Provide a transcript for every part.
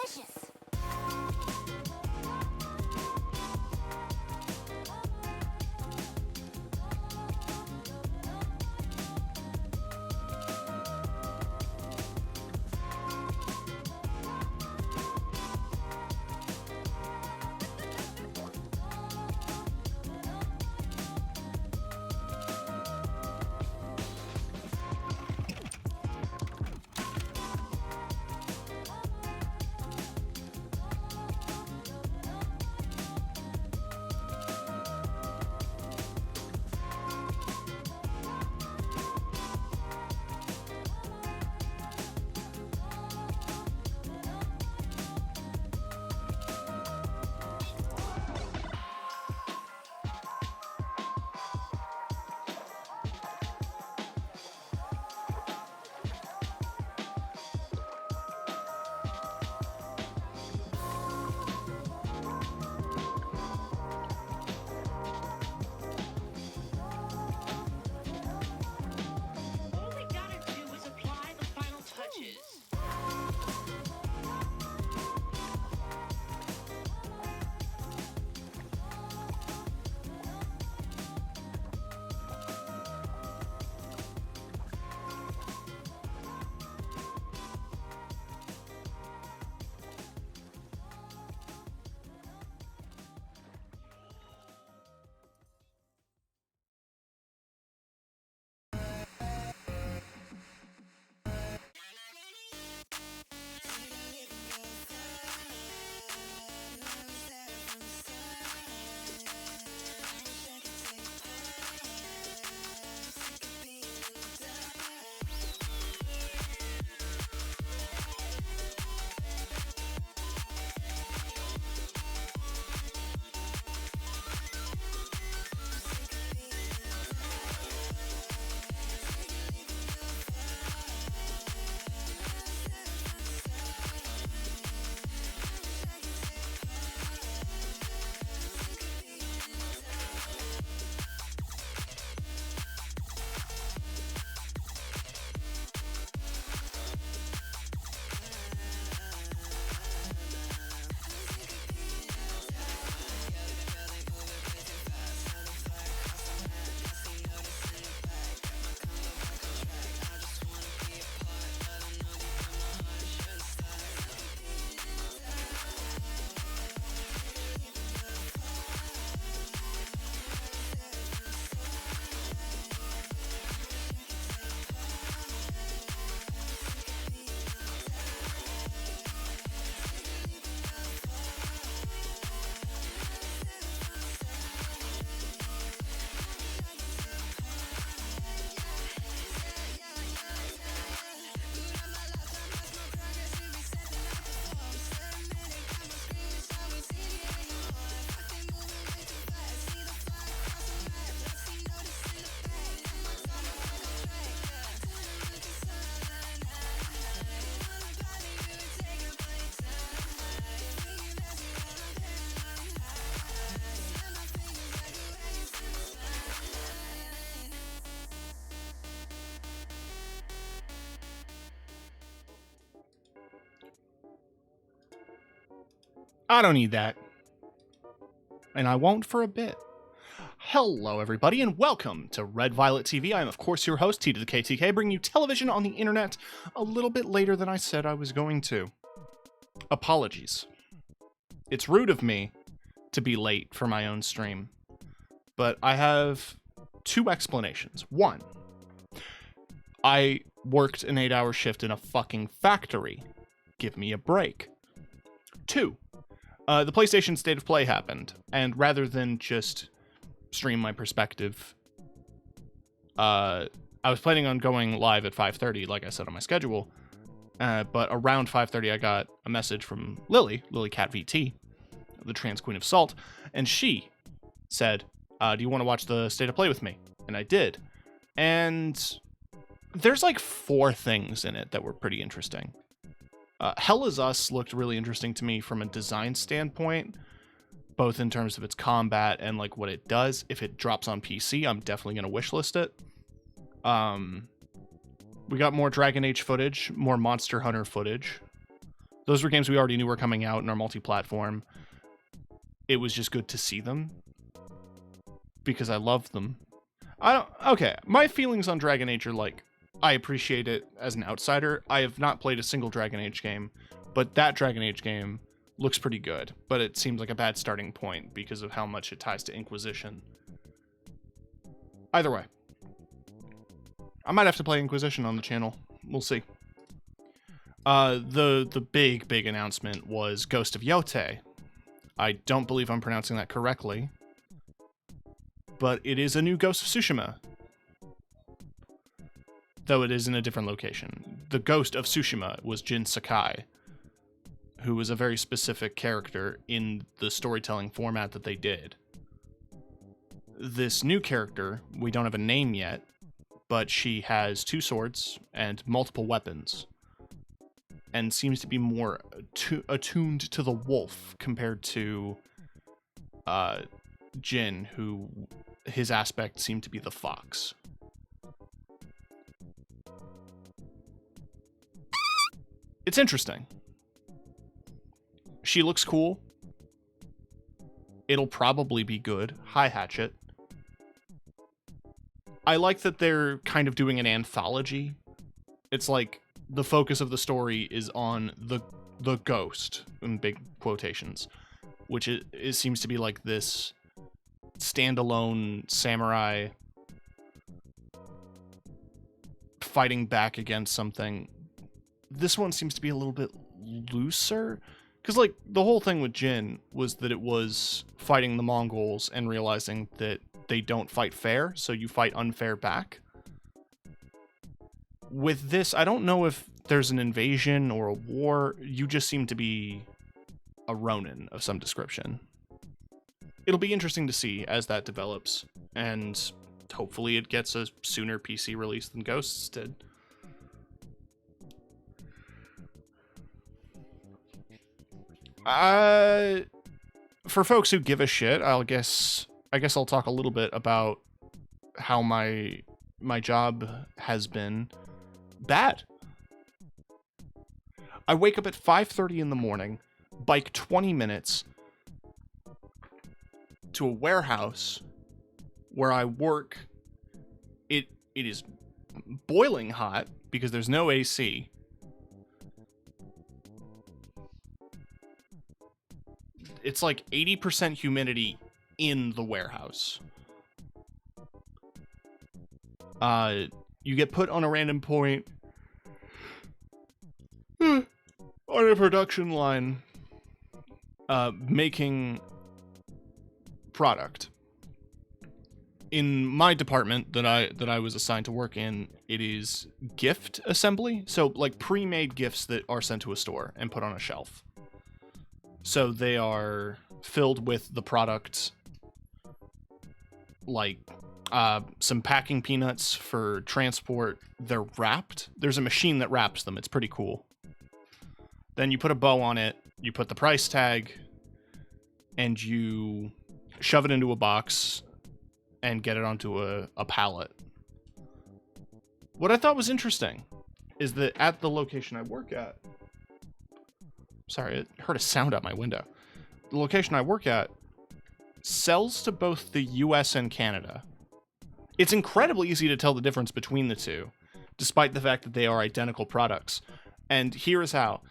delicious. I don't need that. And I won't for a bit. Hello, everybody, and welcome to Red Violet TV. I am, of course, your host, T to the KTK, bringing you television on the internet a little bit later than I said I was going to. Apologies. It's rude of me to be late for my own stream, but I have two explanations. One, I worked an 8-hour shift in a fucking factory. Give me a break. Two, the PlayStation State of Play happened, and rather than just stream my perspective, I was planning on going live at 5:30, like I said on my schedule, but around 5:30 I got a message from Lily Cat VT, the trans queen of salt, and she said, do you want to watch the State of Play with me? And I did. And there's like 4 things in it that were pretty interesting. Hell Is Us looked really interesting to me from a design standpoint, both in terms of its combat and like what it does. If it drops on PC, I'm definitely going to wishlist it. We got more Dragon Age footage, more Monster Hunter footage. Those were games we already knew were coming out in our multi-platform. It was just good to see them because I love them. Okay, my feelings on Dragon Age are like, I appreciate it as an outsider. I have not played a single Dragon Age game, but that Dragon Age game looks pretty good, but it seems like a bad starting point because of how much it ties to Inquisition. Either way, I might have to play Inquisition on the channel. We'll see. The big announcement was Ghost of Yotei. I don't believe I'm pronouncing that correctly, but it is a new Ghost of Tsushima, though it is in a different location. The Ghost of Tsushima was Jin Sakai, who was a very specific character in the storytelling format that they did. This new character, we don't have a name yet, but she has 2 swords and multiple weapons, and seems to be more attuned to the wolf compared to Jin, who his aspect seemed to be the fox. It's interesting. She looks cool. It'll probably be good. Hi, Hatchet. I like that they're kind of doing an anthology. It's like the focus of the story is on the ghost, in big quotations, which it seems to be like this standalone samurai fighting back against something. This one seems to be a little bit looser, because like the whole thing with Jin was that it was fighting the Mongols and realizing that they don't fight fair, so you fight unfair back. With this, I don't know if there's an invasion or a war. You just seem to be a Ronin of some description. It'll be interesting to see as that develops, and hopefully it gets a sooner PC release than Ghosts did. For folks who give a shit, I guess I'll talk a little bit about how my job has been bad. I wake up at 5:30 in the morning, bike 20 minutes to a warehouse where I work. It is boiling hot because there's no AC. It's like 80% humidity in the warehouse. You get put on a random point on a production line, making product. In my department that I was assigned to work in, it is gift assembly. So like pre-made gifts that are sent to a store and put on a shelf. So they are filled with the product, like some packing peanuts for transport. They're wrapped. There's a machine that wraps them. It's pretty cool. Then you put a bow on it, you put the price tag, and you shove it into a box and get it onto a pallet. What I thought was interesting is that at the location I work at, sorry, I heard a sound out my window. The location I work at sells to both the US and Canada. It's incredibly easy to tell the difference between the two, despite the fact that they are identical products. And here is how.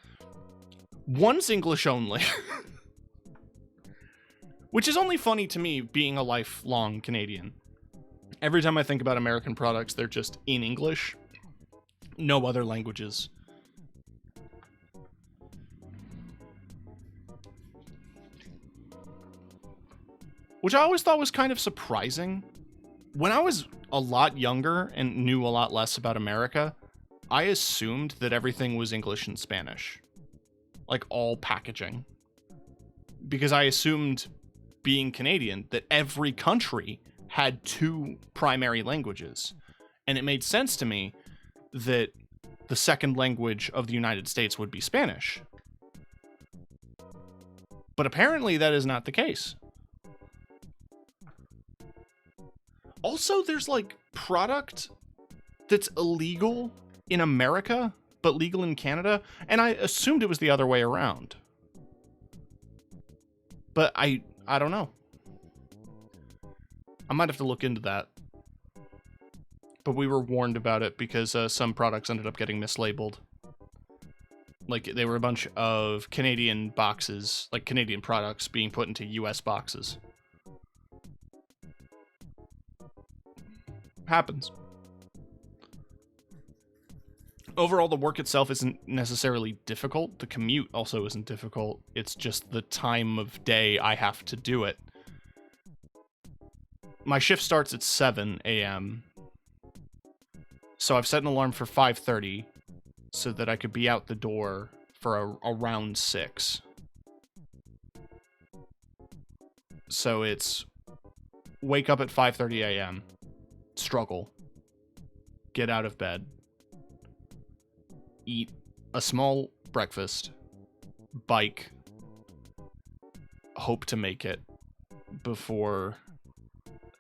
One's English only. Which is only funny to me, being a lifelong Canadian. Every time I think about American products, they're just in English. No other languages. Which I always thought was kind of surprising. When I was a lot younger and knew a lot less about America, I assumed that everything was English and Spanish. Like all packaging. Because I assumed, being Canadian, that every country had 2 primary languages. And it made sense to me that the second language of the United States would be Spanish. But apparently that is not the case. Also, there's like product that's illegal in America but legal in Canada, and I assumed it was the other way around. But I don't know. I might have to look into that. But we were warned about it because some products ended up getting mislabeled. Like, they were a bunch of Canadian boxes, like Canadian products, being put into US boxes. Happens. Overall, the work itself isn't necessarily difficult. The commute also isn't difficult. It's just the time of day I have to do it. My shift starts at 7 a.m. So I've set an alarm for 5:30 so that I could be out the door for around 6. So it's wake up at 5:30 a.m., struggle, get out of bed, eat a small breakfast, bike, hope to make it before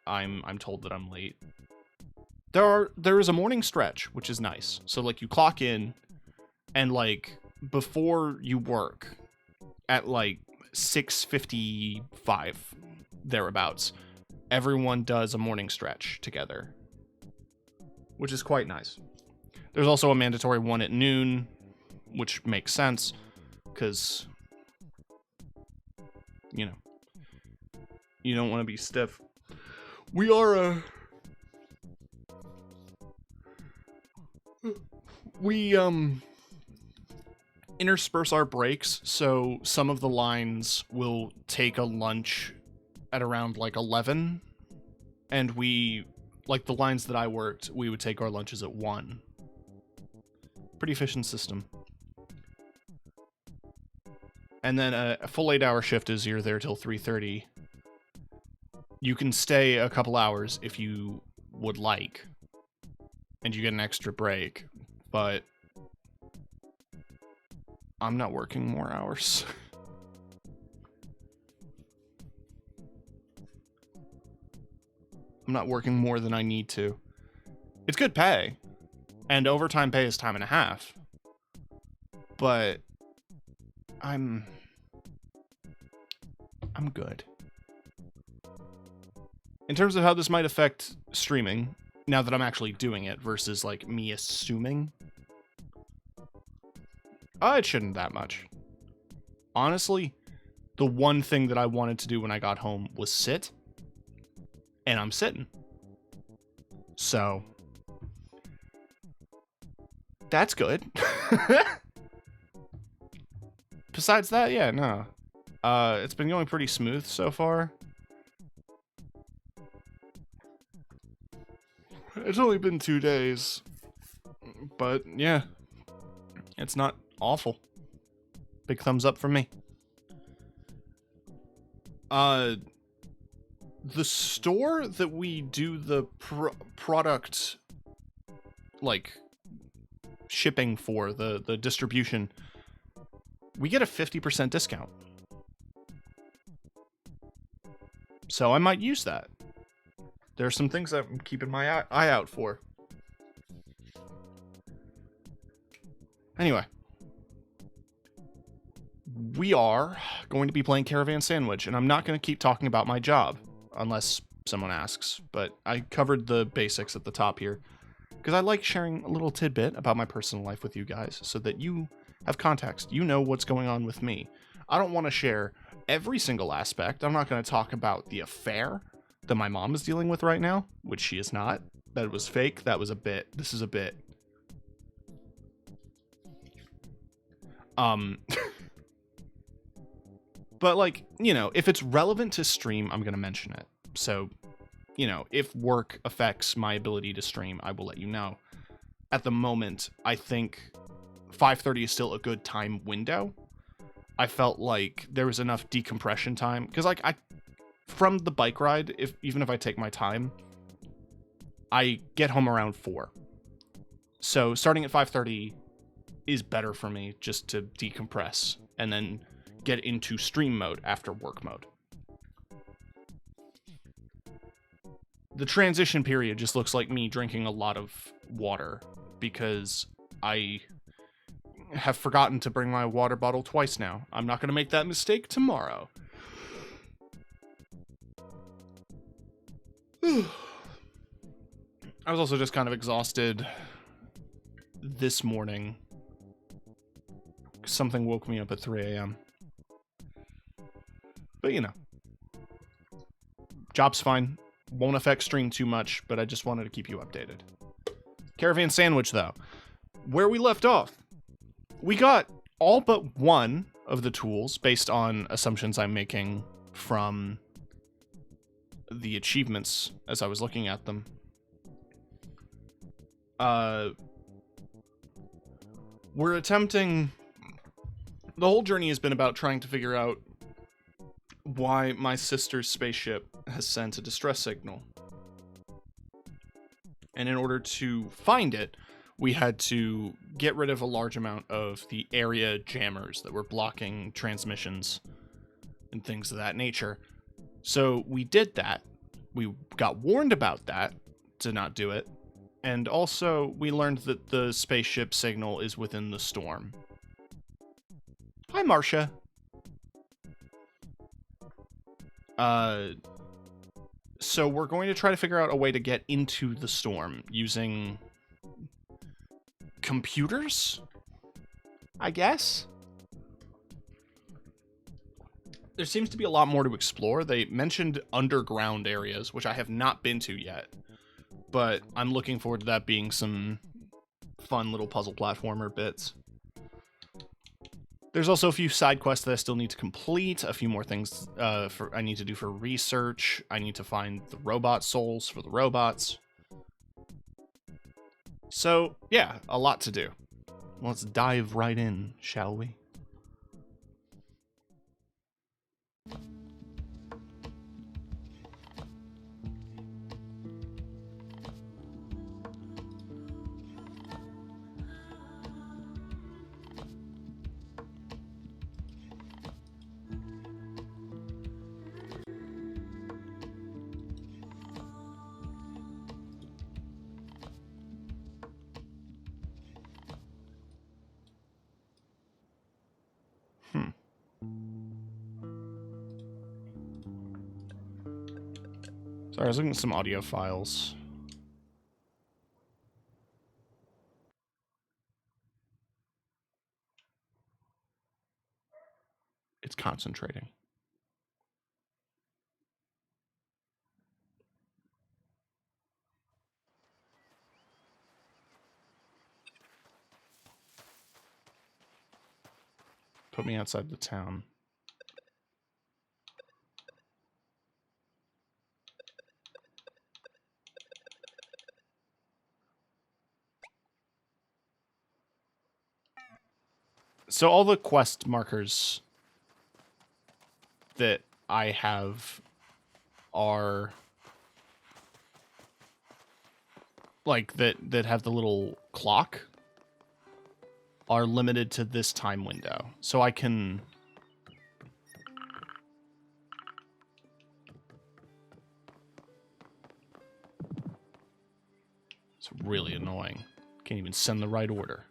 I'm told that I'm late. There is a morning stretch, which is nice. So like you clock in and like before you work at like 6:55 thereabouts, everyone does a morning stretch together, which is quite nice. There's also a mandatory one at noon, which makes sense because, you know, you don't want to be stiff. We are we intersperse our breaks, so some of the lines will take a lunch at around like 11, and we, like the lines that I worked, we would take our lunches at 1. Pretty efficient system. And then a full 8-hour shift is you're there till 3:30. You can stay a couple hours if you would like, and you get an extra break, but I'm not working more hours. I'm not working more than I need to. It's good pay, and overtime pay is time and a half, but I'm good. In terms of how this might affect streaming, now that I'm actually doing it versus like me assuming, it shouldn't that much. Honestly, the one thing that I wanted to do when I got home was sit, and I'm sitting. So that's good. Besides that, yeah, no. It's been going pretty smooth so far. It's only been 2 days, but yeah, it's not awful. Big thumbs up from me. The store that we do the product, like, shipping for, the distribution, we get a 50% discount. So I might use that. There are some things I'm keeping my eye out for. Anyway. We are going to be playing Caravan SandWitch, and I'm not going to keep talking about my job, unless someone asks, but I covered the basics at the top here, because I like sharing a little tidbit about my personal life with you guys, so that you have context. You know what's going on with me. I don't want to share every single aspect. I'm not going to talk about the affair that my mom is dealing with right now, which she is not. That was fake. That was a bit. This is a bit. But, like, you know, if it's relevant to stream, I'm going to mention it. So, you know, if work affects my ability to stream, I will let you know. At the moment, I think 5:30 is still a good time window. I felt like there was enough decompression time. Because, like, from the bike ride, even if I take my time, I get home around 4. So starting at 5:30 is better for me just to decompress and then get into stream mode after work mode. The transition period just looks like me drinking a lot of water because I have forgotten to bring my water bottle twice now. I'm not going to make that mistake tomorrow. I was also just kind of exhausted this morning. Something woke me up at 3 a.m. But, you know. Job's fine. Won't affect stream too much, but I just wanted to keep you updated. Caravan SandWitch, though. Where we left off. We got all but one of the tools based on assumptions I'm making from the achievements as I was looking at them. We're attempting... The whole journey has been about trying to figure out why my sister's spaceship has sent a distress signal. And in order to find it, we had to get rid of a large amount of the area jammers that were blocking transmissions and things of that nature. So we did that. We got warned about that to not do it. And also, we learned that the spaceship signal is within the storm. Hi, Marcia. So we're going to try to figure out a way to get into the storm using computers, I guess? There seems to be a lot more to explore. They mentioned underground areas, which I have not been to yet, but I'm looking forward to that being some fun little puzzle platformer bits. There's also a few side quests that I still need to complete, a few more things I need to do for research. I need to find the robot souls for the robots. So, yeah, a lot to do. Let's dive right in, shall we? Sorry, I was looking at some audio files. It's concentrating. Put me outside the town. So all the quest markers that I have are like that have the little clock are limited to this time window. So I can It's really annoying. Can't even send the right order.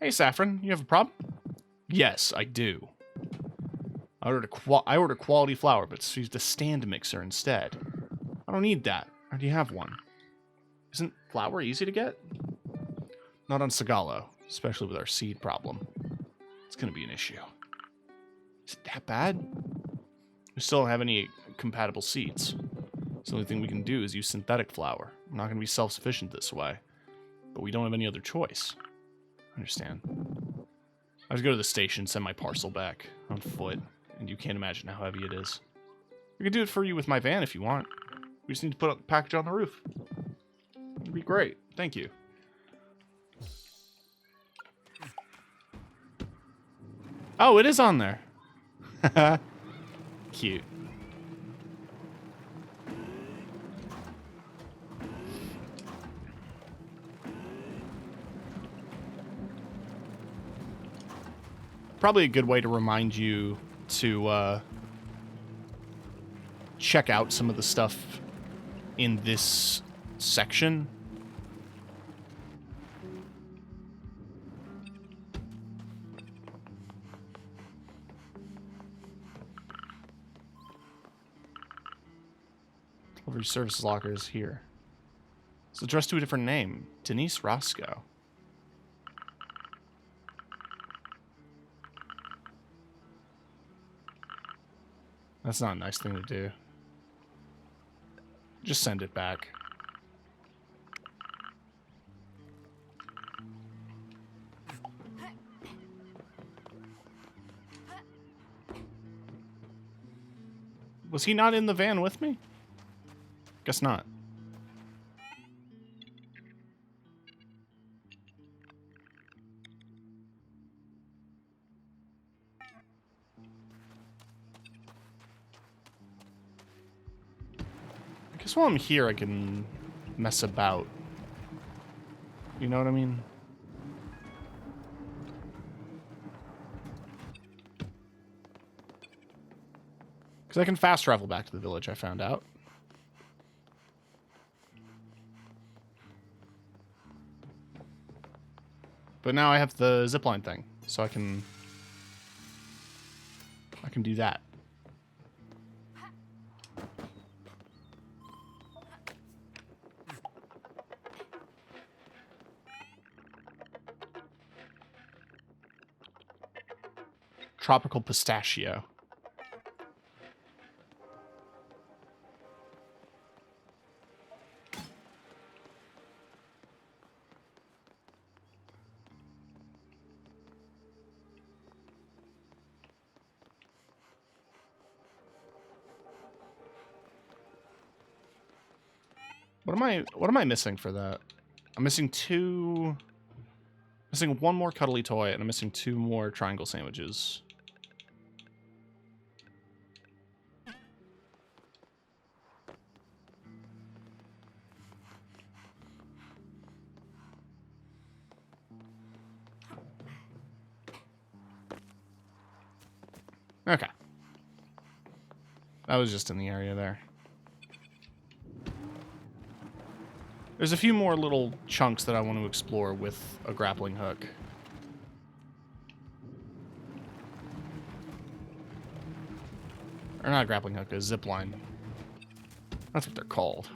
Hey, Saffron, you have a problem? Yes, I do. I ordered quality flour, but used a stand mixer instead. I don't need that. I already have one. Isn't flour easy to get? Not on Sagalo, especially with our seed problem. It's going to be an issue. Is it that bad? We still don't have any compatible seeds. So the only thing we can do is use synthetic flour. We're not going to be self-sufficient this way. But we don't have any other choice. Understand. I just go to the station, send my parcel back on foot, and you can't imagine how heavy it is. We can do it for you with my van if you want. We just need to put up the package on the roof. It'd be great. Thank you. Oh, it is on there. Cute. Probably a good way to remind you to check out some of the stuff in this section. Every services locker is here. It's addressed to a different name. Denise Roscoe. That's not a nice thing to do. Just send it back. Was he not in the van with me? Guess not. I guess while I'm here, I can mess about. You know what I mean? Because I can fast travel back to the village, I found out. But now I have the zipline thing, so I can do that. Tropical pistachio. What am I missing for that? I'm missing missing one more cuddly toy, and I'm missing 2 more triangle sandwiches. Okay. That was just in the area there. There's a few more little chunks that I want to explore with a grappling hook. Or not a grappling hook, a zip line. That's what they're called.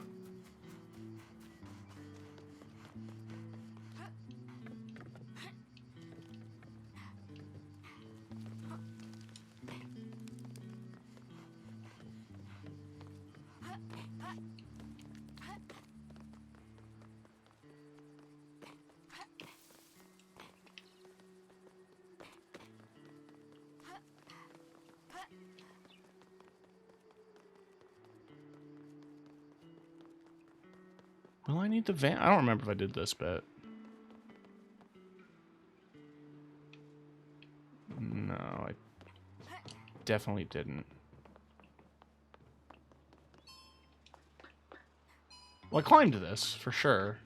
Will I need the van? I don't remember if I did this bit. No, I definitely didn't. Well, I climbed this, for sure.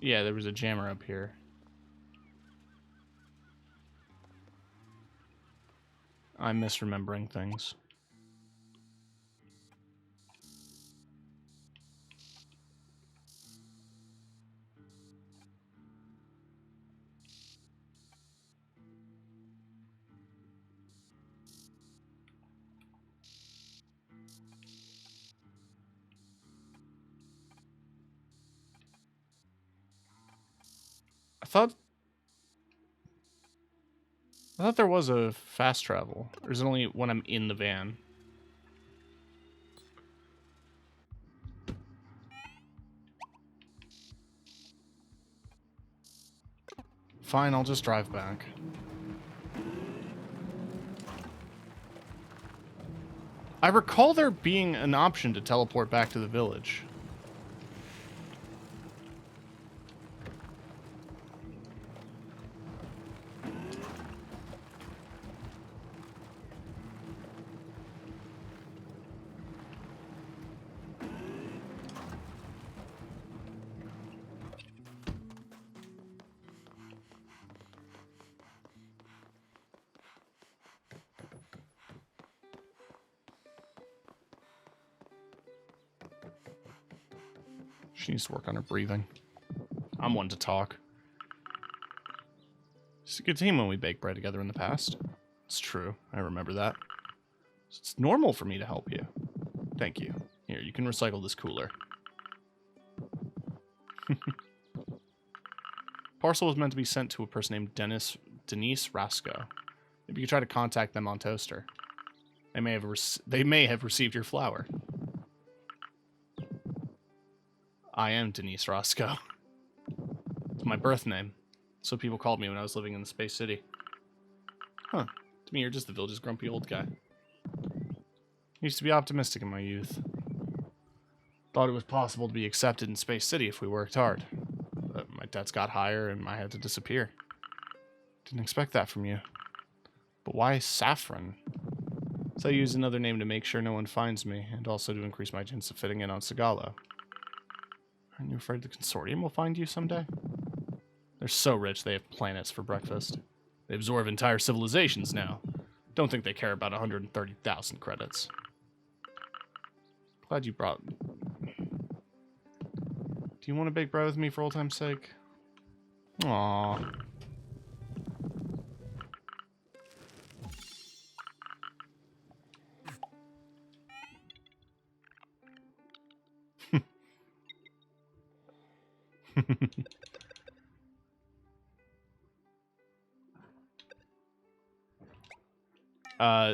Yeah, there was a jammer up here. I'm misremembering things. I thought there was a fast travel. Or is it only when I'm in the van? Fine, I'll just drive back. I recall there being an option to teleport back to the village. She needs to work on her breathing. I'm one to talk. It's a good team when we baked bread together in the past. It's true. I remember that. It's normal for me to help you. Thank you. Here, you can recycle this cooler. Parcel was meant to be sent to a person named Denise Rasco. Maybe you could try to contact them on Toaster. They may have received your flower. I am Denise Roscoe. It's my birth name. So people called me when I was living in the Space City. Huh. To me, you're just the village's grumpy old guy. I used to be optimistic in my youth. Thought it was possible to be accepted in Space City if we worked hard. But my debts got higher and I had to disappear. Didn't expect that from you. But why Saffron? So I used another name to make sure no one finds me, and also to increase my chance of fitting in on Sagalo. Aren't you afraid the Consortium will find you someday? They're so rich they have planets for breakfast. They absorb entire civilizations now. Don't think they care about 130,000 credits. Glad you brought... Do you want to bake bread with me for old time's sake? Aww.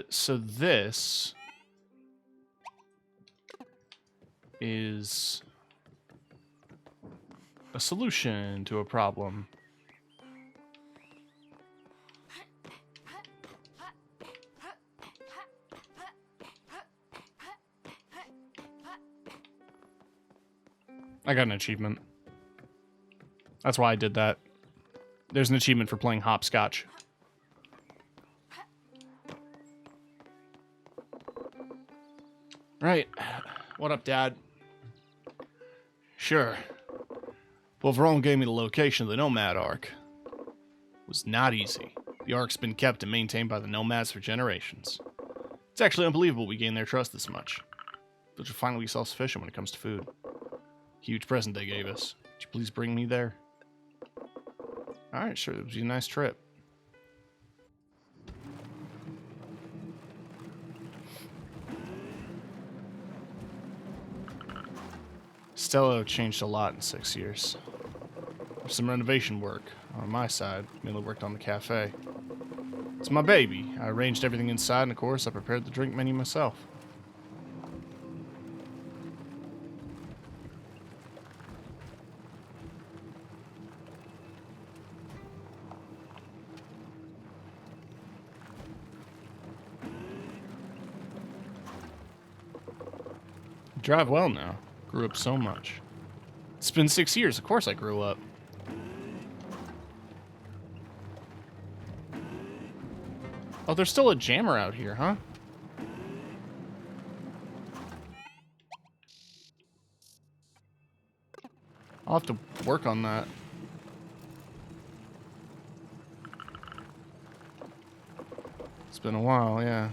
So this is a solution to a problem. I got an achievement. That's why I did that. There's an achievement for playing hopscotch. Right. What up, Dad? Sure. Well, Varone gave me the location of the Nomad Ark. It was not easy. The Ark's been kept and maintained by the Nomads for generations. It's actually unbelievable we gained their trust this much. They'll finally be self-sufficient when it comes to food. Huge present they gave us. Would you please bring me there? Alright, sure. It was a nice trip. Stello changed a lot in 6 years. There's some renovation work on my side. Mainly worked on the cafe. It's my baby. I arranged everything inside, and of course, I prepared the drink menu myself. You drive well now. Grew up so much. It's been 6 years. Of course I grew up. Oh, there's still a jammer out here, huh? I'll have to work on that. It's been a while, yeah.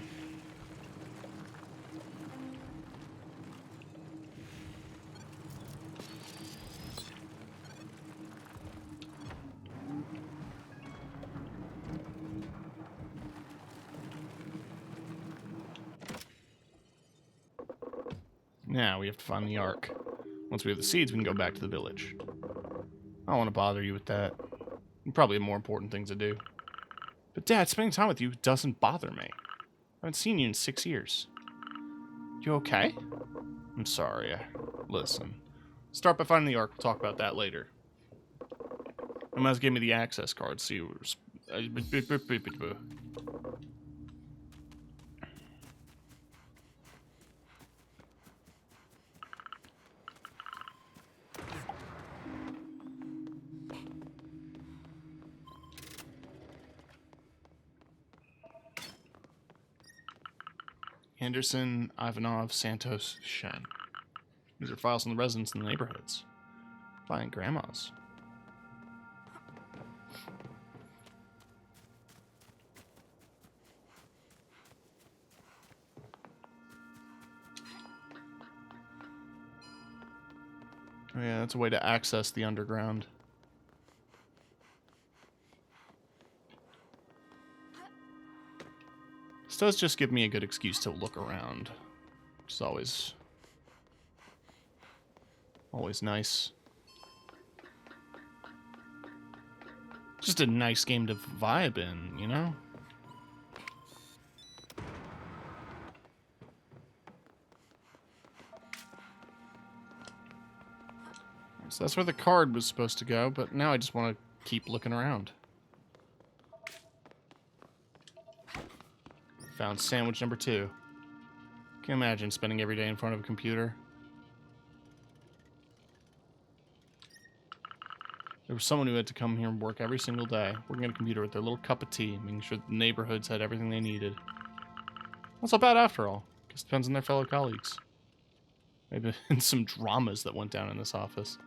Now we have to find the Ark. Once we have the seeds, we can go back to the village. I don't want to bother you with that. You probably have more important things to do. But Dad, spending time with you doesn't bother me. I haven't seen you in 6 years. You okay? I'm sorry. Listen. Start by finding the Ark. We'll talk about that later. Nomaz gave me the access card, so you were... Anderson, Ivanov, Santos, Shen. These are files on the residents in the neighborhoods. Buying grandmas. Oh yeah, that's a way to access the underground. does just give me a good excuse to look around. Which is always nice. Just a nice game to vibe in, you know? So that's where the card was supposed to go, but now I just want to keep looking around. Found sandwich number 2. Can you imagine spending every day in front of a computer? There was someone who had to come here and work every single day, working at a computer with their little cup of tea, making sure the neighborhoods had everything they needed. Not so bad after all. Guess it depends on their fellow colleagues. Maybe in some dramas that went down in this office.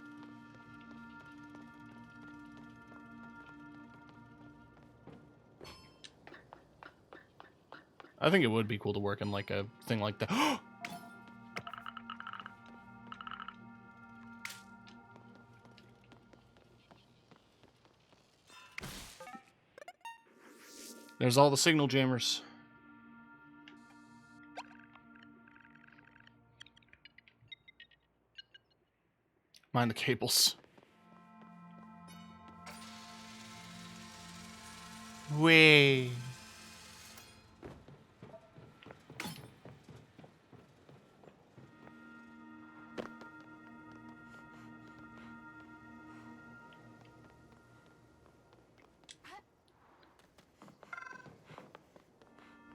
I think it would be cool to work in like a thing like that. There's all the signal jammers. Mind the cables. Way.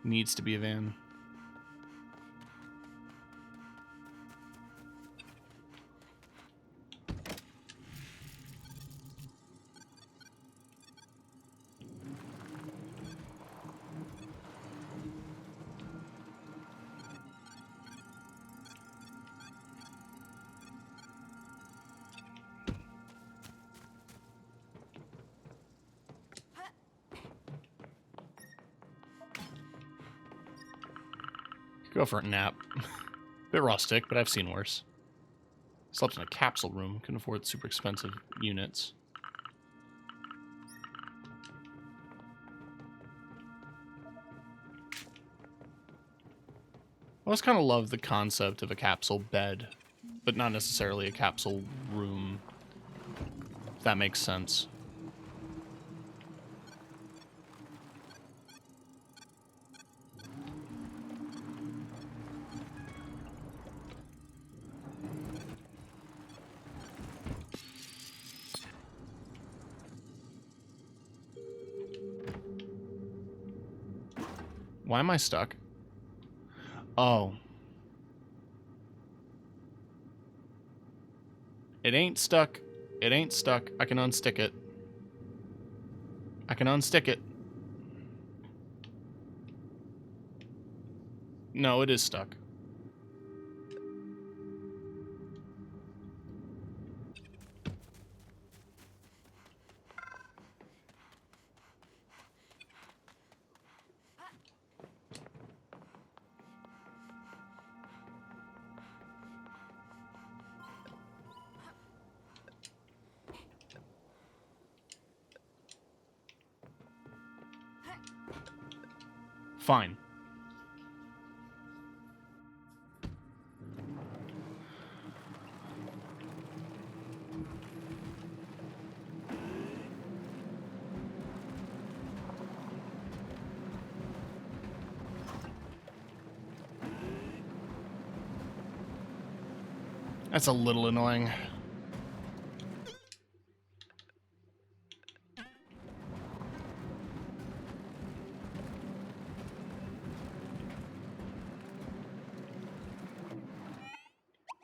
Needs to be a van. Go for a nap. Bit rustic, but I've seen worse. Slept in a capsule room. Couldn't afford super expensive units. I always kind of love the concept of a capsule bed, but not necessarily a capsule room, if that makes sense. Why am I stuck? Oh. It ain't stuck. It ain't stuck. I can unstick it. I can unstick it. No, it is stuck. Fine. That's a little annoying.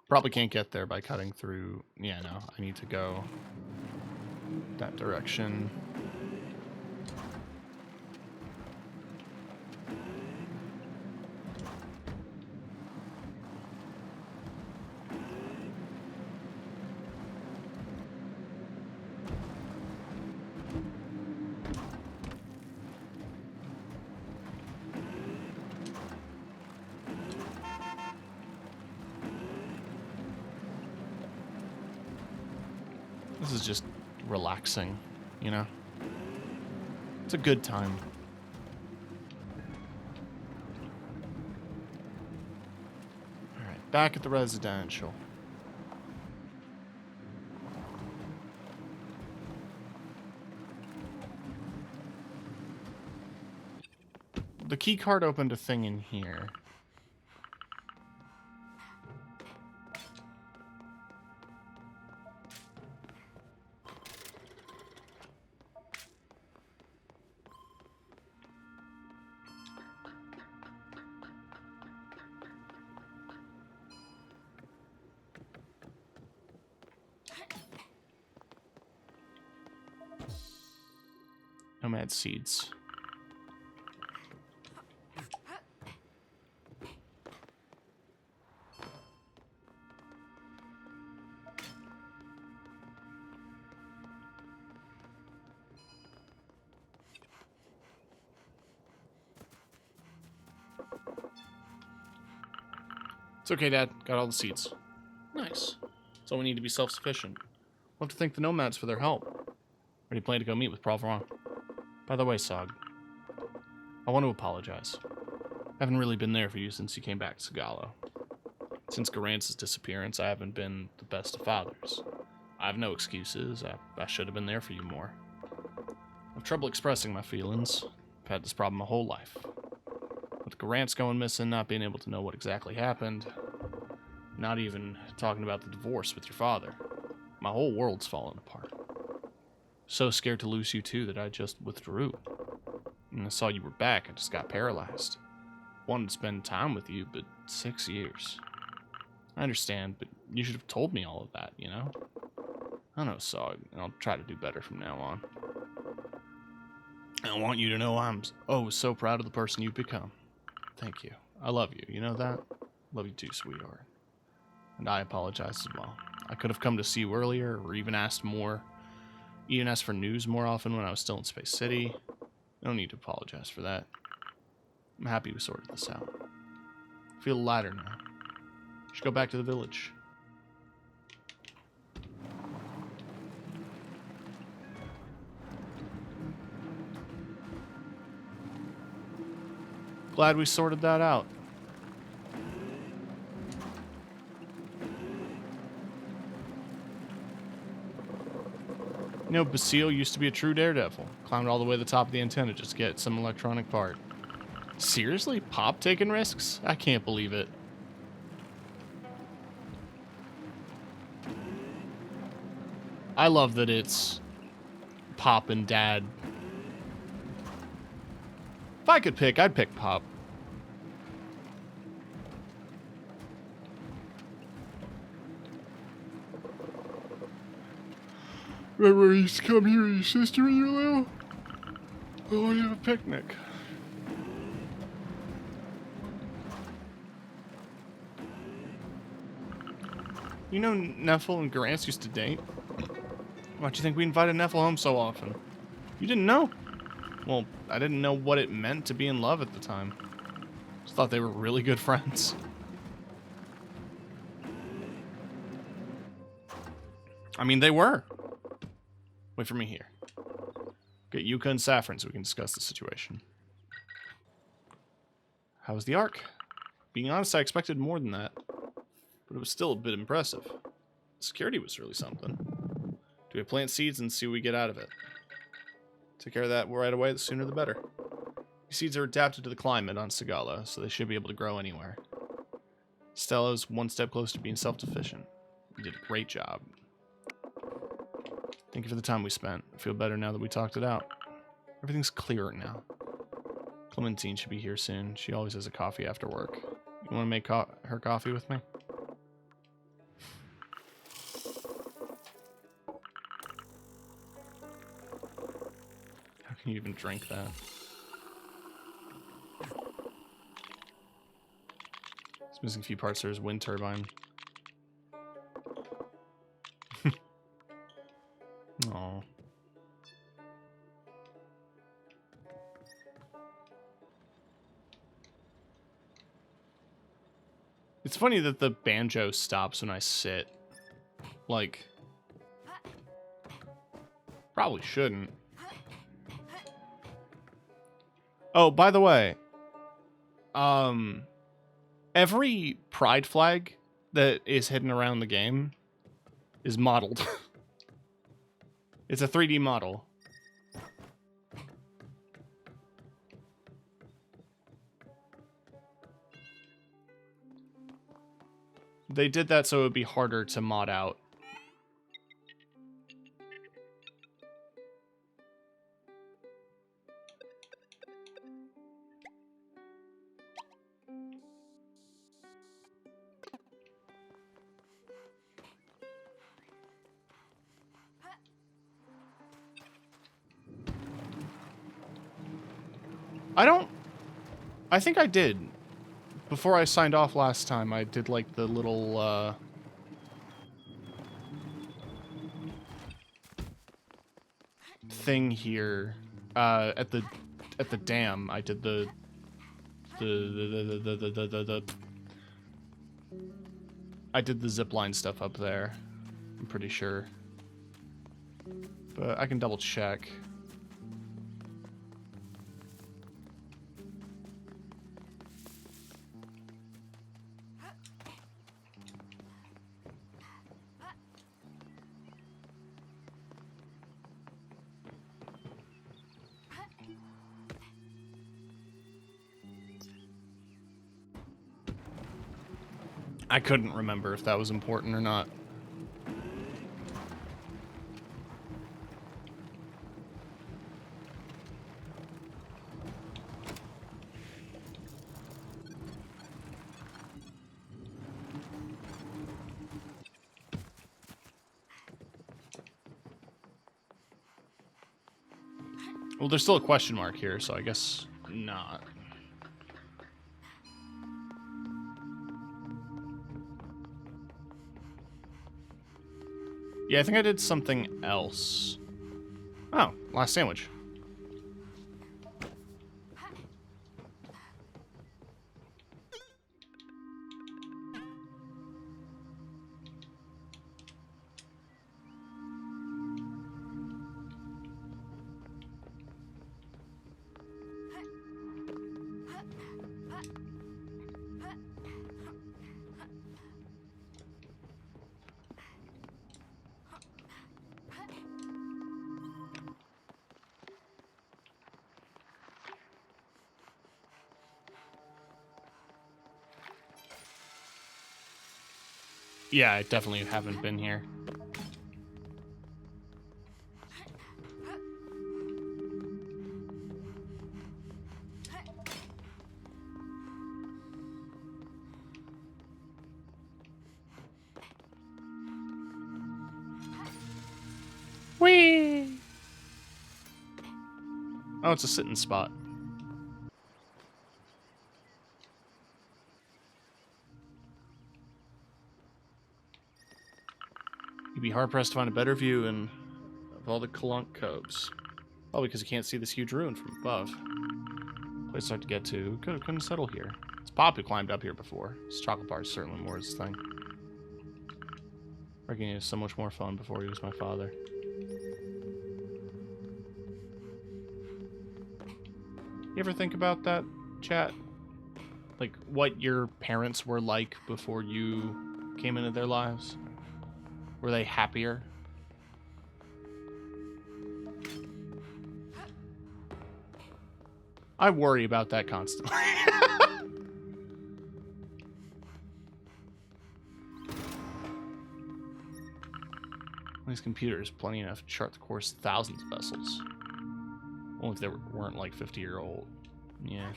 Probably can't get there by cutting through. Yeah, no, I need to go that direction. This is just relaxing, you know? It's a good time. Back at the residential. The key card opened a thing in here. Nomad seeds. It's okay, Dad. Got all the seeds. Nice. So we need to be self-sufficient. We'll have to thank the nomads for their help. Where do you plan to go meet with Proveron? By the way, Sog, I want to apologize. I haven't really been there for you since you came back to Sagalo. Since Garantz's disappearance, I haven't been the best of fathers. I have no excuses. I should have been there for you more. I have trouble expressing my feelings. I've had this problem my whole life. With Garantz going missing, not being able to know what exactly happened, not even talking about the divorce with your father, my whole world's fallen apart. So scared to lose you too that I just withdrew. When I saw you were back, I just got paralyzed. Wanted to spend time with you, but 6 years. I understand, but you should have told me all of that, you know? I know, Sog, and I'll try to do better from now on. I want you to know I'm so proud of the person you've become. Thank you. I love you. You know that? Love you too, sweetheart. And I apologize as well. I could have come to see you earlier, or even asked for news more often when I was still in Space City. No need to apologize for that. I'm happy we sorted this out. I feel lighter now. Should go back to the village. Glad we sorted that out. You know, Basile used to be a true daredevil. Climbed all the way to the top of the antenna just to get some electronic part. Seriously? Pop taking risks? I can't believe it. I love that it's Pop and Dad. If I could pick, I'd pick Pop. Remember we used to come here with your sister when you were little? I want to have a picnic. You know Neffel and Garance used to date? Why'd you think we invited Neffel home so often? You didn't know? Well, I didn't know what it meant to be in love at the time. Just thought they were really good friends. I mean, they were. Wait for me here. Get Yuka and Saffron so we can discuss the situation. How was the arc? Being honest, I expected more than that. But it was still a bit impressive. Security was really something. Do we plant seeds and see what we get out of it? Take care of that right away, the sooner the better. These seeds are adapted to the climate on Sagala, so they should be able to grow anywhere. Stella's one step closer to being self-sufficient. You did a great job. Thank you for the time we spent. I feel better now that we talked it out. Everything's clearer now. Clementine should be here soon. She always has a coffee after work. You want to make her coffee with me? How can you even drink that? It's missing a few parts. There's wind turbine. Aww. It's funny that the banjo stops when I sit. Like, probably shouldn't. Oh, by the way, Every pride flag that is hidden around the game is modeled. It's a 3D model. They did that so it would be harder to mod out. I think I did. Before I signed off last time, I did like the little, thing here, at the dam. I did the I did the zipline stuff up there. I'm pretty sure. But I can double check. I couldn't remember if that was important or not. Well, there's still a question mark here, so I guess not. Yeah, I think I did something else. Oh, last sandwich. Yeah, I definitely haven't been here. Whee! Oh, it's a sitting spot. You'd be hard-pressed to find a better view of all the Kalunk coves. Probably because you can't see this huge ruin from above. Place hard to get to. Couldn't settle here. It's Pop who climbed up here before. His chocolate bar is certainly more his thing. I reckon he was so much more fun before he was my father. You ever think about that, chat? Like, what your parents were like before you came into their lives? Were they happier? I worry about that constantly. These computers, plenty enough to chart the course of thousands of vessels. Only if they weren't like 50-year-old. Yeah.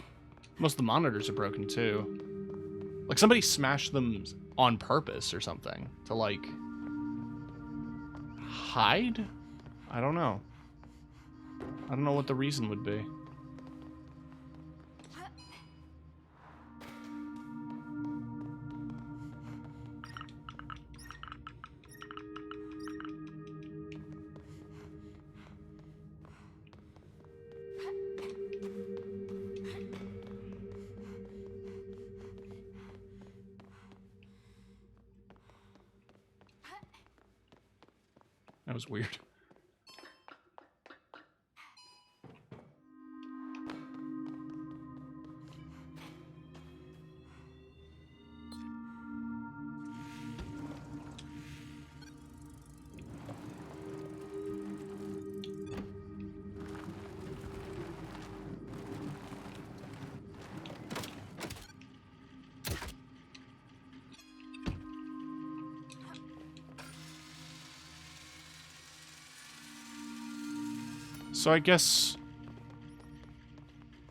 Most of the monitors are broken too. Like somebody smashed them on purpose or something to like hide? I don't know. I don't know what the reason would be. That was weird. So I guess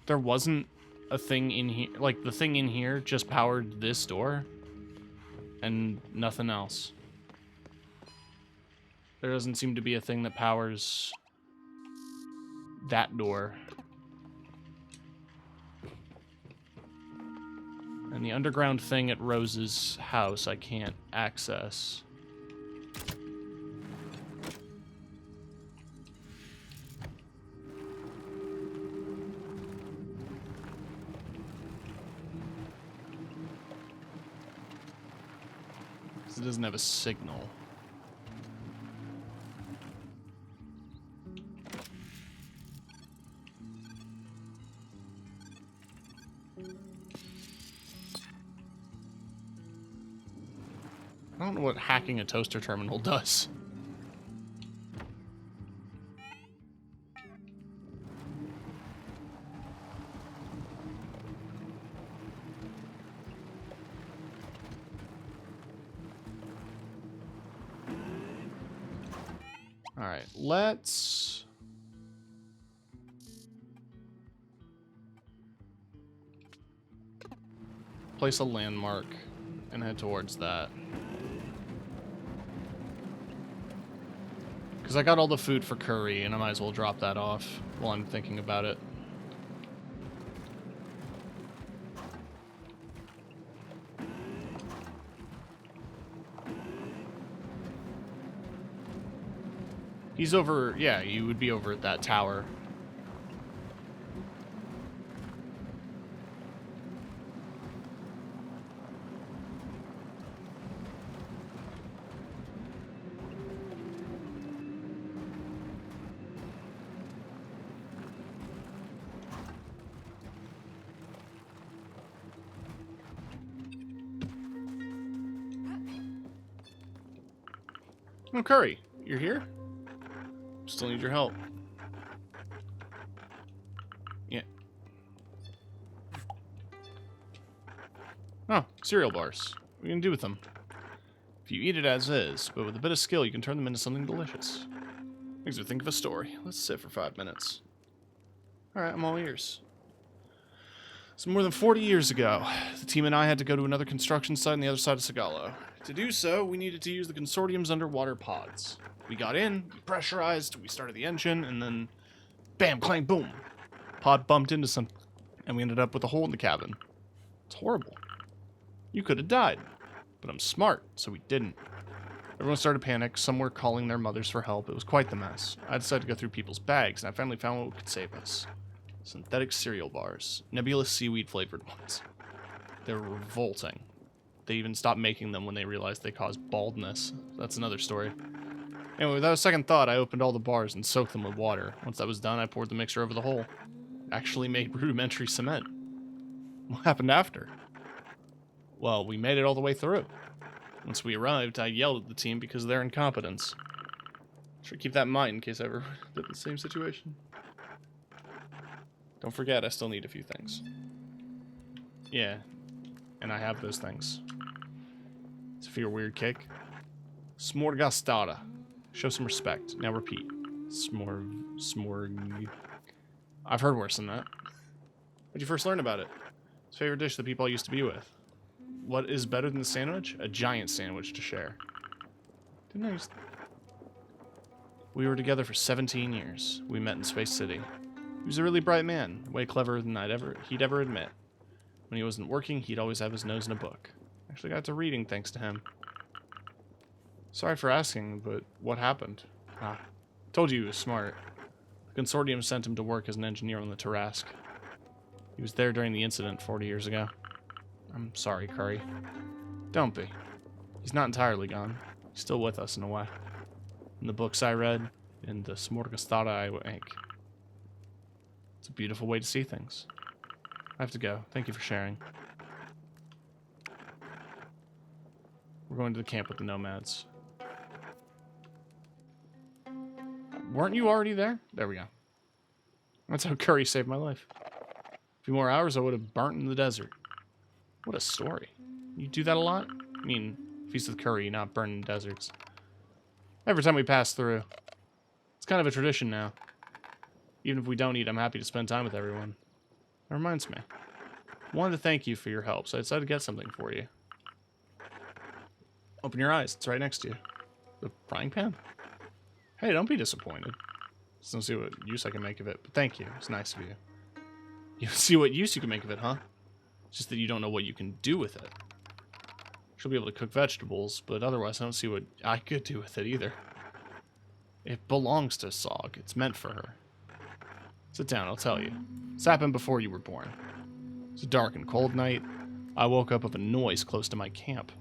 there wasn't a thing in here. Like, the thing in here just powered this door and nothing else. There doesn't seem to be a thing that powers that door. And the underground thing at Rose's house I can't access. Because it doesn't have a signal. I don't know what hacking a toaster terminal does. All right, let's place a landmark and head towards that. Because I got all the food for curry, and I might as well drop that off while I'm thinking about it. He's over, yeah, you would be over at that tower. Oh, Curry, you're here? Still need your help. Yeah. Oh, cereal bars. What are you gonna do with them? If you eat it as is, but with a bit of skill, you can turn them into something delicious. Makes me think of a story. Let's sit for 5 minutes. Alright, I'm all ears. So more than 40 years ago, the team and I had to go to another construction site on the other side of Sagalo. To do so, we needed to use the consortium's underwater pods. We got in, we pressurized, we started the engine, and then bam, clang, boom. Pod bumped into something, and we ended up with a hole in the cabin. It's horrible. You could have died, but I'm smart, so we didn't. Everyone started to panic, some were calling their mothers for help. It was quite the mess. I decided to go through people's bags, and I finally found what could save us. Synthetic cereal bars. Nebulous seaweed-flavored ones. They were revolting. They even stopped making them when they realized they caused baldness. That's another story. Anyway, without a second thought, I opened all the bars and soaked them with water. Once that was done, I poured the mixture over the hole. Actually made rudimentary cement. What happened after? Well, we made it all the way through. Once we arrived, I yelled at the team because of their incompetence. Should keep that in mind in case I ever did the same situation. Don't forget, I still need a few things. Yeah, and I have those things. So for your weird kick. Smorgastada. Show some respect. Now repeat. Smorg. I've heard worse than that. Where'd you first learn about it? It's a favorite dish that people I used to be with. What is better than the sandwich? A giant sandwich to share. Didn't I used... We were together for 17 years. We met in Space City. He was a really bright man, way cleverer than he'd ever admit. When he wasn't working, he'd always have his nose in a book. Actually got to reading thanks to him. Sorry for asking, but what happened? Told you he was smart. The consortium sent him to work as an engineer on the Tarask. He was there during the incident 40 years ago. I'm sorry, Curry. Don't be. He's not entirely gone. He's still with us in a way. In the books I read, in the Smorgastada I ate. It's a beautiful way to see things. I have to go. Thank you for sharing. We're going to the camp with the nomads. Weren't you already there? There we go. That's how Curry saved my life. A few more hours, I would have burnt in the desert. What a story. You do that a lot? I mean, feast with curry, not burn in deserts. Every time we pass through. It's kind of a tradition now. Even if we don't eat, I'm happy to spend time with everyone. That reminds me. I wanted to thank you for your help, so I decided to get something for you. Open your eyes. It's right next to you. The frying pan? Hey, don't be disappointed. Just don't see what use I can make of it, but thank you. It's nice of you. You see what use you can make of it, huh? It's just that you don't know what you can do with it. She'll be able to cook vegetables, but otherwise I don't see what I could do with it either. It belongs to Sog. It's meant for her. Sit down, I'll tell you. This happened before you were born. It's a dark and cold night. I woke up with a noise close to my camp.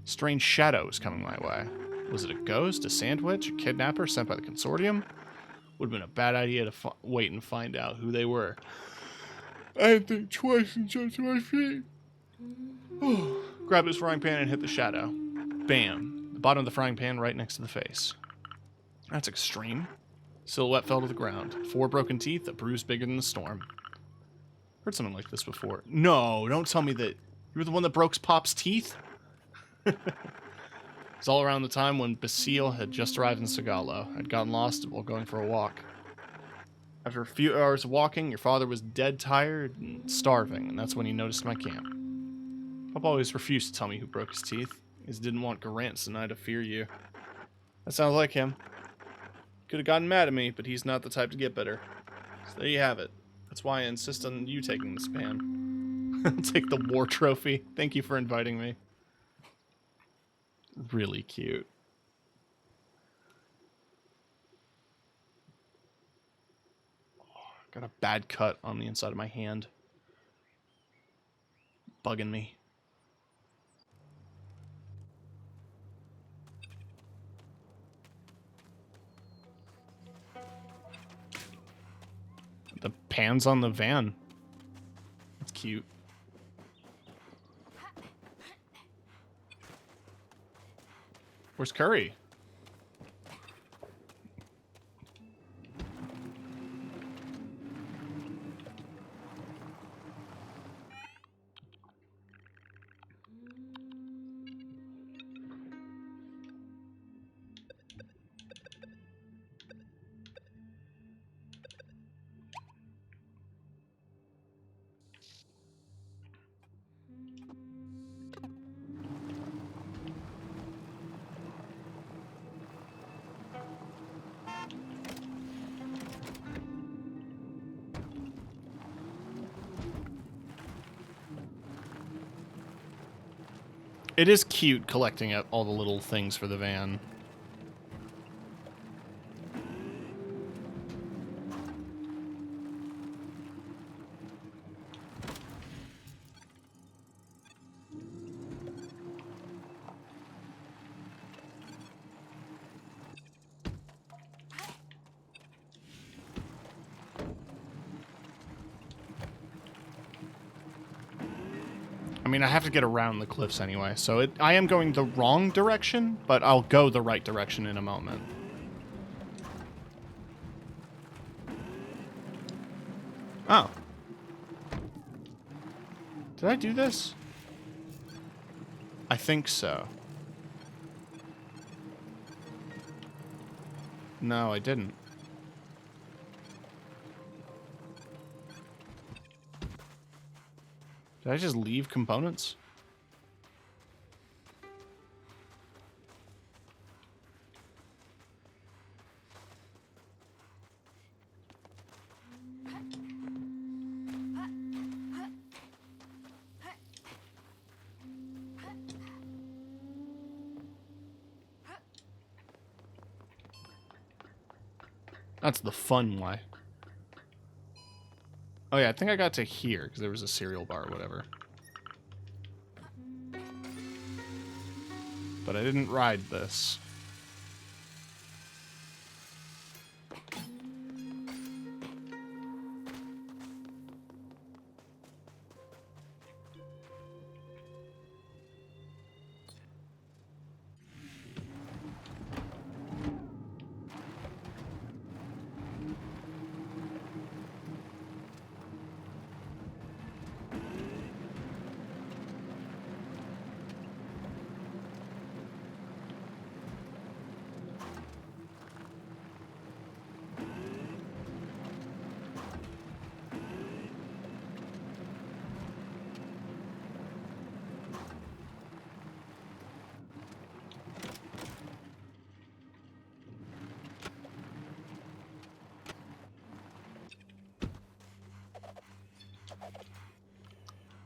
Strange shadows coming my way. Was it a ghost, a SandWitch, a kidnapper sent by the consortium? Would have been a bad idea to wait and find out who they were. I had to think twice and jumped to my feet. Grabbed his frying pan and hit the shadow. Bam. The bottom of the frying pan right next to the face. That's extreme. Silhouette fell to the ground. 4 broken teeth, a bruise bigger than the storm. Heard something like this before. No, don't tell me that you were the one that broke Pop's teeth? It was all around the time when Basile had just arrived in Sagalo. I'd gotten lost while going for a walk. After a few hours of walking, your father was dead tired and starving, and that's when he noticed my camp. Pop always refused to tell me who broke his teeth. He just didn't want Garance and I to fear you. That sounds like him. Could have gotten mad at me, but he's not the type to get bitter. So there you have it. That's why I insist on you taking this pan. I'll take the war trophy. Thank you for inviting me. Really cute. Got a bad cut on the inside of my hand. Bugging me. The pan's on the van. That's cute. Where's Curry? It is cute collecting all the little things for the van. I mean, I have to get around the cliffs anyway, so I am going the wrong direction, but I'll go the right direction in a moment. Oh. Did I do this? I think so. No, I didn't. Did I just leave components? That's the fun way. Oh yeah, I think I got to here, because there was a cereal bar or whatever. But I didn't ride this.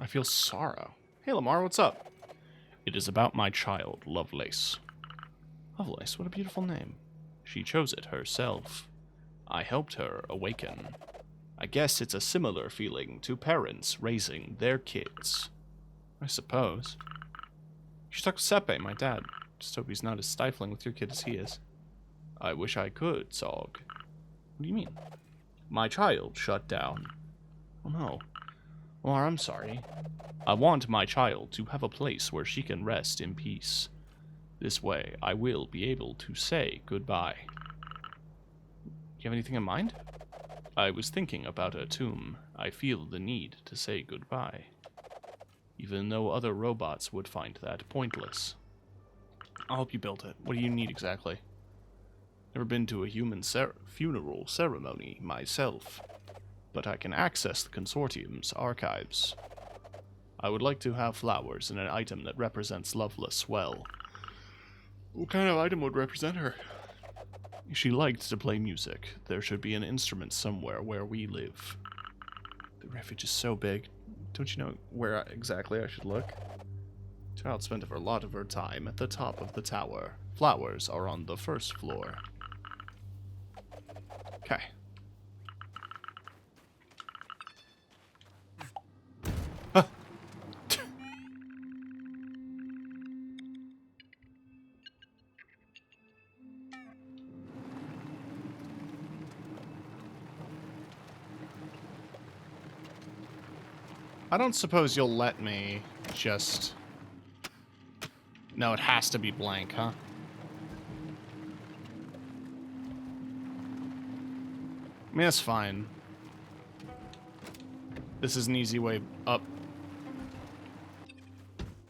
I feel sorrow. Hey, Lamar, what's up? It is about my child, Lovelace. Lovelace, what a beautiful name. She chose it herself. I helped her awaken. I guess it's a similar feeling to parents raising their kids. I suppose. You should talk to Sepe, my dad. Just hope he's not as stifling with your kid as he is. I wish I could, Zog. What do you mean? My child shut down. Oh no. Lamar, I'm sorry. I want my child to have a place where she can rest in peace. This way, I will be able to say goodbye. You have anything in mind? I was thinking about a tomb. I feel the need to say goodbye. Even though other robots would find that pointless. I'll help you build it. What do you need exactly? Never been to a human funeral ceremony myself, but I can access the Consortium's archives. I would like to have flowers and an item that represents Loveless well. What kind of item would represent her? She liked to play music. There should be an instrument somewhere where we live. The refuge is so big. Don't you know where exactly I should look? Child spent a lot of her time at the top of the tower. Flowers are on the first floor. Okay. Huh. I don't suppose you'll let me just... No, it has to be blank, huh? I mean, that's fine. This is an easy way up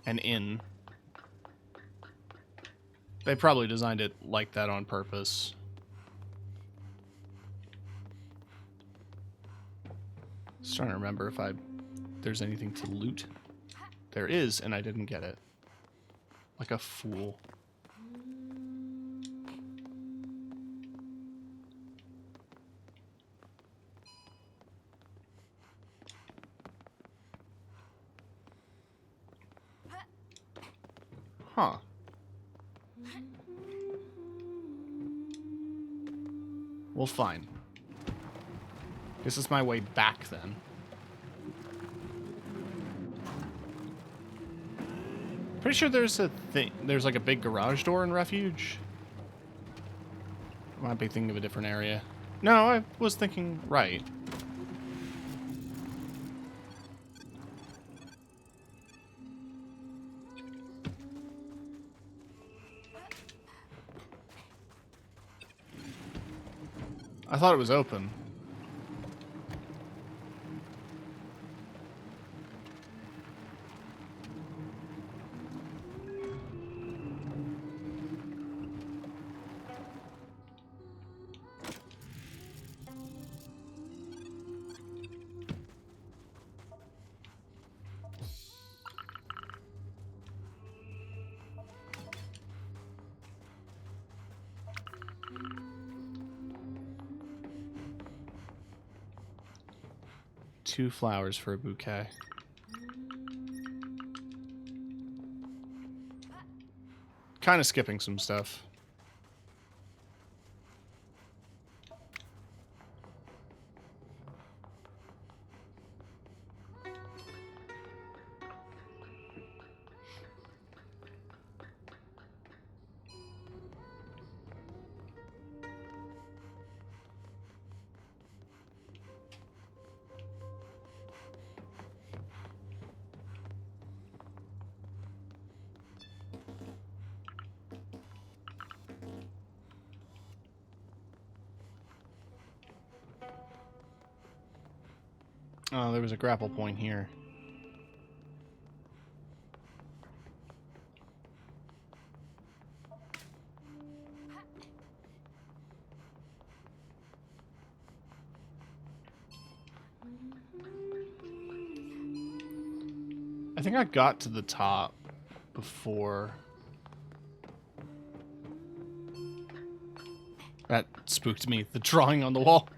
and in. They probably designed it like that on purpose. Just trying to remember if there's anything to loot. There is, and I didn't get it. Like a fool. Huh. Well, fine. This is my way back, then. Pretty sure there's a thing. There's like a big garage door in Refuge. I might be thinking of a different area. No, I was thinking right. I thought it was open. Two flowers for a bouquet. Kind of skipping some stuff. Oh, there was a grapple point here. I think I got to the top before. That spooked me, the drawing on the wall.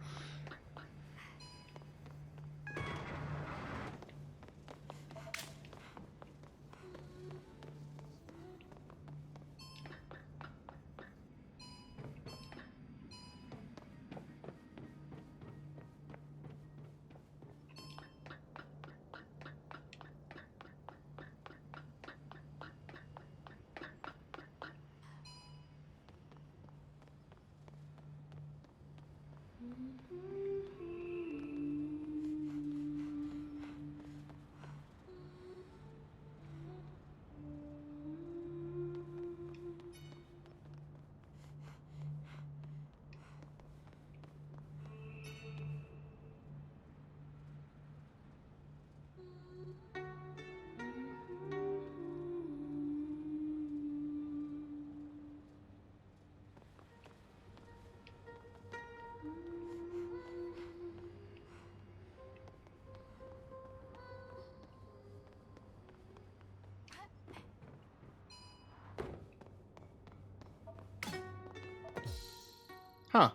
Huh.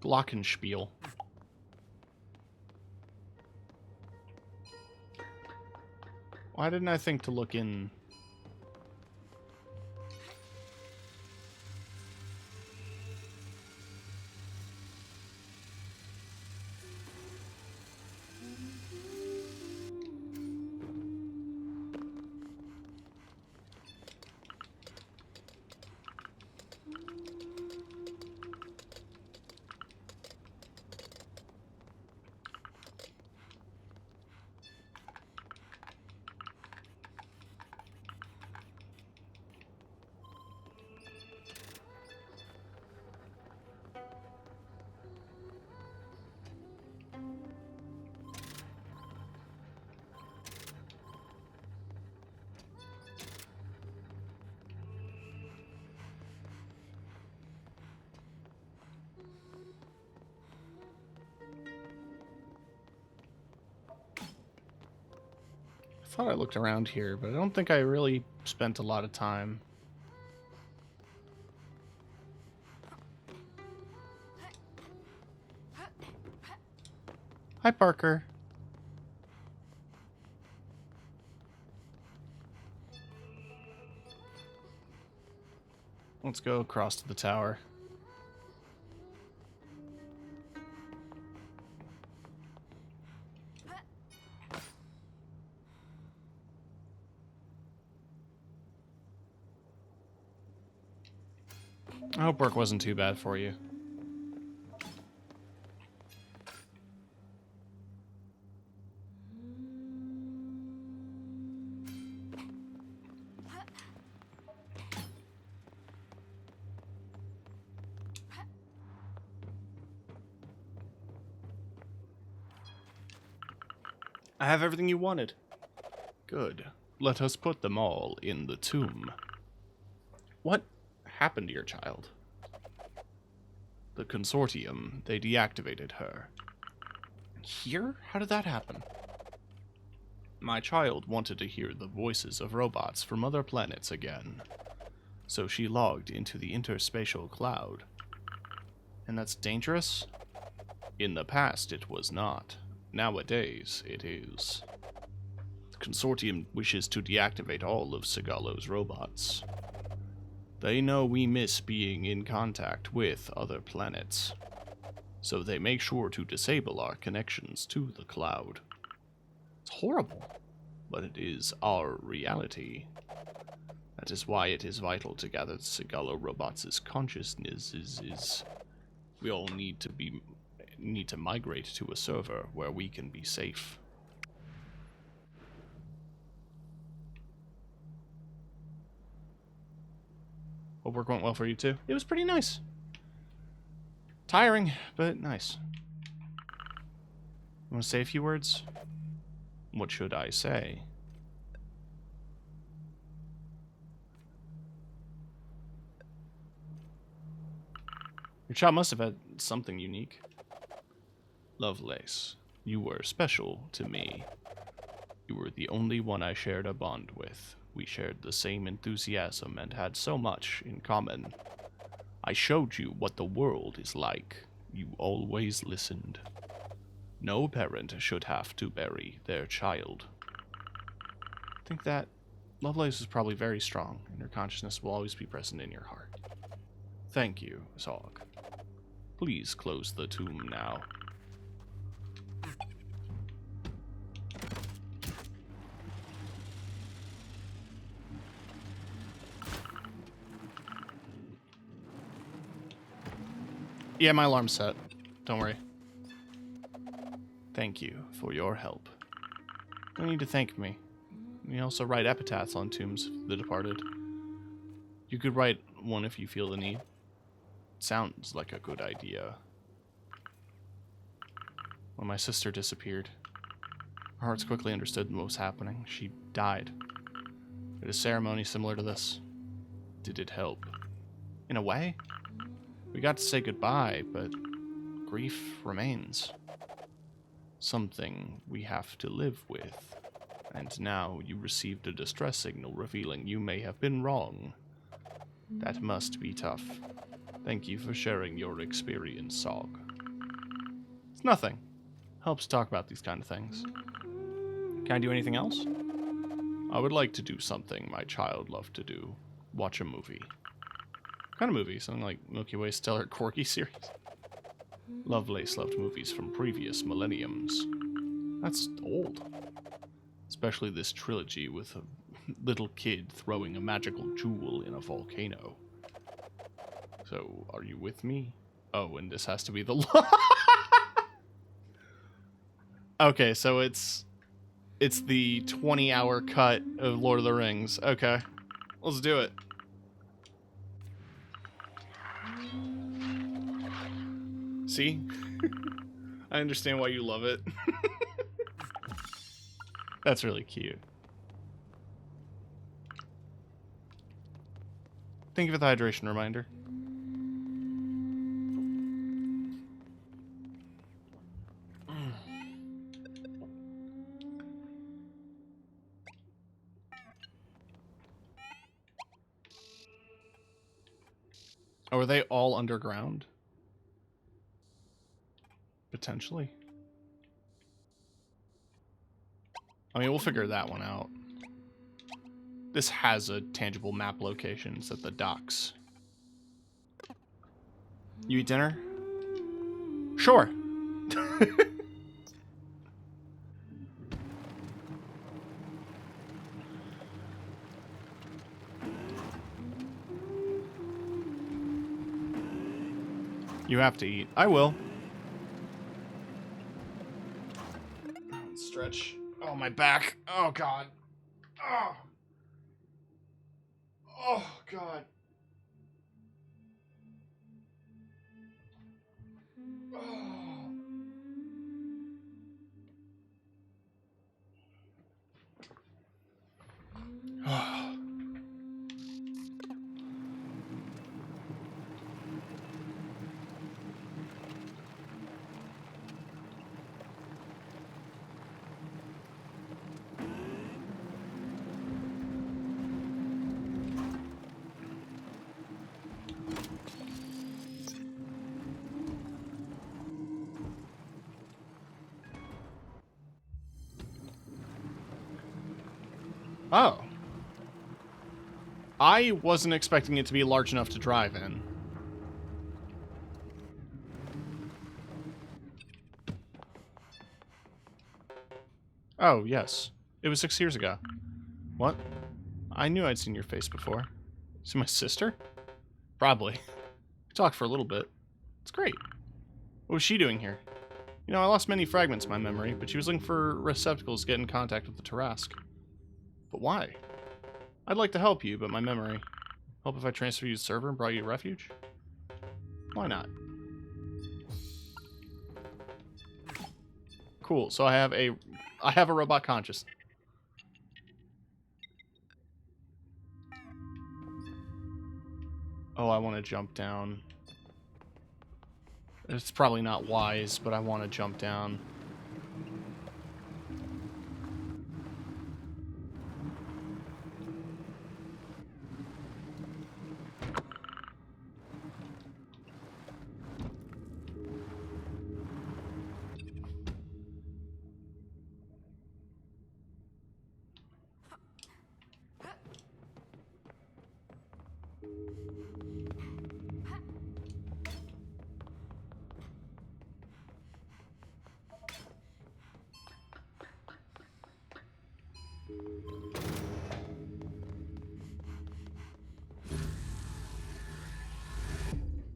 Glockenspiel. Why didn't I think to look in? I thought I looked around here, but I don't think I really spent a lot of time. Hi, Parker. Let's go across to the tower. I hope work wasn't too bad for you. I have everything you wanted. Good. Let us put them all in the tomb. What happened to your child? The consortium, they deactivated her. Here? How did that happen? My child wanted to hear the voices of robots from other planets again. So she logged into the interspatial cloud. And that's dangerous? In the past, it was not. Nowadays, it is. The consortium wishes to deactivate all of Sigalo's robots. They know we miss being in contact with other planets, so they make sure to disable our connections to the cloud. It's horrible, but it is our reality. That is why it is vital to gather Sigalo robots' consciousnesses. We all need to migrate to a server where we can be safe. Hope work went well for you too. It was pretty nice. Tiring, but nice. You want to say a few words? What should I say? Your child must have had something unique. Lovelace, you were special to me. You were the only one I shared a bond with. We shared the same enthusiasm and had so much in common. I showed you what the world is like. You always listened. No parent should have to bury their child. I think that Lovelace is probably very strong, and her consciousness will always be present in your heart. Thank you, Zog. Please close the tomb now. Yeah, my alarm's set. Don't worry. Thank you for your help. No need to thank me. We also write epitaphs on tombs of the departed. You could write one if you feel the need. Sounds like a good idea. When my sister disappeared, our hearts quickly understood what was happening. She died. At a ceremony similar to this. Did it help? In a way? We got to say goodbye, but grief remains. Something we have to live with. And now you received a distress signal revealing you may have been wrong. That must be tough. Thank you for sharing your experience, Sog. It's nothing. Helps talk about these kind of things. Can I do anything else? I would like to do something my child loved to do. Watch a movie. What kind of movie? Something like Milky Way Stellar Corky series? Lovelace loved movies from previous millenniums. That's old. Especially this trilogy with a little kid throwing a magical jewel in a volcano. So, are you with me? Oh, and this has to be the Okay, so it's the 20-hour cut of Lord of the Rings. Okay. Let's do it. See? I understand why you love it. That's really cute. Thank you for the hydration reminder. Oh, are they all underground? Potentially. I mean, we'll figure that one out. This has a tangible map location. It's at the docks. You eat dinner? Sure. You have to eat. I will. Stretch. Oh, my back. Oh, God. Oh. Oh, God. Oh. Oh. I wasn't expecting it to be large enough to drive in. Oh, yes. It was 6 years ago. What? I knew I'd seen your face before. Is it my sister? Probably. We talked for a little bit. It's great. What was she doing here? You know, I lost many fragments of my memory, but she was looking for receptacles to get in contact with the Tarask. But why? I'd like to help you, but my memory. Help if I transfer you to the server and brought you refuge? Why not? Cool, so I have a robot conscious. Oh, I want to jump down. It's probably not wise, but I want to jump down.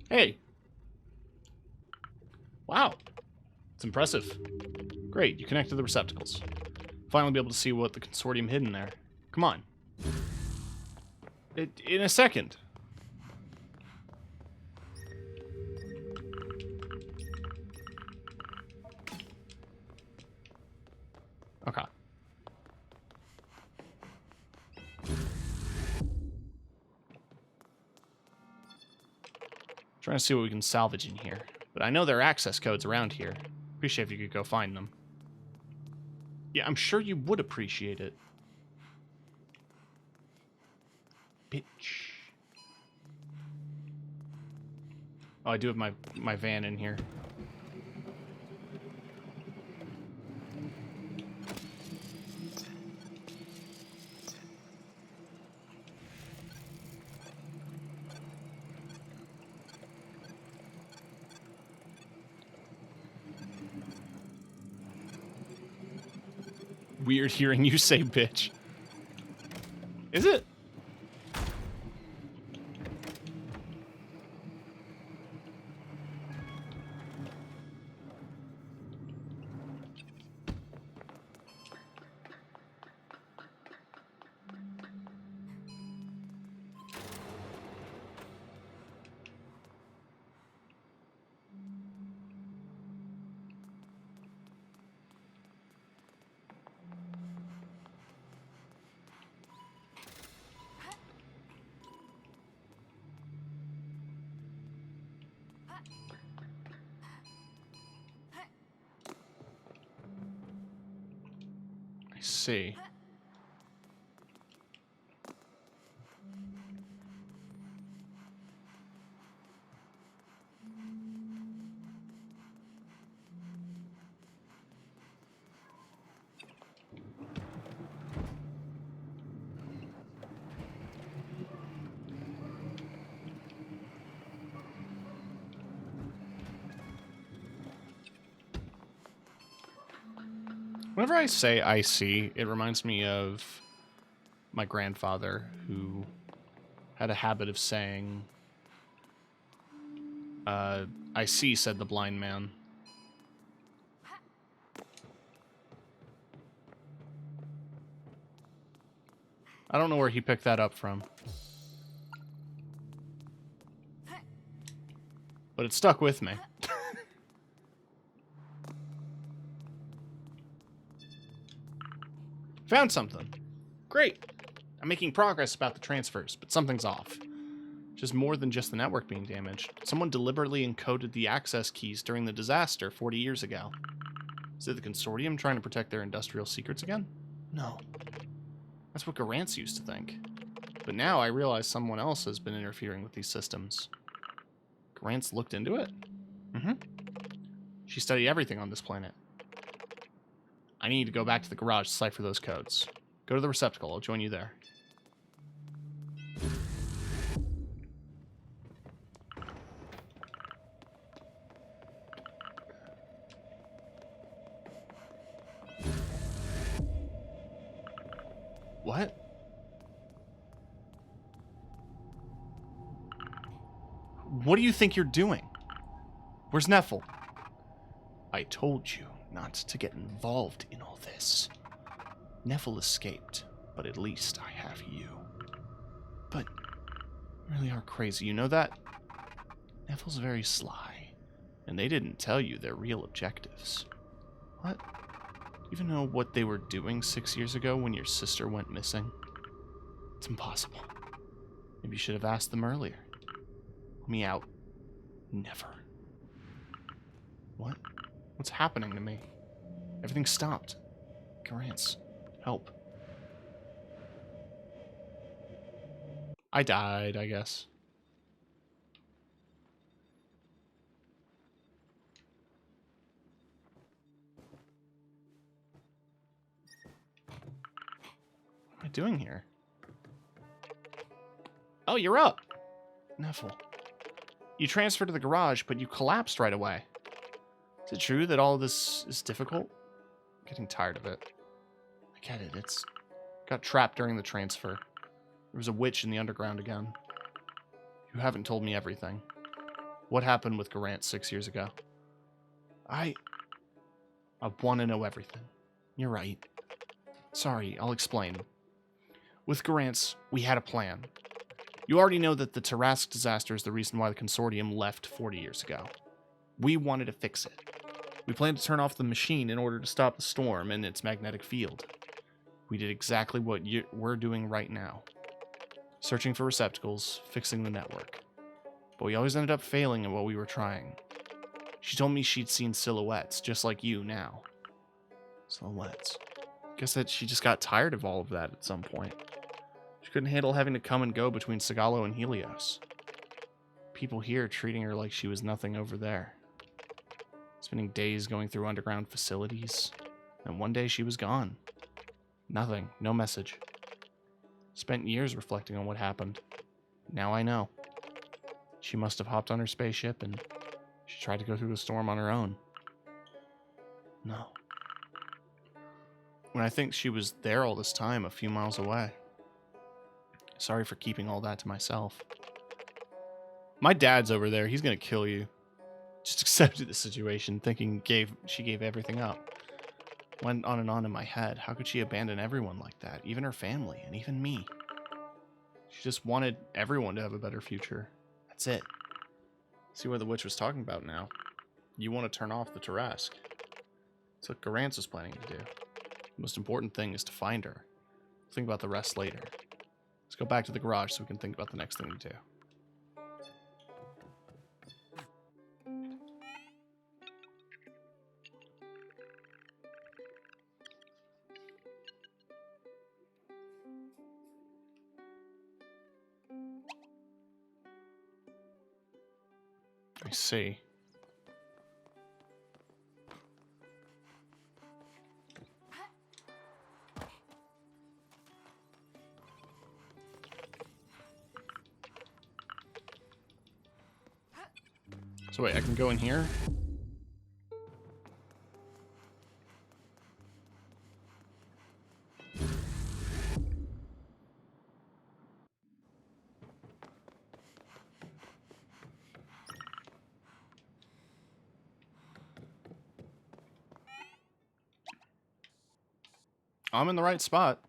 Hey. Wow. impressive. Great, you connected the receptacles. Finally be able to see what the consortium hid in there. Come on. In a second. Okay. Trying to see what we can salvage in here. But I know there are access codes around here. Appreciate if you could go find them. Yeah, I'm sure you would appreciate it. Bitch. Oh, I do have my van in here. Weird hearing you say bitch. Is it? I see. Whenever I say I see, it reminds me of my grandfather, who had a habit of saying, I see, said the blind man. I don't know where he picked that up from. But it stuck with me. Found something. Great. I'm making progress about the transfers, but something's off. Just more than just the network being damaged. Someone deliberately encoded the access keys during the disaster 40 years ago. Is it the consortium trying to protect their industrial secrets again? No. That's what Garance used to think. But now I realize someone else has been interfering with these systems. Garance looked into it? Mm-hmm. She studied everything on this planet. I need to go back to the garage to cipher those codes. Go to the receptacle. I'll join you there. What? What do you think you're doing? Where's Neffel? I told you not to get involved in all this. Neffel escaped, but at least I have you. But you really are crazy, you know that? Neffel's very sly, and they didn't tell you their real objectives. What? Do you even know what they were doing 6 years ago when your sister went missing? It's impossible. Maybe you should have asked them earlier. Let me out. Never. What? What's happening to me? Everything stopped. Garance, help. I died, I guess. What am I doing here? Oh, you're up! Neffel. You transferred to the garage, but you collapsed right away. Is it true that all of this is difficult? I'm getting tired of it. I get it. It's got trapped during the transfer. There was a witch in the underground again. You haven't told me everything. What happened with Garant 6 years ago? I I want to know everything. You're right. Sorry, I'll explain. With Garance, we had a plan. You already know that the Tarask disaster is the reason why the Consortium left 40 years ago. We wanted to fix it. We planned to turn off the machine in order to stop the storm and its magnetic field. We did exactly what we're doing right now. Searching for receptacles, fixing the network. But we always ended up failing at what we were trying. She told me she'd seen silhouettes, just like you now. Silhouettes. Guess that she just got tired of all of that at some point. She couldn't handle having to come and go between Sigalo and Helios. People here treating her like she was nothing over there. Spending days going through underground facilities. And one day she was gone. Nothing, no message. Spent years reflecting on what happened. Now I know. She must have hopped on her spaceship and she tried to go through the storm on her own. No. When I think she was there all this time, a few miles away. Sorry for keeping all that to myself. My dad's over there. He's going to kill you. Just accepted the situation, thinking she gave everything up. Went on and on in my head. How could she abandon everyone like that? Even her family, and even me. She just wanted everyone to have a better future. That's it. See what the witch was talking about now. You want to turn off the Tarask. That's what Garance was planning to do. The most important thing is to find her. Think about the rest later. Let's go back to the garage so we can think about the next thing to do. I see. So wait, I can go in here? I'm in the right spot.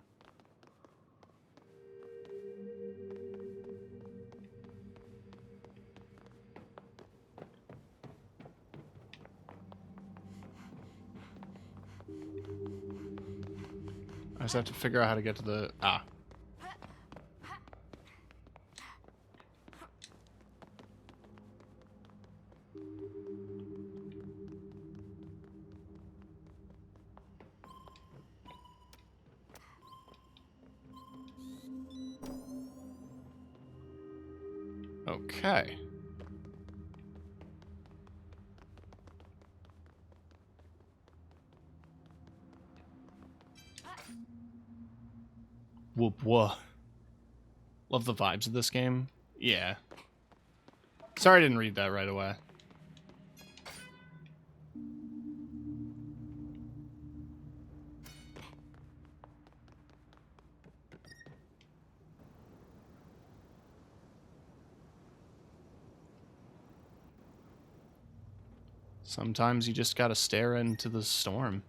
I just have to figure out how to get to the... Ah. Okay. Whoop whoop. Love the vibes of this game. Yeah. Sorry I didn't read that right away. Sometimes you just gotta stare into the storm.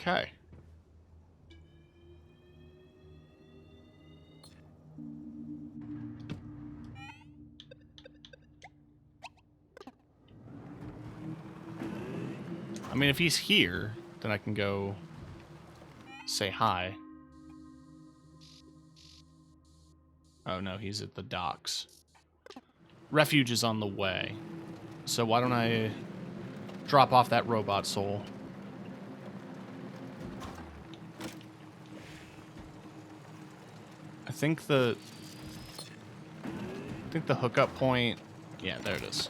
Okay. I mean, if he's here, then I can go say hi. Oh no, he's at the docks. refuge is on the way. So why don't I drop off that robot soul? I think the hookup point... Yeah, there it is.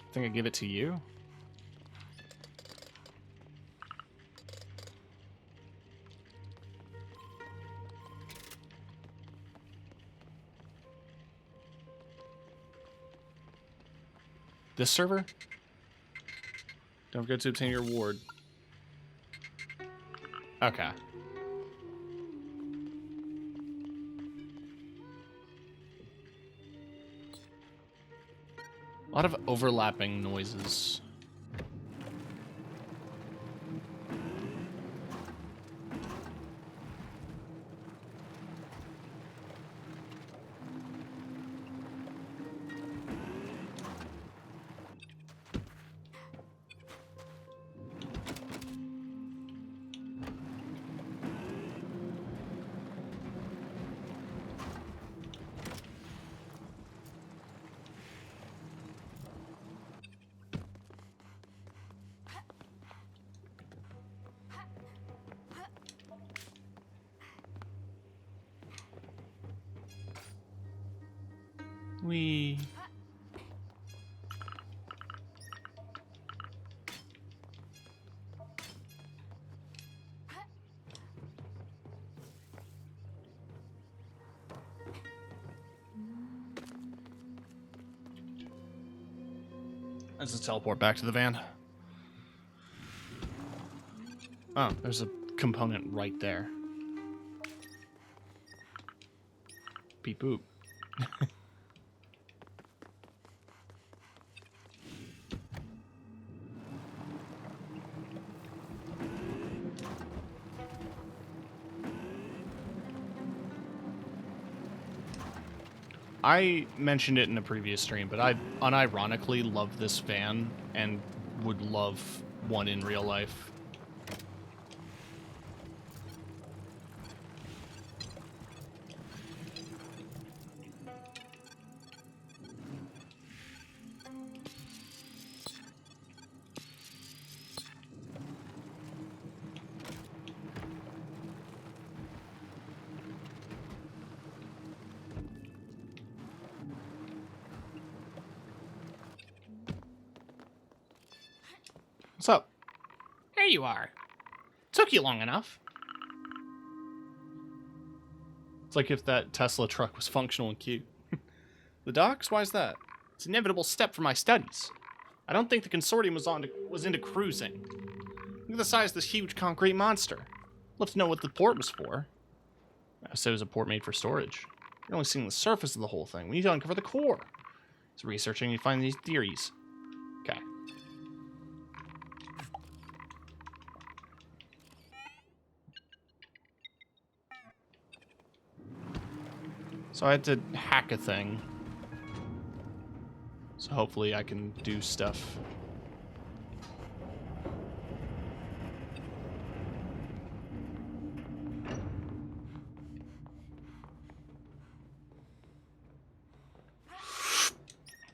I think I give it to you. This server? Don't forget to obtain your reward. Okay. A lot of overlapping noises. We... Let's just teleport back to the van. Oh, there's a component right there. Beep boop. I mentioned it in a previous stream, but I unironically love this van and would love one in real life. What's up? There you are. Took you long enough. It's like if that Tesla truck was functional and cute. The docks? Why's that? It's an inevitable step for my studies. I don't think the consortium was into cruising. Look at the size of this huge concrete monster. Love to know what the port was for. I said it was a port made for storage. You're only seeing the surface of the whole thing. We need to uncover the core. So researching and find these theories. Okay. So I had to hack a thing. So hopefully I can do stuff.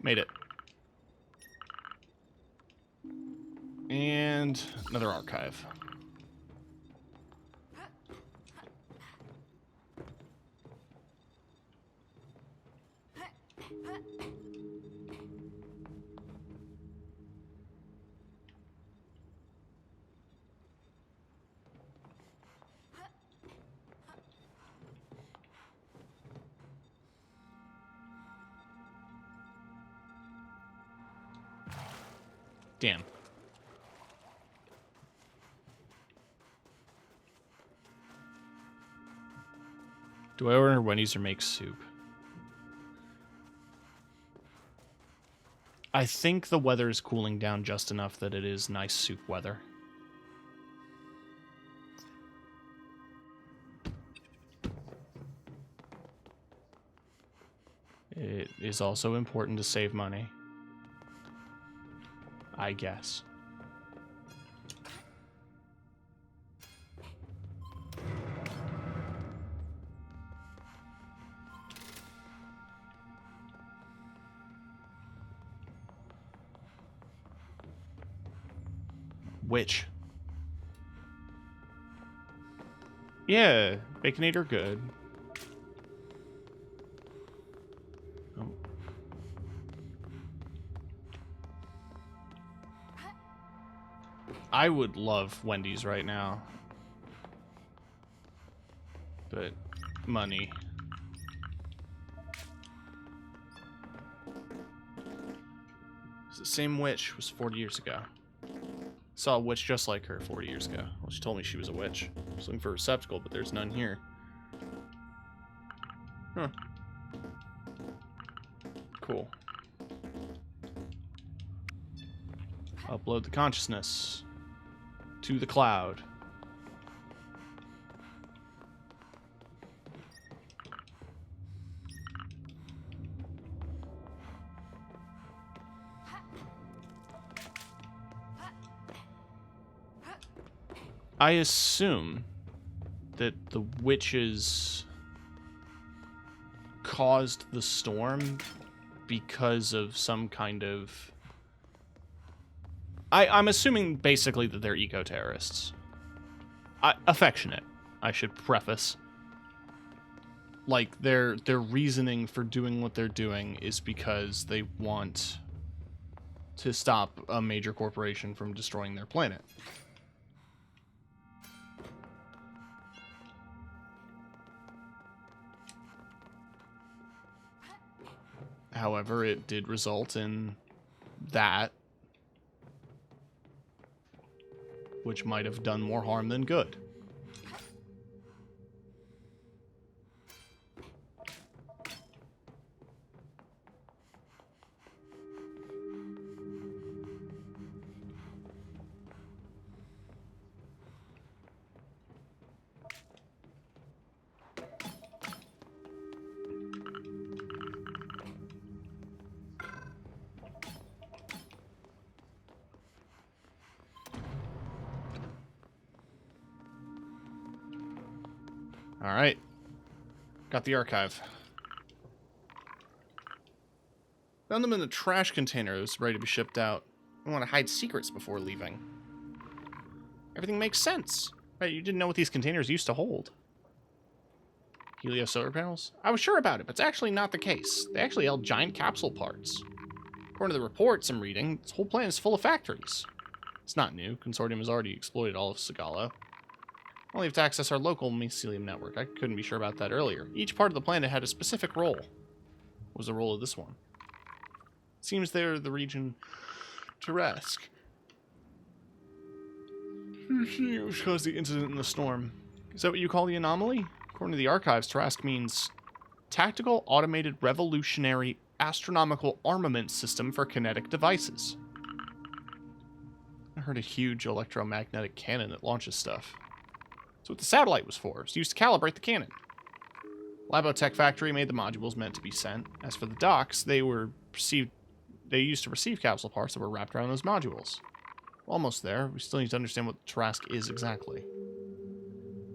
Made it. And another archive. Damn. Do I order Wendy's or make soup? I think the weather is cooling down just enough that it is nice soup weather. It is also important to save money, I guess. Witch. Yeah, Baconator good. Oh. I would love Wendy's right now. But money. It's the same witch was 40 years ago. Saw a witch just like her 40 years ago. Well, she told me she was a witch. I was looking for a receptacle, but there's none here. Huh. Cool. Upload the consciousness to the cloud. I assume that the witches caused the storm because of some kind of... I'm assuming basically that they're eco-terrorists. Affectionate, I should preface. Like, their reasoning for doing what they're doing is because they want to stop a major corporation from destroying their planet. However, it did result in that, which might have done more harm than good. All right. Got the archive. Found them in the trash container. It was ready to be shipped out. I want to hide secrets before leaving. Everything makes sense. Right, you didn't know what these containers used to hold. Helio solar panels? I was sure about it, but it's actually not the case. They actually held giant capsule parts. According to the reports I'm reading, this whole planet is full of factories. It's not new. Consortium has already exploited all of Sagala. Only have to access our local mycelium network. I couldn't be sure about that earlier. Each part of the planet had a specific role. What was the role of this one? Seems they're the region Tarask. Which caused the incident in the storm. Is that what you call the anomaly? According to the archives, Tarask means Tactical Automated Revolutionary Astronomical Armament System for Kinetic Devices. I heard a huge electromagnetic cannon that launches stuff. That's what the satellite was for. It's used to calibrate the cannon. Labotech Factory made the modules meant to be sent. As for the docks, they used to receive capsule parts that were wrapped around those modules. Almost there. We still need to understand what Tarask is exactly.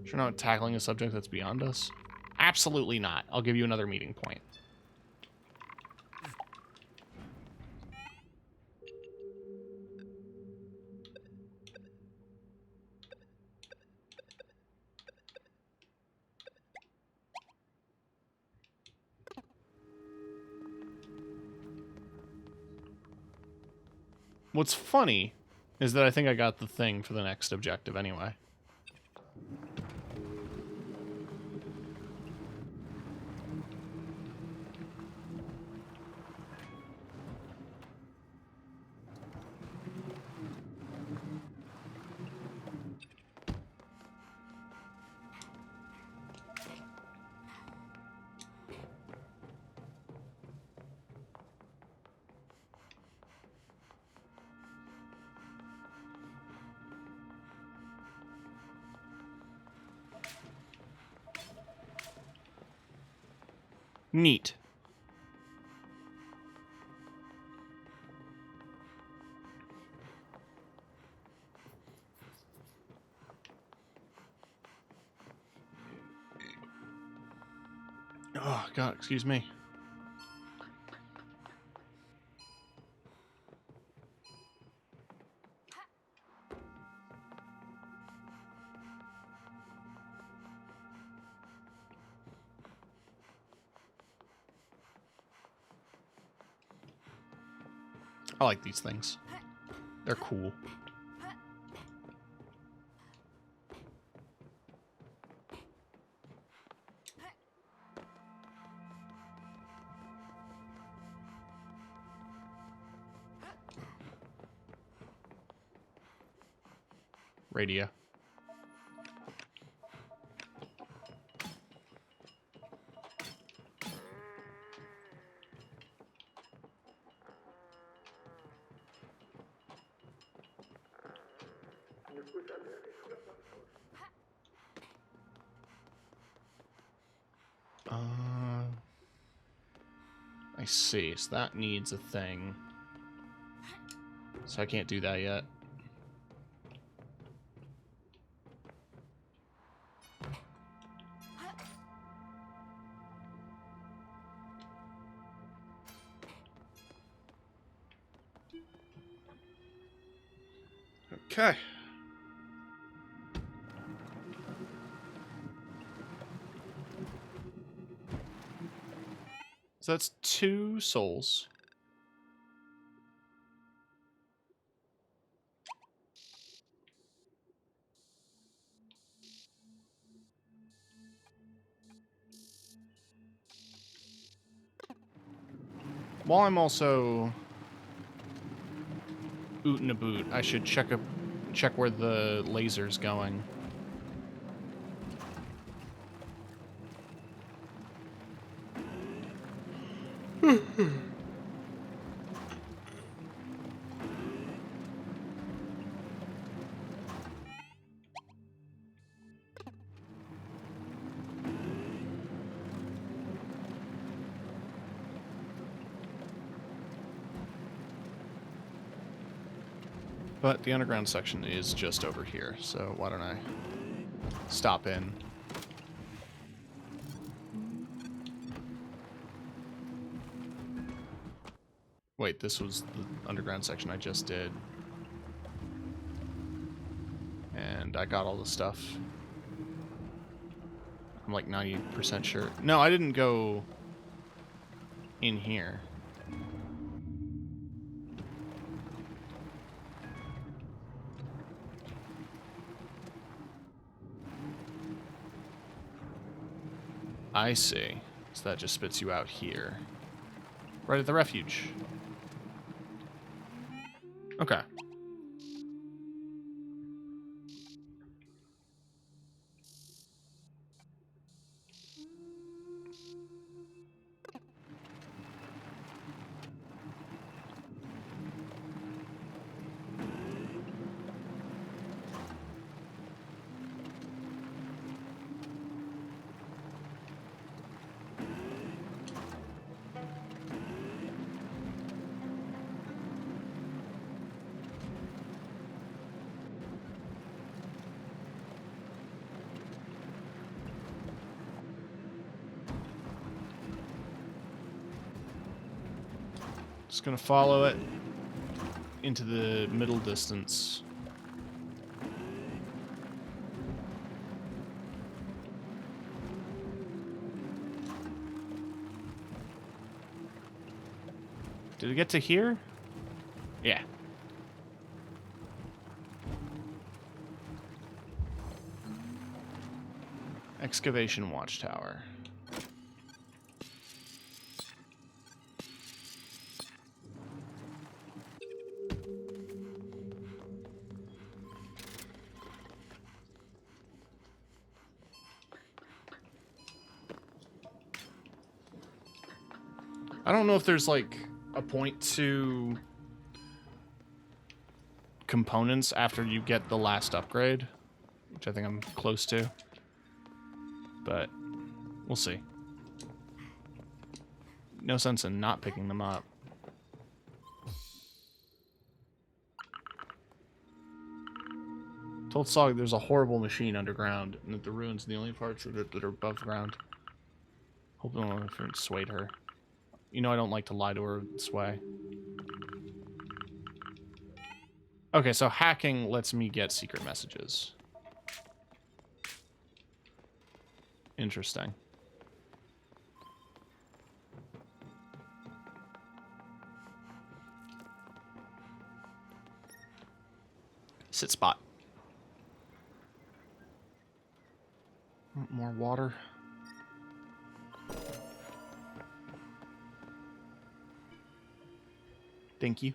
Sure not tackling a subject that's beyond us? Absolutely not. I'll give you another meeting point. What's funny is that I think I got the thing for the next objective anyway. Neat. Oh, God, excuse me. I like these things. They're cool. Radio. I see. So that needs a thing. So I can't do that yet. Okay. So that's 2 souls. While I'm also ootin' a boot, I should check where the laser's going. But the underground section is just over here, so why don't I stop in? Wait, this was the underground section I just did. And I got all the stuff. I'm like 90% sure. No, I didn't go in here. I see. So that just spits you out here. Right at the refuge. Okay. Just gonna follow it into the middle distance. Did it get to here? Yeah. Excavation watchtower. I don't know if there's like a point to components after you get the last upgrade, which I think I'm close to, but we'll see. No sense in not picking them up. Told Sog there's a horrible machine underground and that the ruins are the only parts of it that are above ground. Hope no one swayed her. You know I don't like to lie to her this way. Okay, so hacking lets me get secret messages. Interesting. Sit spot. More water. Thank you.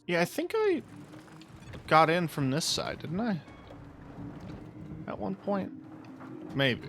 Yeah, I think I got in from this side, didn't I? At one point? Maybe.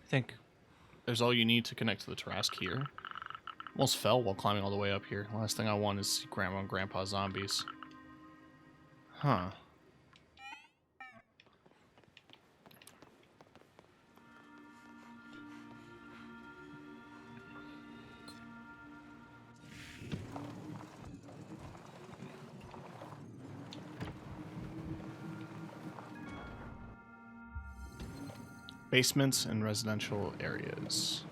I think there's all you need to connect to the Tarrasque here. Almost fell while climbing all the way up here. Last thing I want is see Grandma and Grandpa zombies. Huh. Basements and residential areas.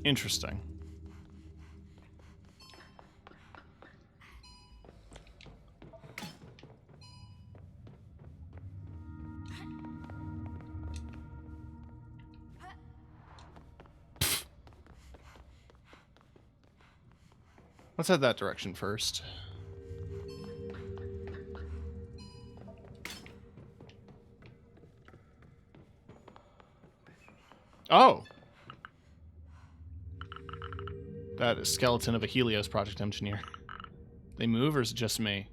Interesting. Let's head that direction first. Oh! That is skeleton of a Helios project engineer. They move, or is it just me?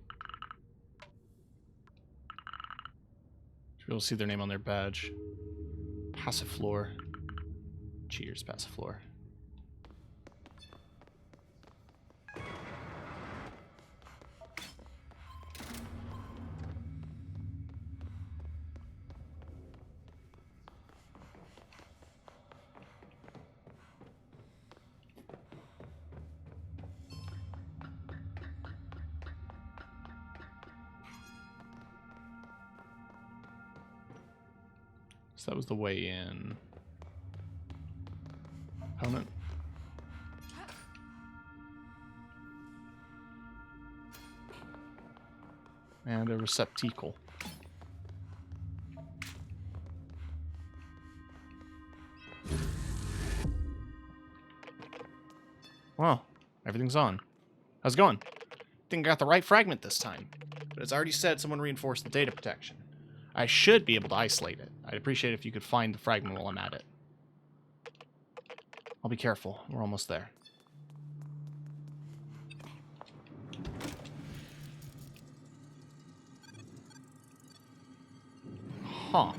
Should be able to see their name on their badge. Passiflor. Cheers, Passiflor. So that was the way in. Opponent. And a receptacle. Well, everything's on. How's it going? Think I got the right fragment this time. But as I already said, someone reinforced the data protection. I should be able to isolate it. I'd appreciate it if you could find the fragment while I'm at it. I'll be careful. We're almost there. Huh.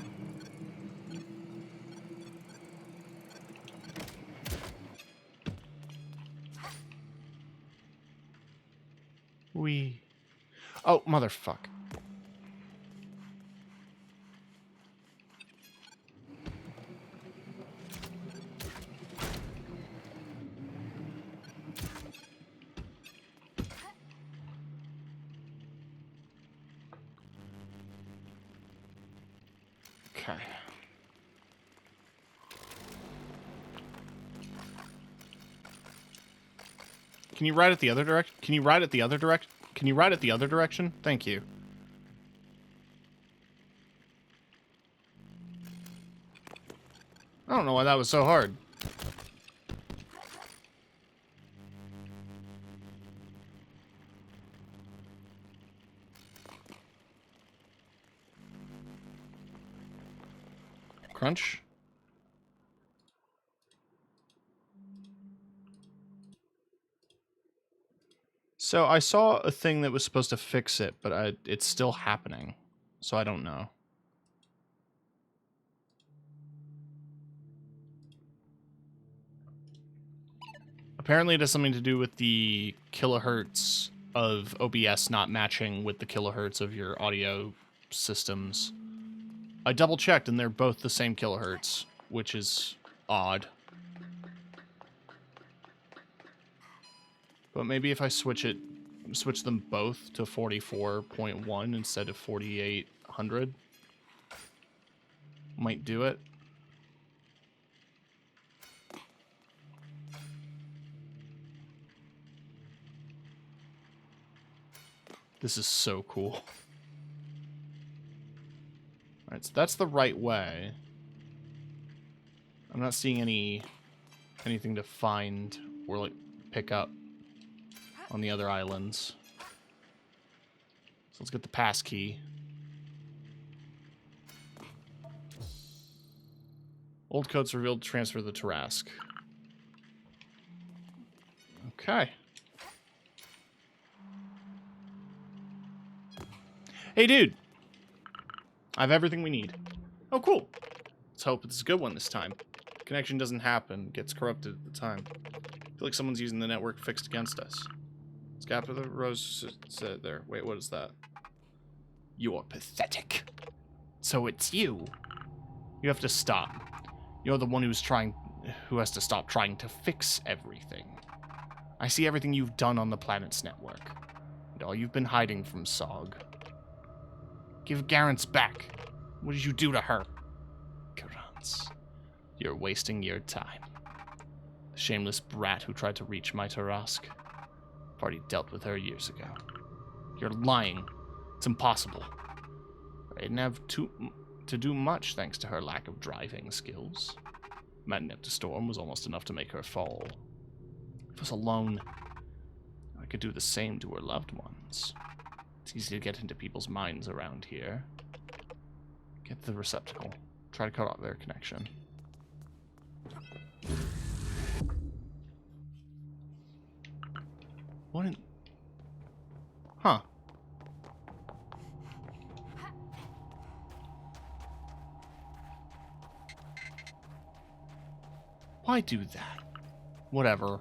We. Oh, motherfuck. Okay. Can you ride it the other direction? Can you ride it the other direction? Can you ride it the other direction? Thank you. I don't know why that was so hard. Crunch. So I saw a thing that was supposed to fix it, but it's still happening. So I don't know. Apparently it has something to do with the kilohertz of OBS not matching with the kilohertz of your audio systems. I double checked and they're both the same kilohertz, which is odd. But maybe if I switch them both to 44.1 instead of 4800, might do it. This is so cool. Alright, so that's the right way. I'm not seeing anything to find or like pick up on the other islands. So let's get the pass key. Old codes revealed to transfer the Tarask. Okay. Hey, dude. I have everything we need. Oh, cool. Let's hope it's a good one this time. Connection doesn't happen. Gets corrupted at the time. I feel like someone's using the network fixed against us. Scap of the Rose said there. Wait, what is that? You're pathetic. So it's you. You have to stop. You're the one who has to stop trying to fix everything. I see everything you've done on the planet's network, and all you've been hiding from Sog. Give Garance back. What did you do to her? Garance, you're wasting your time. The shameless brat who tried to reach my Tarask. I've already dealt with her years ago. You're lying. It's impossible. I didn't have to do much thanks to her lack of driving skills. Magnetic Storm was almost enough to make her fall. If I was alone, I could do the same to her loved ones. It's easy to get into people's minds around here. Get the receptacle. Try to cut off their connection. What in... Huh. Why do that? Whatever.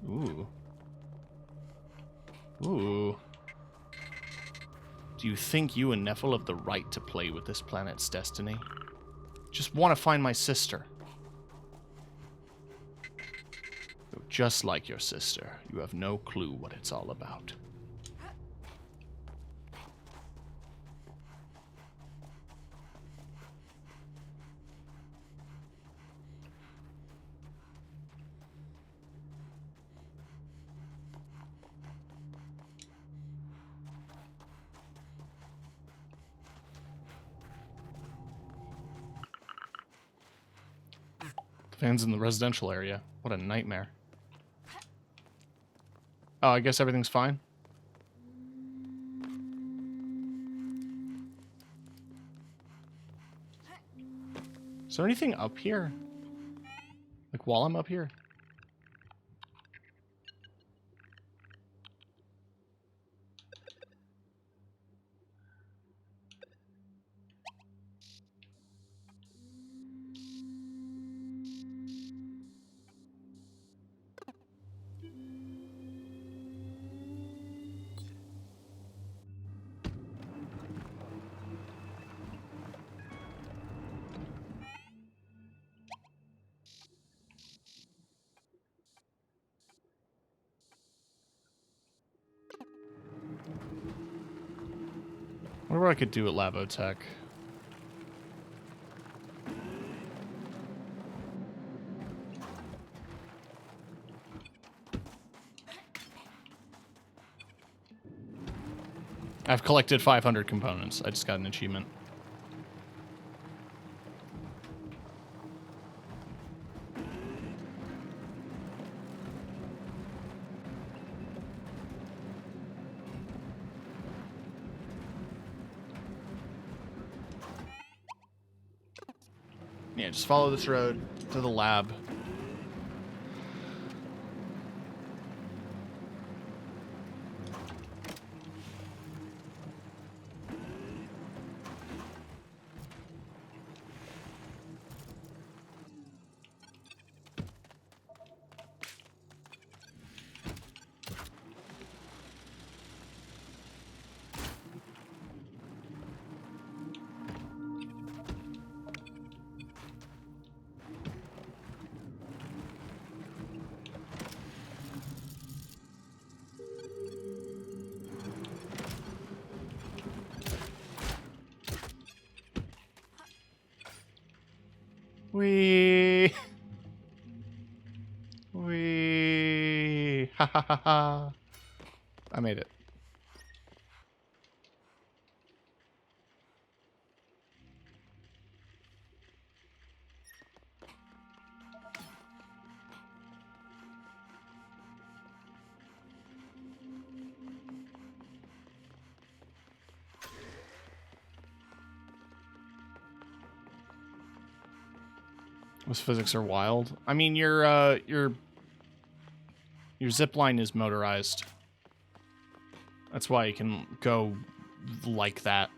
Ooh. Ooh. Do you think you and Nephil have the right to play with this planet's destiny? Just want to find my sister. You're just like your sister. You have no clue what it's all about. Fans in the residential area. What a nightmare. Oh, I guess everything's fine. Is there anything up here? Like while I'm up here? wonder what I could do at Labotech. I've collected 500 components. I just got an achievement. Yeah, just follow this road to the lab. Wee. Wee. Ha ha ha ha. I made it. Those physics are wild. I mean, your zip line is motorized. That's why you can go like that.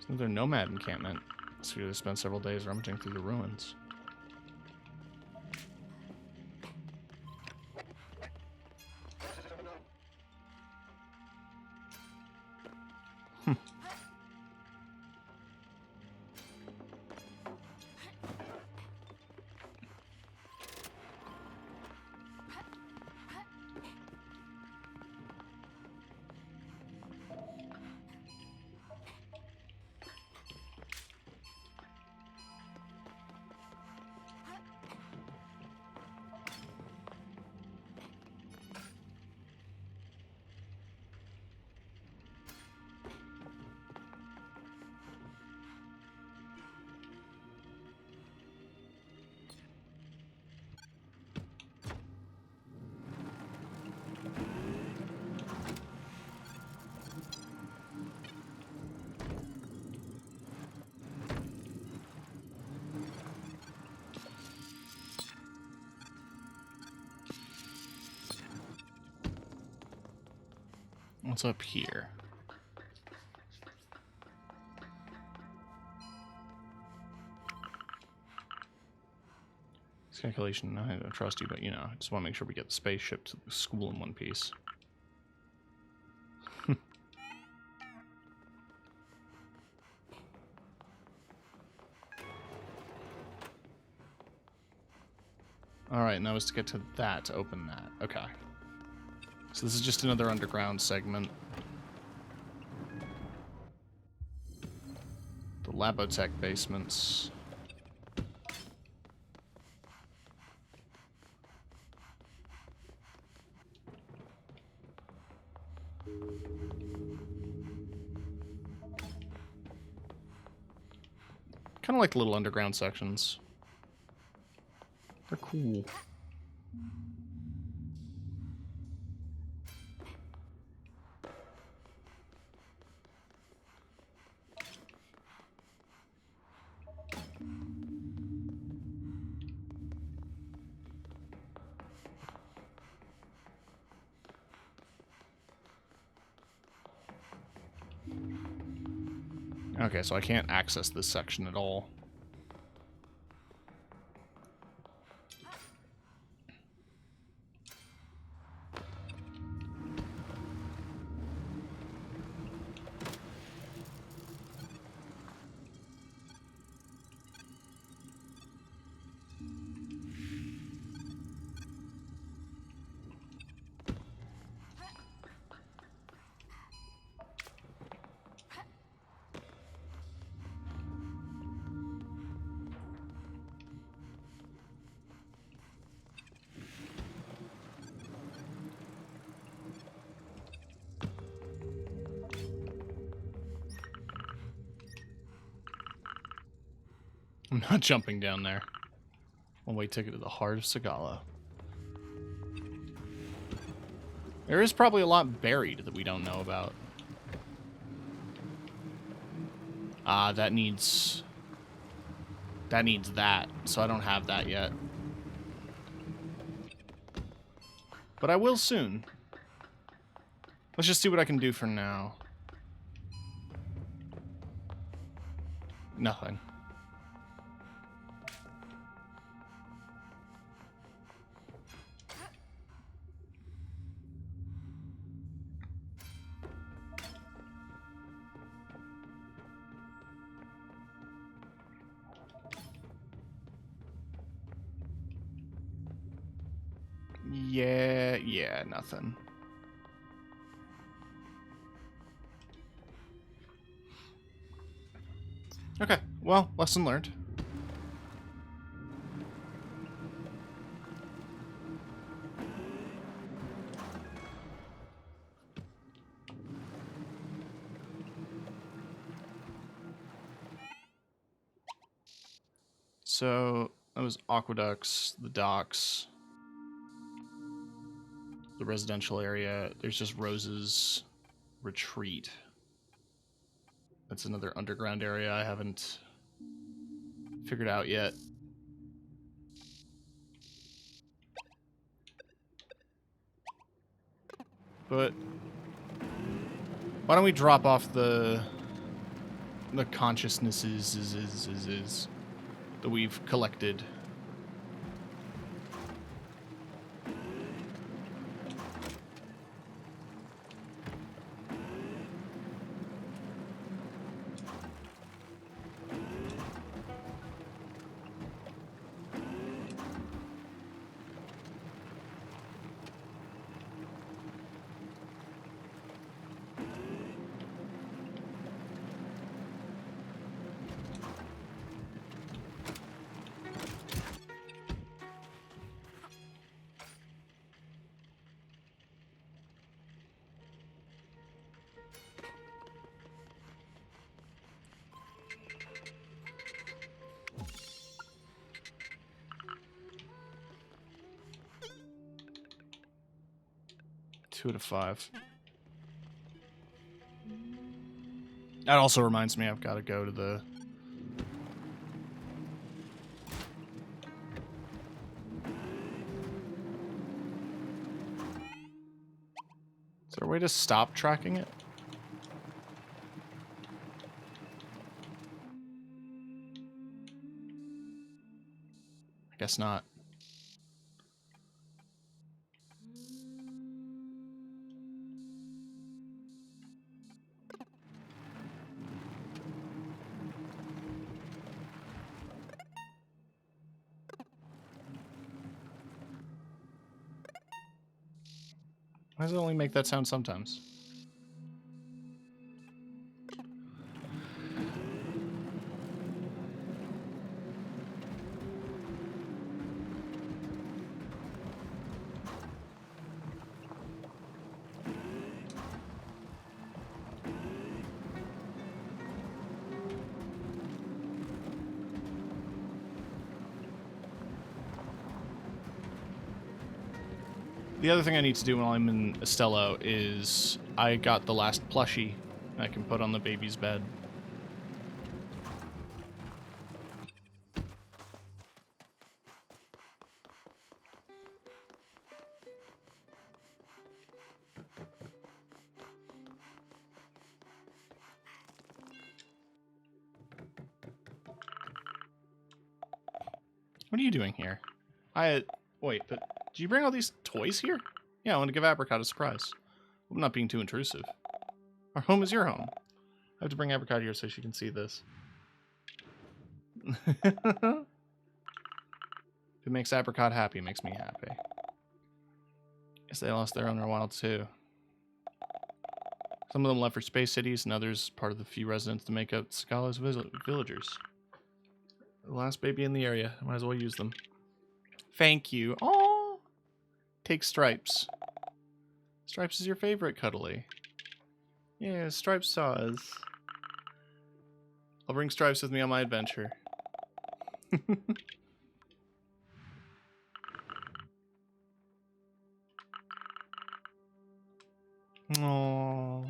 There's another nomad encampment. So you spend several days rummaging through the ruins. What's up here? This calculation, I don't trust you, but you know, I just want to make sure we get the spaceship to the school in one piece. Alright, now is to get to that, to open that. Okay. So this is just another underground segment. The Labotech basements. Kind of like little underground sections. They're cool. Okay, so I can't access this section at all. I'm not jumping down there. One-way ticket to the heart of Sagala. There is probably a lot buried that we don't know about. Ah, that needs that, so I don't have that yet. But I will soon. Let's just see what I can do for now. Nothing. Yeah, nothing. Okay, well, lesson learned. So, that was aqueducts, the docks, the residential area. There's just Rose's Retreat. That's another underground area I haven't figured out yet. But why don't we drop off the consciousnesses that we've collected? Two out of 5. That also reminds me I've got to go to the... Is there a way to stop tracking it? I guess not. Why does it only make that sound sometimes? The other thing I need to do while I'm in Estello is I got the last plushie I can put on the baby's bed. What are you doing here? Wait, but did you bring all these toys here? Yeah, I want to give Apricot a surprise. I'm not being too intrusive. Our home is your home. I have to bring Apricot here so she can see this. If it makes Apricot happy, it makes me happy. Guess they lost their owner a while too. Some of them left for space cities, and others part of the few residents to make up Scala's villagers. The last baby in the area. I might as well use them. Thank you. Oh, take Stripes. Stripes is your favorite, Cuddly. Yeah, Stripes saws. I'll bring Stripes with me on my adventure. Aww.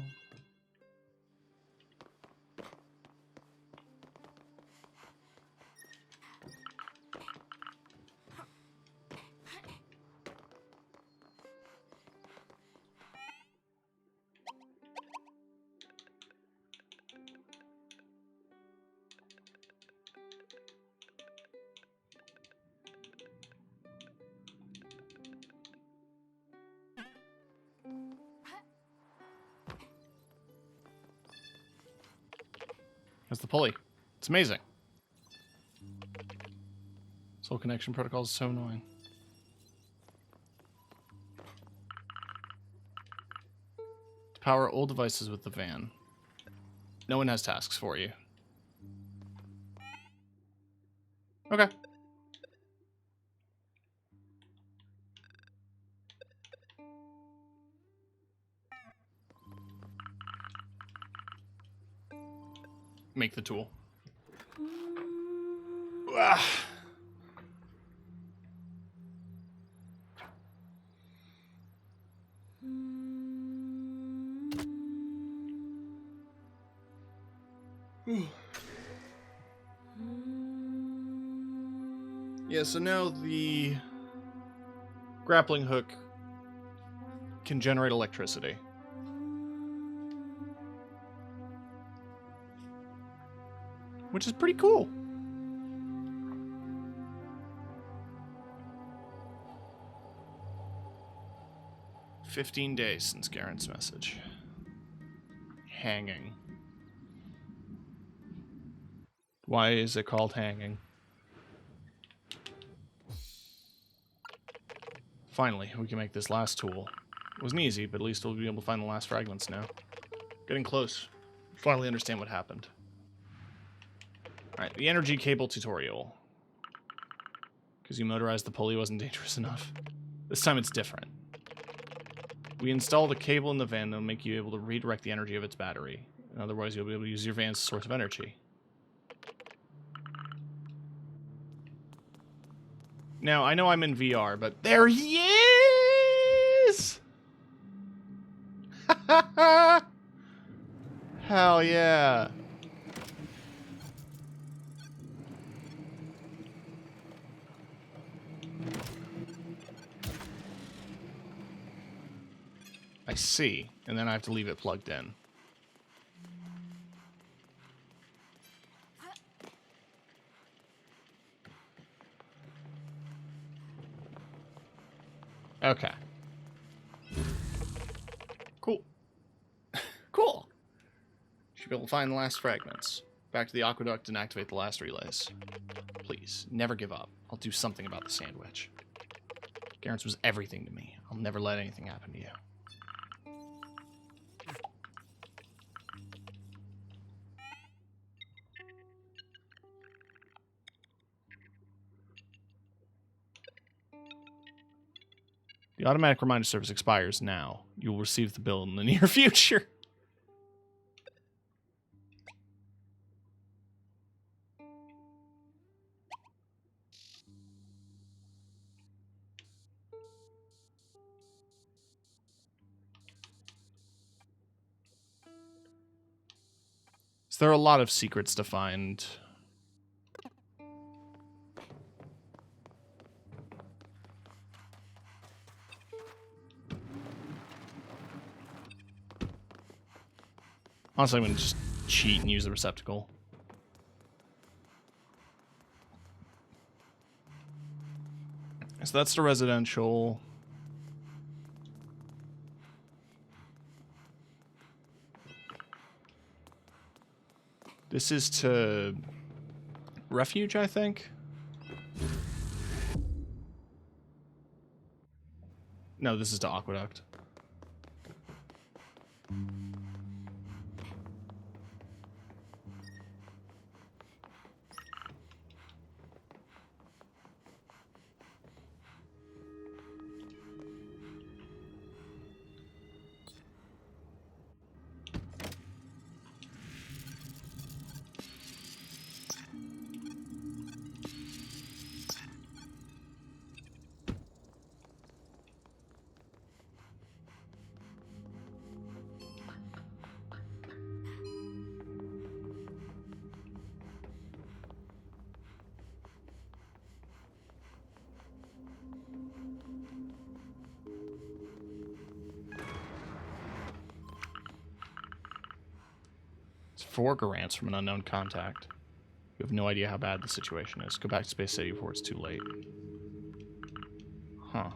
That's the pulley. It's amazing. Soul connection protocol is so annoying. To power old devices with the van. No one has tasks for you. Okay. Make the tool. Ah. Yeah, so now the grappling hook can generate electricity. Which is pretty cool. "15 days since Garen's message. Hanging. Why is it called hanging? Finally, we can make this last tool. It wasn't easy, but at least we'll be able to find the last fragments now. Getting close. Finally understand what happened. Alright, the energy cable tutorial. Because you motorized the pulley wasn't dangerous enough. This time it's different. We install the cable in the van that'll make you able to redirect the energy of its battery. Otherwise, you'll be able to use your van's source of energy. Now, I know I'm in VR, but there he is! Hell yeah. I see. And then I have to leave it plugged in. Okay. Cool. Cool. Should be able to find the last fragments. Back to the aqueduct and activate the last relays. Please, never give up. I'll do something about the SandWitch. Garen's was everything to me. I'll never let anything happen to you. The automatic reminder service expires now. You will receive the bill in the near future. So there are a lot of secrets to find. Honestly, I'm going to just cheat and use the receptacle. So that's the residential. This is to refuge, I think. No, this is to aqueduct. It's 4 grants from an unknown contact. You have no idea how bad the situation is. Go back to Space City before it's too late. Huh.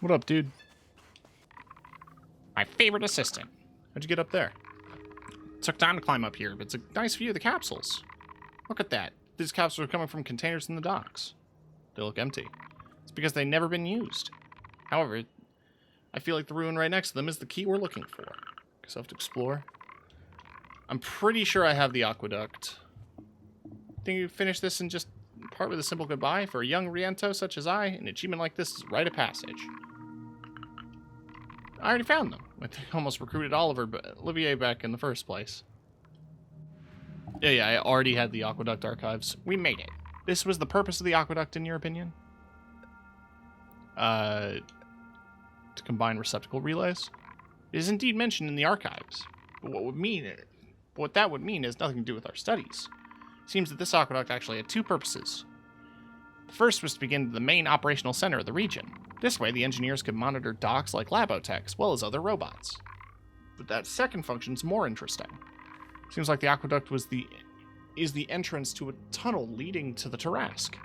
What up, dude? My favorite assistant. How'd you get up there? It took time to climb up here, but it's a nice view of the capsules. Look at that. These capsules are coming from containers in the docks. They look empty. It's because they've never been used. However, I feel like the ruin right next to them is the key we're looking for. Guess I'll have to explore. I'm pretty sure I have the aqueduct. Think you finish this and just part with a simple goodbye? For a young Riento such as I, an achievement like this is rite of passage. I already found them. I almost recruited Olivier back in the first place. Yeah, I already had the aqueduct archives. We made it. This was the purpose of the aqueduct, in your opinion? To combine receptacle relays? It is indeed mentioned in the archives. But what that would mean has nothing to do with our studies. It seems that this aqueduct actually had 2 purposes. The first was to begin the main operational center of the region. This way, the engineers could monitor docks like Labotech, as well as other robots. But that second function's more interesting. Seems like the aqueduct is the entrance to a tunnel leading to the Tarrasque.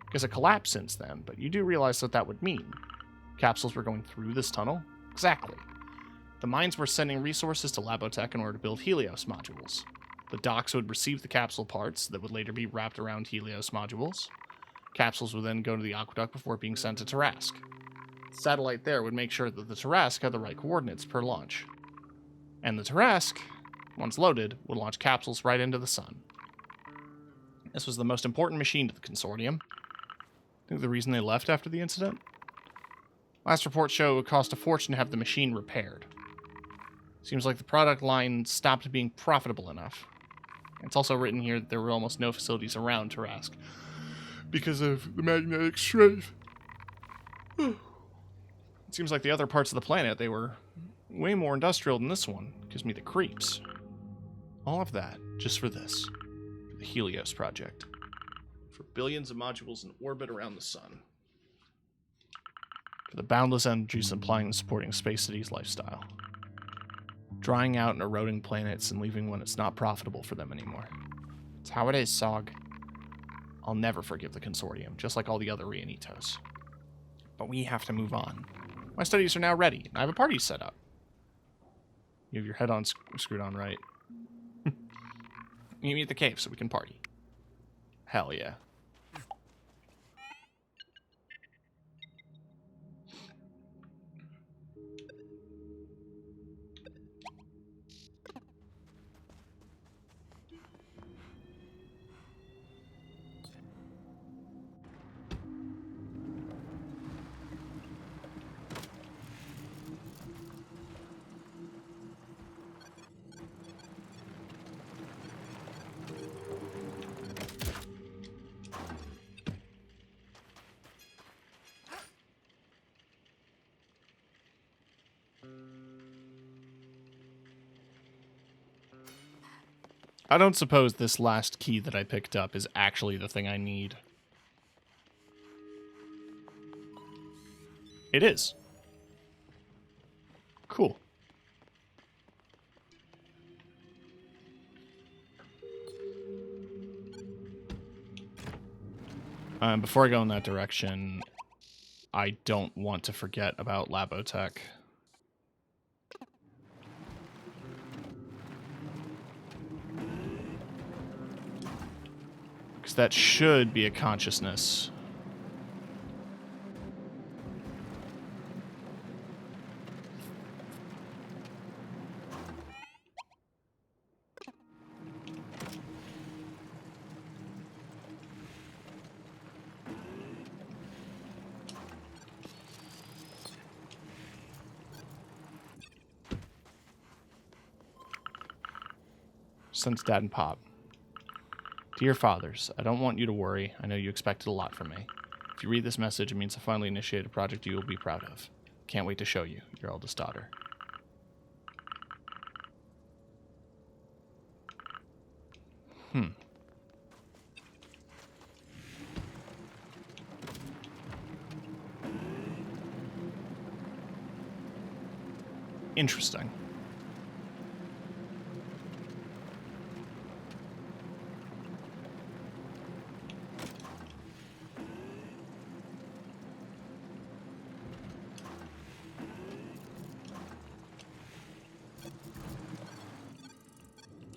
Because it collapsed since then, but you do realize what that would mean. Capsules were going through this tunnel? Exactly. The mines were sending resources to Labotech in order to build Helios modules. The docks would receive the capsule parts that would later be wrapped around Helios modules. Capsules would then go to the aqueduct before being sent to Tarrasque. The satellite there would make sure that the Tarrasque had the right coordinates per launch. And the Tarrasque, once loaded, would launch capsules right into the sun. This was the most important machine to the consortium. I think the reason they left after the incident? Last reports show it would cost a fortune to have the machine repaired. Seems like the product line stopped being profitable enough. It's also written here that there were almost no facilities around Tarrasque because of the magnetic strength. It seems like the other parts of the planet, they were way more industrial than this one. Gives me the creeps. All of that just for this. For the Helios project. For billions of modules in orbit around the sun. For the boundless energy supplying and supporting Space City's lifestyle. Drying out and eroding planets and leaving when it's not profitable for them anymore. It's how it is, Sog. I'll never forgive the consortium, just like all the other Rianitos. But we have to move on. My studies are now ready, and I have a party set up. You have your head on screwed on, right? Meet me at the cave so we can party. Hell yeah. I don't suppose this last key that I picked up is actually the thing I need. It is. Cool. Before I go in that direction, I don't want to forget about Labotech. Because that should be a consciousness. Sons, Dad, and Pop. Dear fathers, I don't want you to worry. I know you expected a lot from me. If you read this message, it means I finally initiated a project you will be proud of. Can't wait to show you, your eldest daughter. Interesting.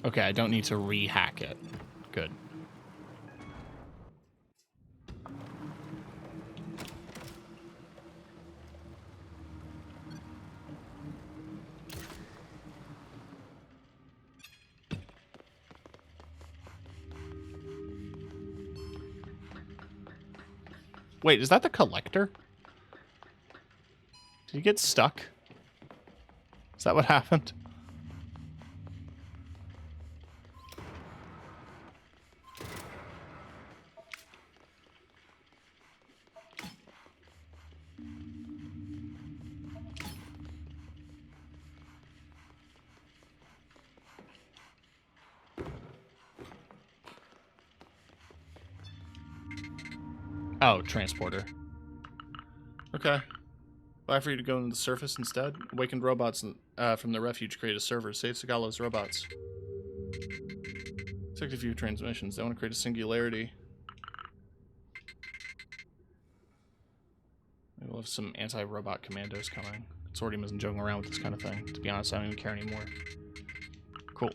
Okay, I don't need to re-hack it. Good. Wait, is that the collector? Did he get stuck? Is that what happened? Oh, transporter. Okay. Buy for you to go on the surface instead. Awakened robots from the refuge create a server. Save Sagalo's robots. Select a few transmissions. They want to create a singularity. We'll have some anti-robot commandos coming. Consortium isn't joking around with this kind of thing. To be honest, I don't even care anymore. Cool.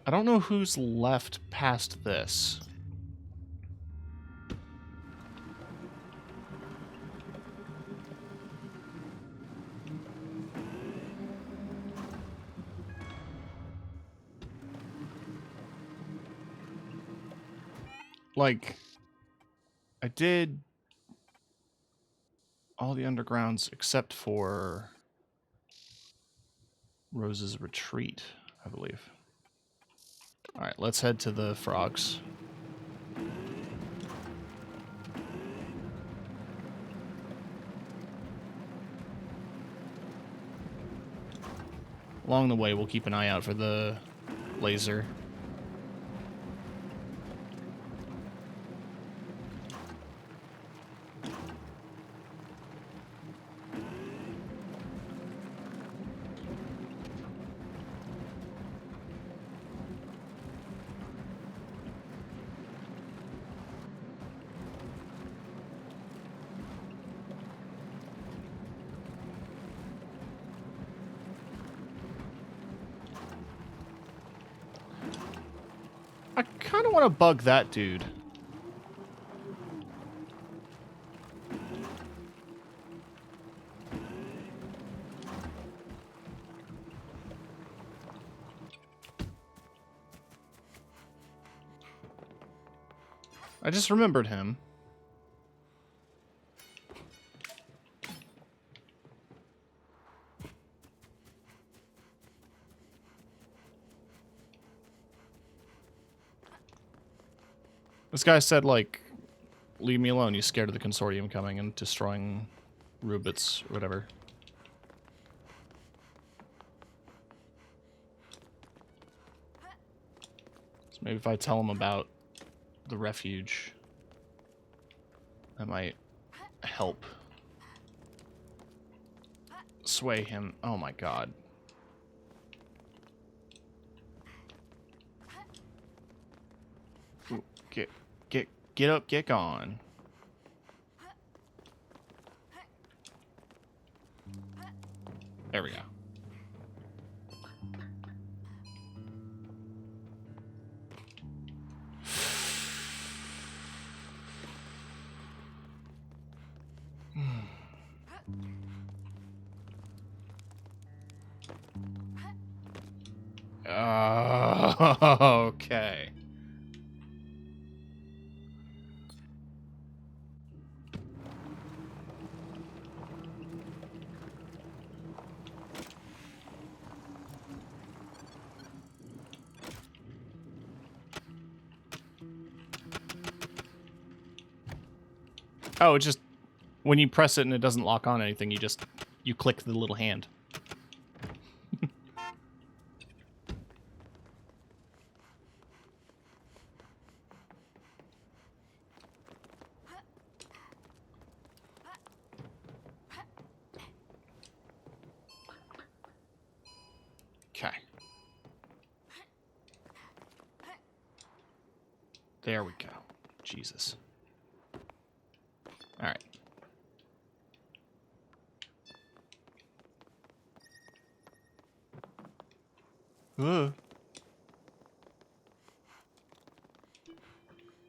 I don't know who's left past this. Like, I did all the undergrounds except for Rose's Retreat, I believe. Alright, let's head to the frogs. Along the way, we'll keep an eye out for the laser. I kind of want to bug that dude. I just remembered him. This guy said, like, leave me alone. He's scared of the consortium coming and destroying Rubits or whatever. So maybe if I tell him about the refuge, that might help sway him. Oh my god. Ooh, get up, get gone. There we go. Okay. Oh, it just... When you press it and it doesn't lock on anything, you click the little hand. Okay. There we go. Jesus. All right.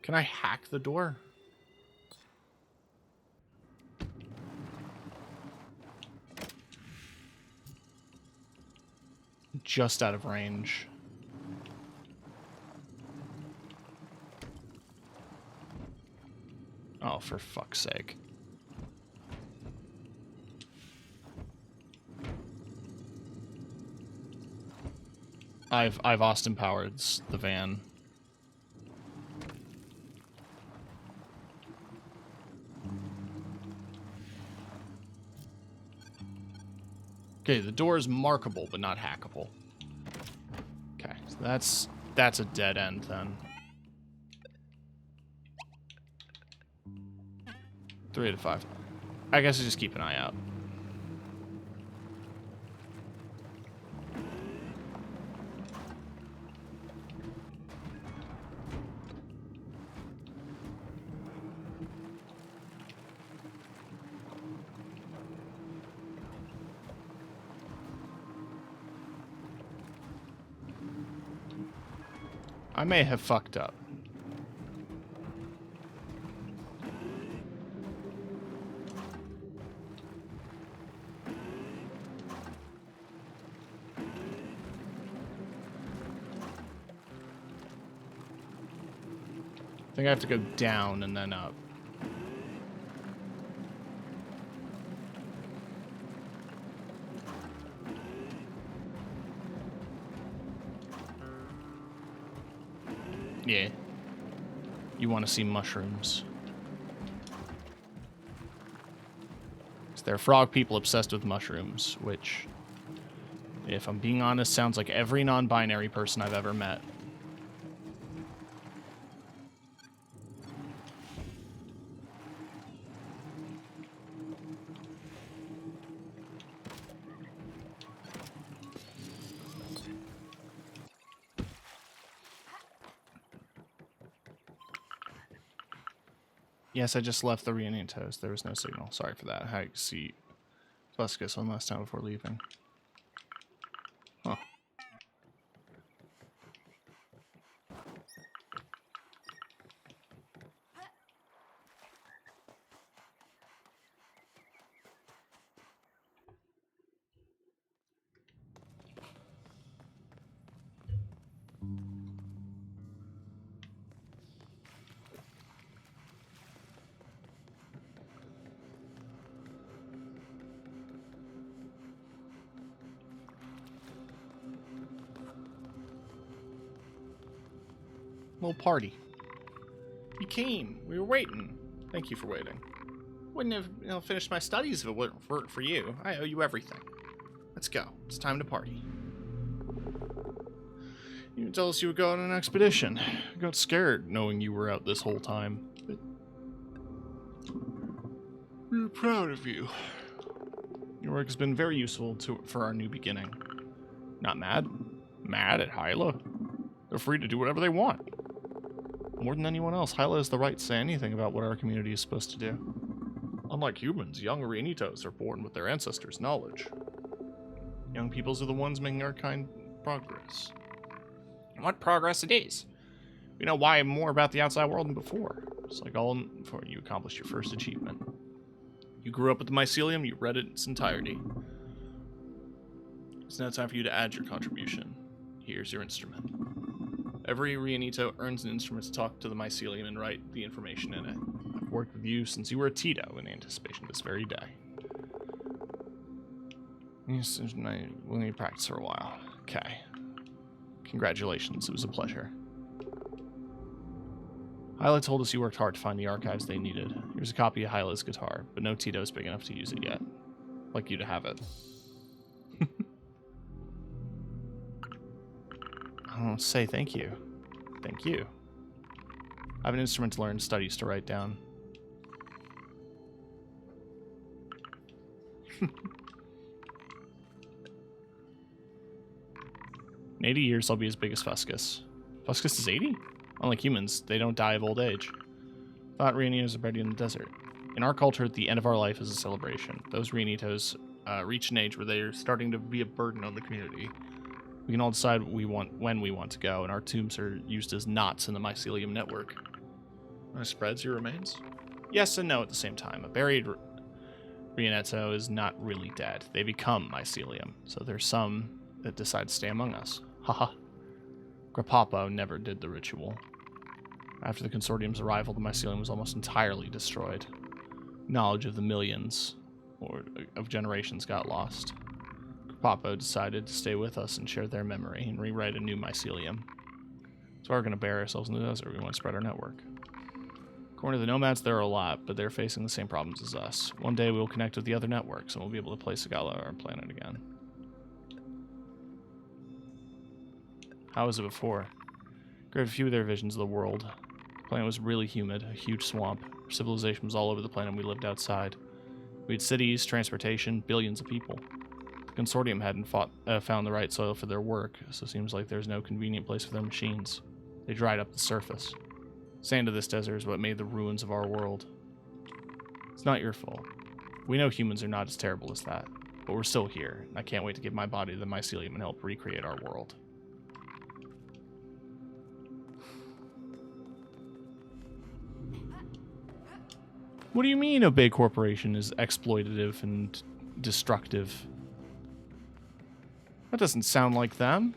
Can I hack the door? Just out of range. Oh, for fuck's sake. I've Austin powered the van. Okay, the door is markable but not hackable. Okay, so that's a dead end then. 3 out of 5. I guess I just keep an eye out. I may have fucked up. I think I have to go down and then up. Yeah. You want to see mushrooms. So there are frog people obsessed with mushrooms, which, if I'm being honest, sounds like every non-binary person I've ever met. Yes, I just left the Reanitos. There was no signal. Sorry for that. I see. Let's guess one last time before leaving. Huh. Little party. You came. We were waiting. Thank you for waiting. Wouldn't have finished my studies if it weren't for you. I owe you everything. Let's go. It's time to party. You didn't tell us you would go on an expedition. I got scared knowing you were out this whole time. But we're proud of you. Your work has been very useful for our new beginning. Not mad? Mad at Hyla? They're free to do whatever they want. More than anyone else, Hyla has the right to say anything about what our community is supposed to do. Unlike humans, young Reanitos are born with their ancestors' knowledge. Young peoples are the ones making our kind progress. And what progress it is. We know why more about the outside world than before. It's like all before you accomplished your first achievement. You grew up with the mycelium, you read it in its entirety. It's now time for you to add your contribution. Here's your instrument. Every Reanito earns an instrument to talk to the mycelium and write the information in it. I've worked with you since you were a Tito in anticipation of this very day. We'll need to practice for a while. Okay. Congratulations, it was a pleasure. Hyla told us you worked hard to find the archives they needed. Here's a copy of Hyla's guitar, but no Tito's big enough to use it yet. I'd like you to have it. I don't say thank you. Thank you. I have an instrument to learn, studies to write down. In 80 years, I'll be as big as Fuscus. Fuscus is 80? Unlike humans, they don't die of old age. Thought Reanitos are buried in the desert. In our culture, the end of our life is a celebration. Those Reanitos reach an age where they are starting to be a burden on the community. We can all decide when we want to go, and our tombs are used as knots in the mycelium network. Spreads your remains? Yes and no at the same time. A buried Reanetto is not really dead. They become mycelium, so there's some that decide to stay among us. Haha. Grapapo never did the ritual. After the Consortium's arrival, the mycelium was almost entirely destroyed. Knowledge of the millions of generations got lost. Grapapo decided to stay with us and share their memory and rewrite a new mycelium. So we're going to bury ourselves in the desert. We want to spread our network. According to the nomads, there are a lot, but they're facing the same problems as us. One day we will connect with the other networks and we'll be able to place Sagala on our planet again. How was it before? Great a few of their visions of the world. The planet was really humid, a huge swamp. Our civilization was all over the planet and we lived outside. We had cities, transportation, billions of people. The Consortium hadn't found the right soil for their work, so it seems like there's no convenient place for their machines. They dried up the surface. Sand of this desert is what made the ruins of our world. It's not your fault. We know humans are not as terrible as that, but we're still here, and I can't wait to give my body to the mycelium and help recreate our world. What do you mean a big corporation is exploitative and destructive? That doesn't sound like them.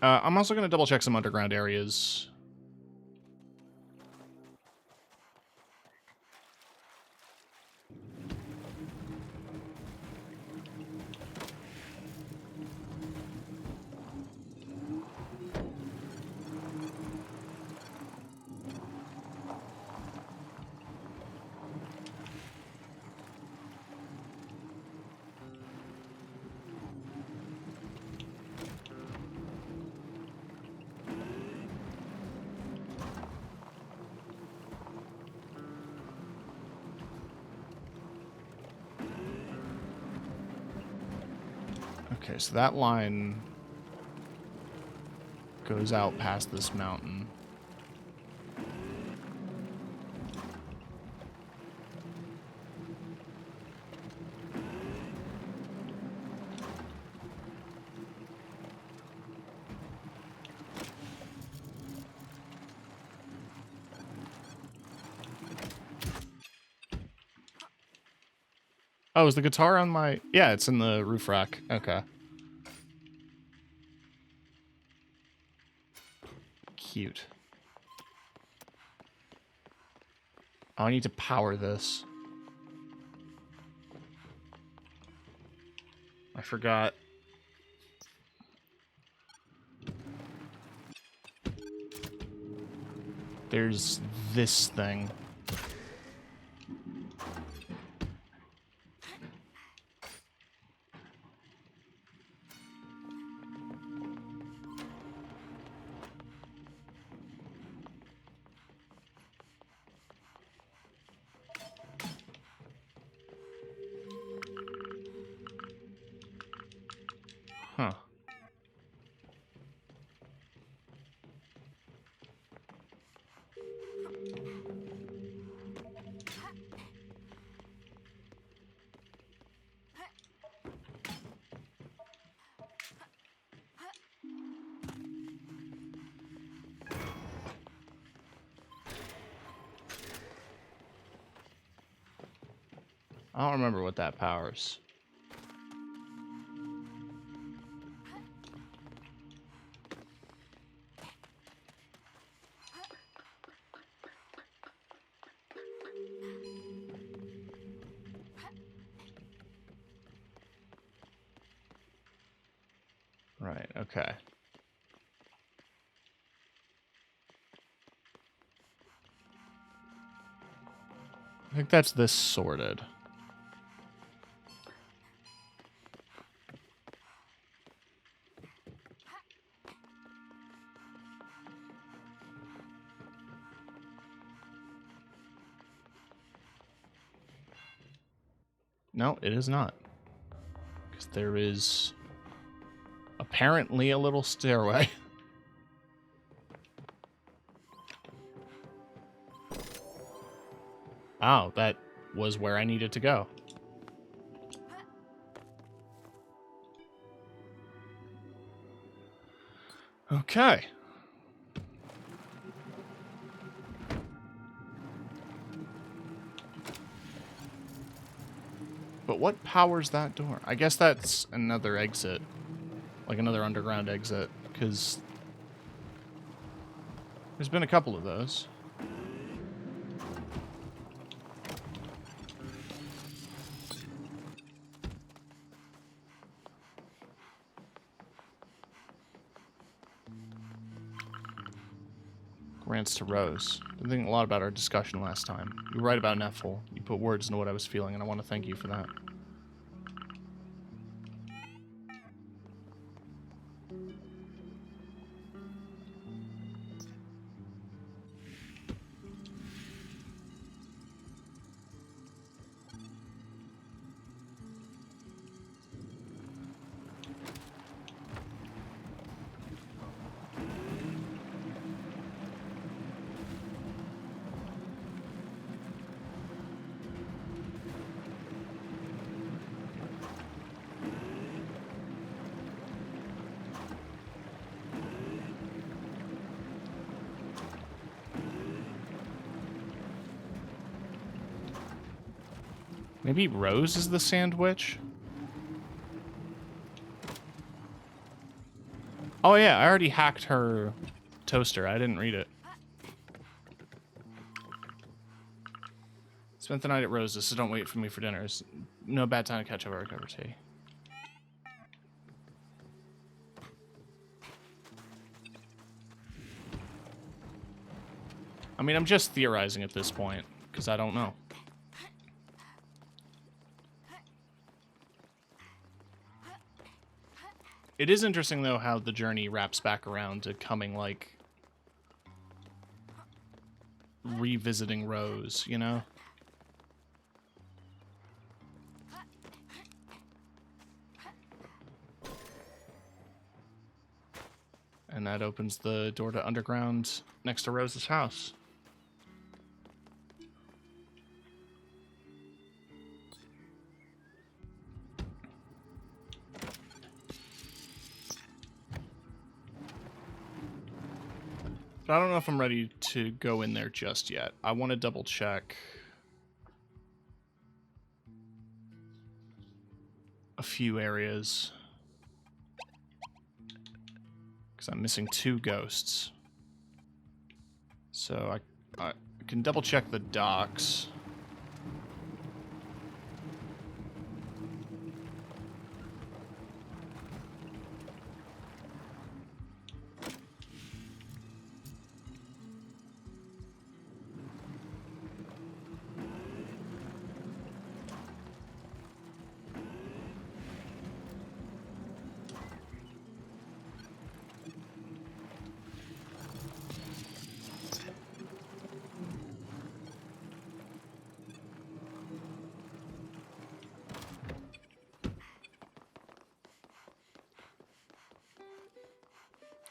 I'm also going to double check some underground areas. Okay, so that line goes out past this mountain. Oh, is the guitar on my... Yeah, it's in the roof rack. Okay. Cute. Oh, I need to power this. I forgot. There's this thing. Huh. I don't remember what that powers. Right, okay. I think that's this sorted. No, it is not. Because there is apparently a little stairway. Oh, that was where I needed to go. Okay. But what powers that door? I guess that's another exit. Like another underground exit, because there's been a couple of those. Grants to Rose. Been thinking a lot about our discussion last time. You were right about Neffel. You put words into what I was feeling, and I want to thank you for that. Maybe Rose is the SandWitch? Oh yeah, I already hacked her toaster. I didn't read it. Spent the night at Rose's, so don't wait for me for dinner. It's no bad time to catch up or recover tea. I mean, I'm just theorizing at this point, because I don't know. It is interesting, though, how the journey wraps back around to coming, like, revisiting Rose, you know? And that opens the door to underground next to Rose's house. But I don't know if I'm ready to go in there just yet. I want to double check a few areas. Because I'm missing 2 ghosts. So I can double check the docks.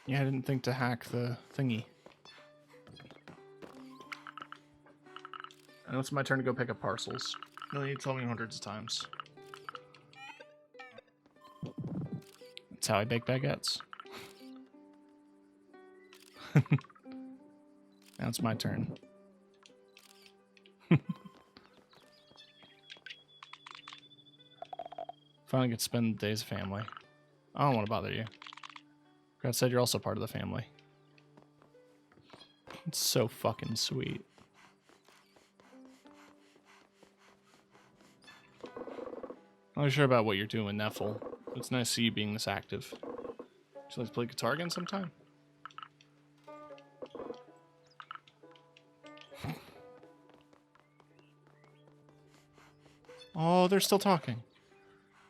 Yeah, I didn't think to hack the thingy. I know it's my turn to go pick up parcels. No, you told me hundreds of times. That's how I bake baguettes. Now it's my turn. Finally get to spend the days of family. I don't want to bother you. God said you're also part of the family. It's so fucking sweet. I'm not sure about what you're doing, Neffel. It's nice to see you being this active. you like to play guitar again sometime? Oh, they're still talking.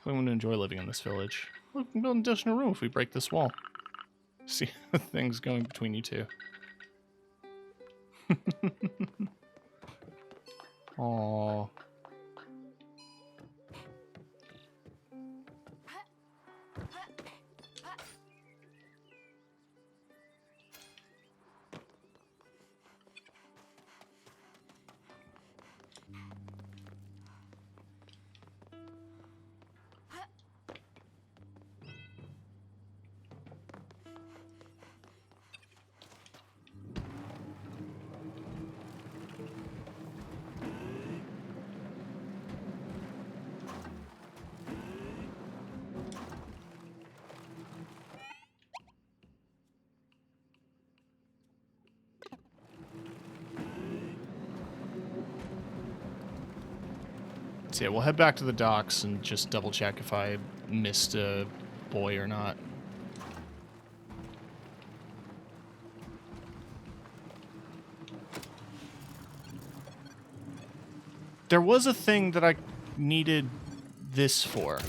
I'm going to enjoy living in this village. We can build an additional room if we break this wall. See things going between you two. Aww. So yeah, we'll head back to the docks and just double check if I missed a boy or not. There was a thing that I needed this for.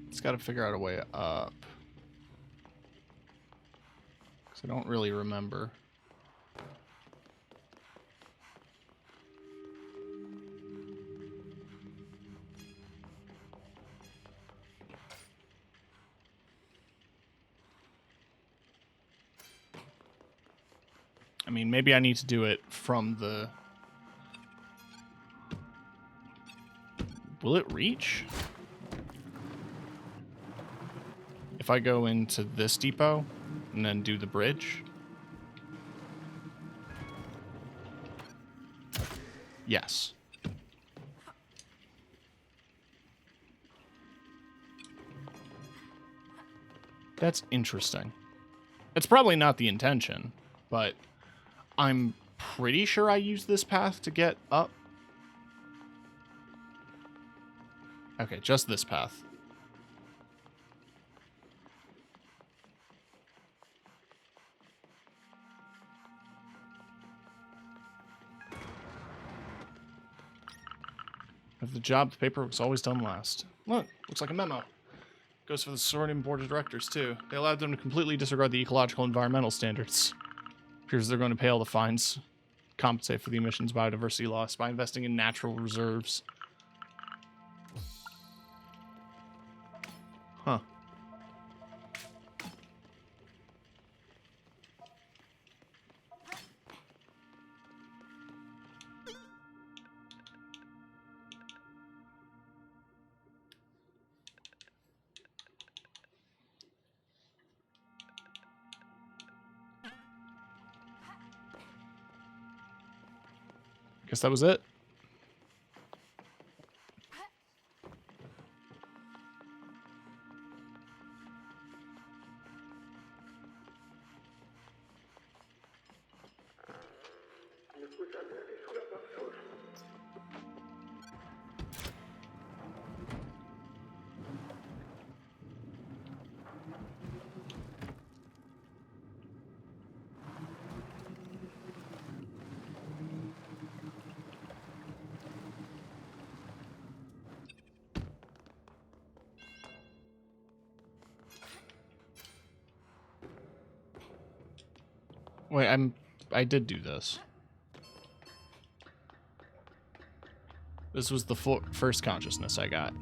It's got to figure out a way up. Because I don't really remember. I mean, maybe I need to do it from the... Will it reach? If I go into this depot and then do the bridge? Yes. That's interesting. It's probably not the intention, but I'm pretty sure I used this path to get up. Okay, just this path. If the job, the paperwork's always done last. Look, looks like a memo. Goes for the sorting board of directors, too. They allowed them to completely disregard the ecological and environmental standards. Appears they're going to pay all the fines, compensate for the emissions biodiversity loss by investing in natural reserves. Huh. Guess that was it. Wait, I did do this. This was the first consciousness I got.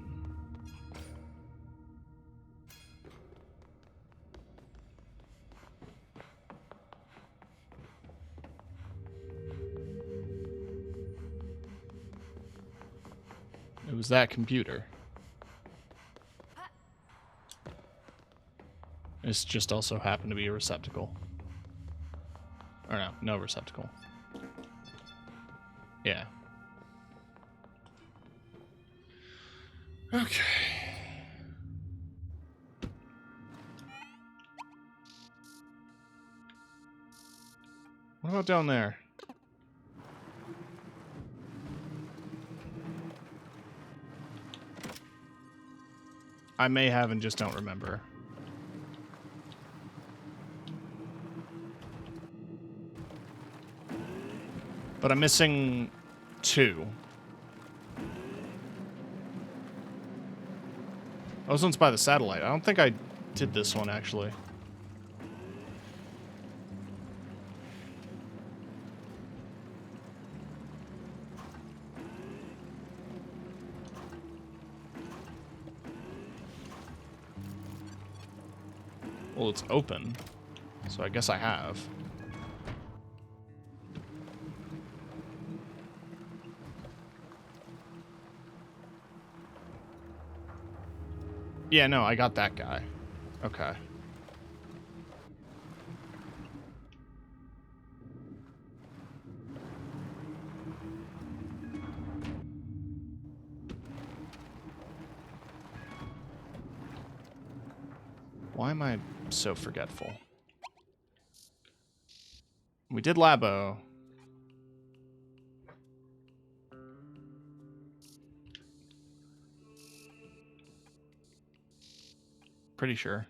It was that computer. This just also happened to be a receptacle. Or no, no receptacle. Yeah. Okay. What about down there? I may have and just don't remember. But I'm missing 2. Oh, this one's by the satellite. I don't think I did this one, actually. Well, it's open, so I guess I have. Yeah, no, I got that guy. Okay. Why am I so forgetful? We did Labo. Pretty sure.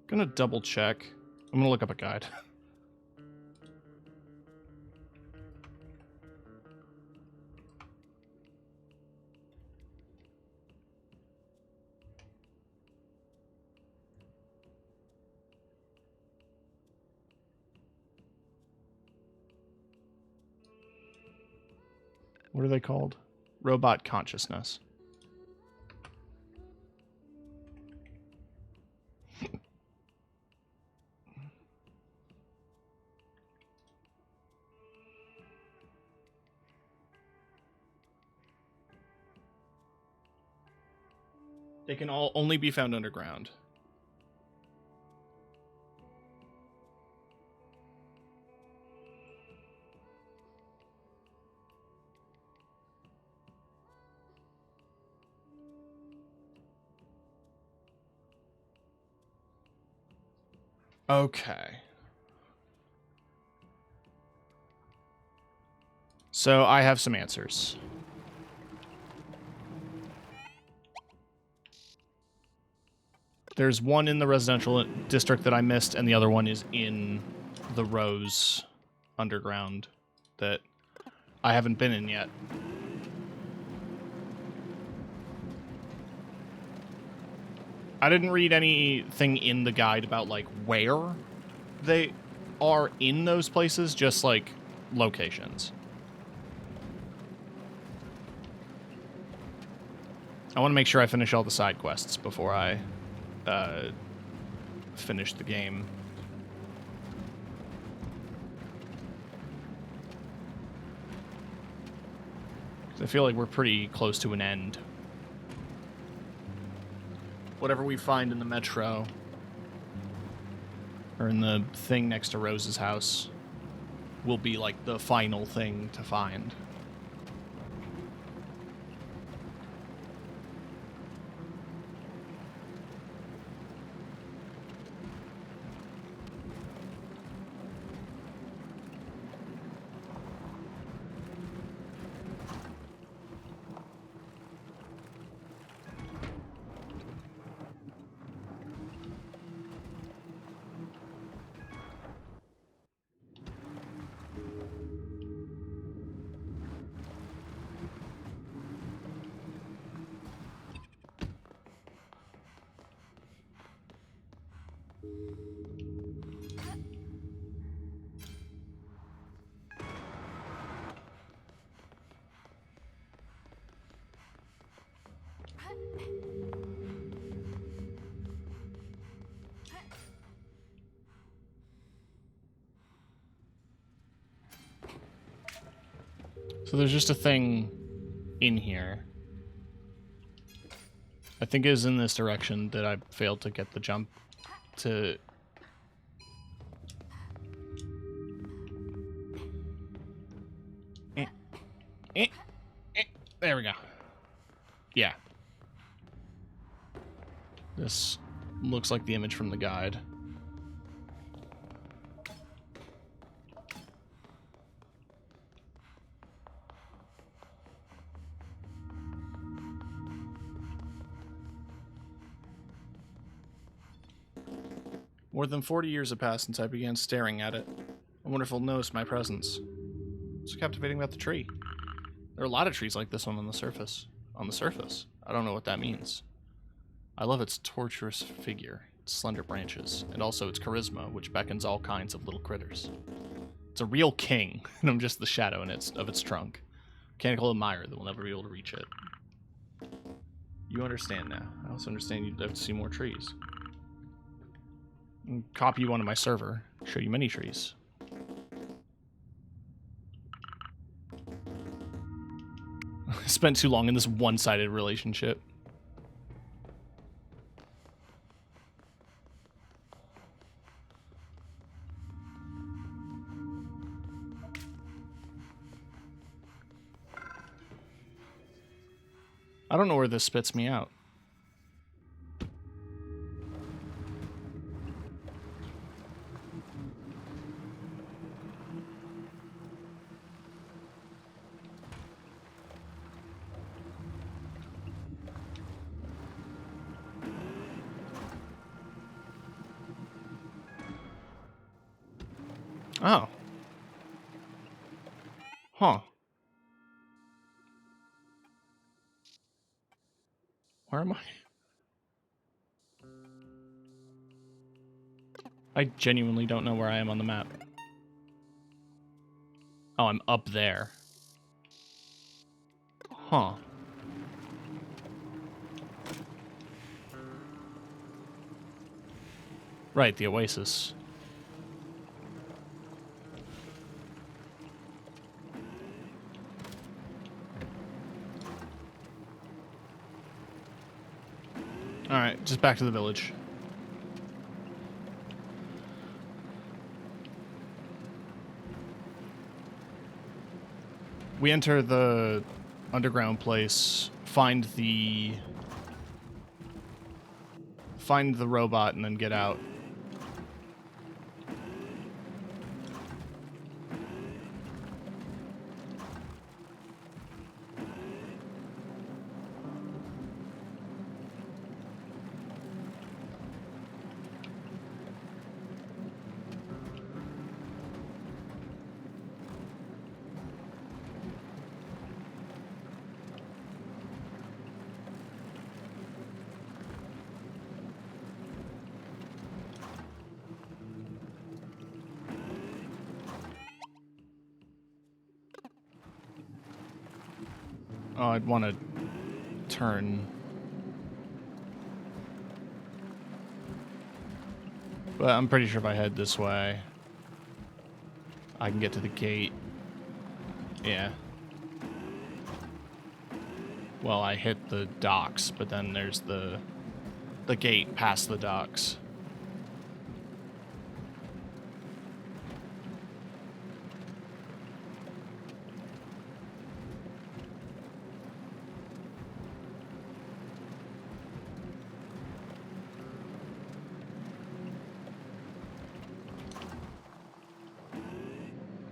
Gonna double check. I'm gonna look up a guide. What are they called? Robot consciousness. They can all only be found underground. Okay. So I have some answers. There's one in the residential district that I missed, and the other one is in the Rose underground that I haven't been in yet. I didn't read anything in the guide about, like, where they are in those places, just, like, locations. I want to make sure I finish all the side quests before I finish the game. I feel like we're pretty close to an end. Whatever we find in the metro, or in the thing next to Rose's house, will be like the final thing to find. So there's just a thing in here. I think it is in this direction that I failed to get the jump to... There we go. Yeah. This looks like the image from the guide. More than 40 years have passed since I began staring at it. I wonder if it'll notice my presence. What's so captivating about the tree? There are a lot of trees like this one on the surface. On the surface? I don't know what that means. I love its tortuous figure, its slender branches, and also its charisma, which beckons all kinds of little critters. It's a real king, and I'm just the shadow of its trunk. Mechanical admirer that will never be able to reach it. You understand now. I also understand you'd love to see more trees. Copy you onto my server, show you many trees. Spent too long in this one-sided relationship. I don't know where this spits me out. Oh. Huh. Where am I? I genuinely don't know where I am on the map. Oh, I'm up there. Huh. Right, the oasis. Alright, just back to the village. We enter the underground place, find the robot, and then get out. Oh, I'd want to turn. But I'm pretty sure if I head this way, I can get to the gate. Yeah. Well, I hit the docks, but then there's the gate past the docks.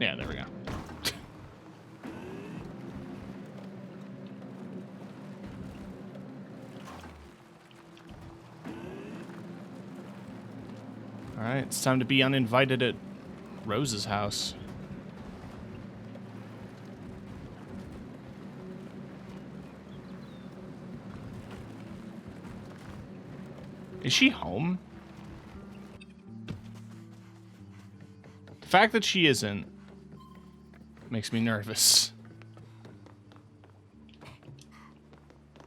Yeah, there we go. Alright, it's time to be uninvited at Rose's house. Is she home? The fact that she isn't makes me nervous.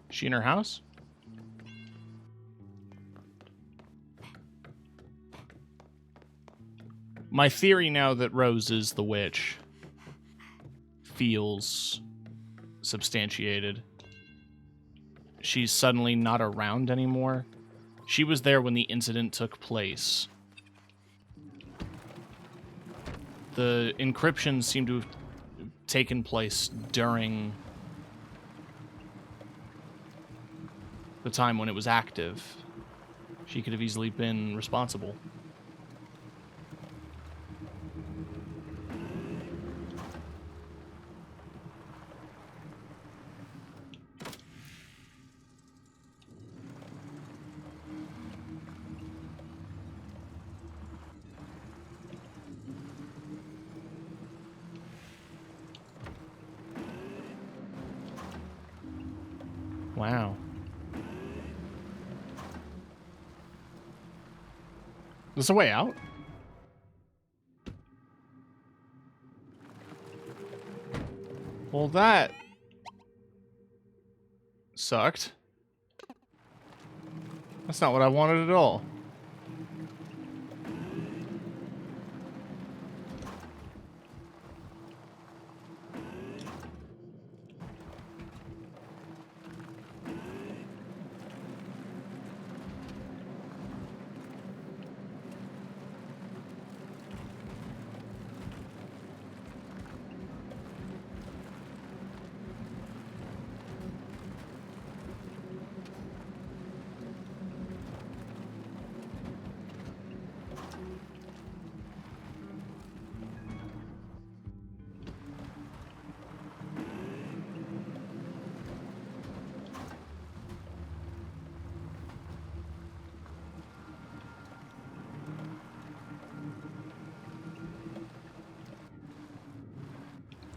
Is she in her house? My theory now that Rose is the witch feels substantiated. she's suddenly not around anymore. She was there when the incident took place. The encryption seemed to have taken place during the time when it was active. She could have easily been responsible. Wow. Is there a way out? Well, that sucked. That's not what I wanted at all.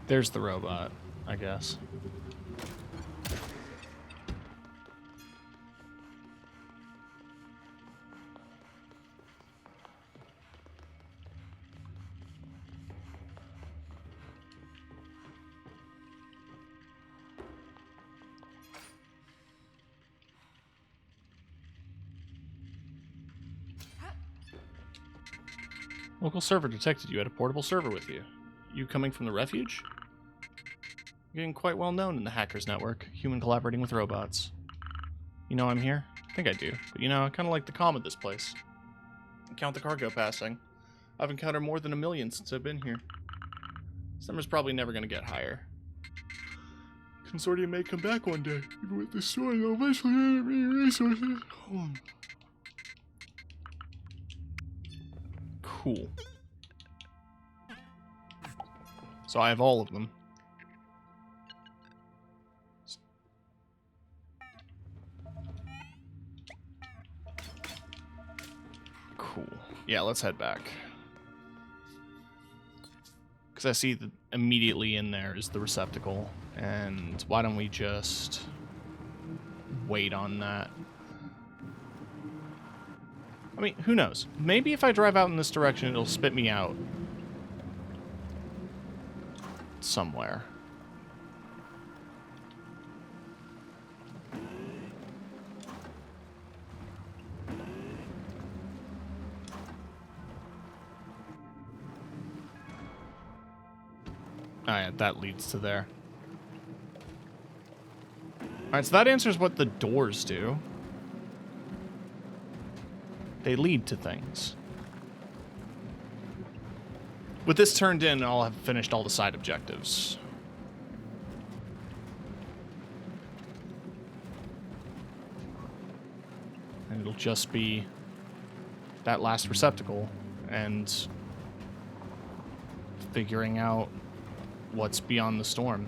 There's the robot, I guess. Local server detected you had a portable server with you. You coming from the refuge? You're getting quite well known in the hackers network, human collaborating with robots. You know I'm here? I think I do, but you know, I kind of like the calm of this place. Count the cargo passing. I've encountered more than 1 million since I've been here. This number's probably never going to get higher. Consortium may come back one day, even with the story, they'll eventually have resources. Cool. So I have all of them. Cool. Yeah, let's head back. Because I see that immediately in there is the receptacle. And why don't we just wait on that? I mean, who knows? Maybe if I drive out in this direction, it'll spit me out somewhere. Alright, that leads to there. Alright, so that answers what the doors do. They lead to things. With this turned in, I'll have finished all the side objectives. And it'll just be that last receptacle and figuring out what's beyond the storm.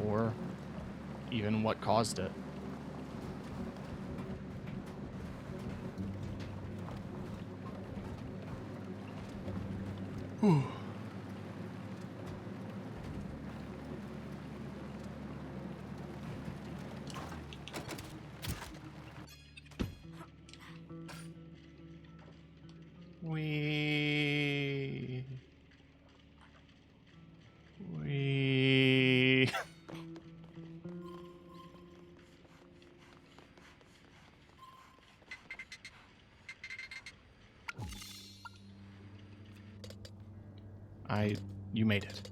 Or even what caused it. Whew. We You made it.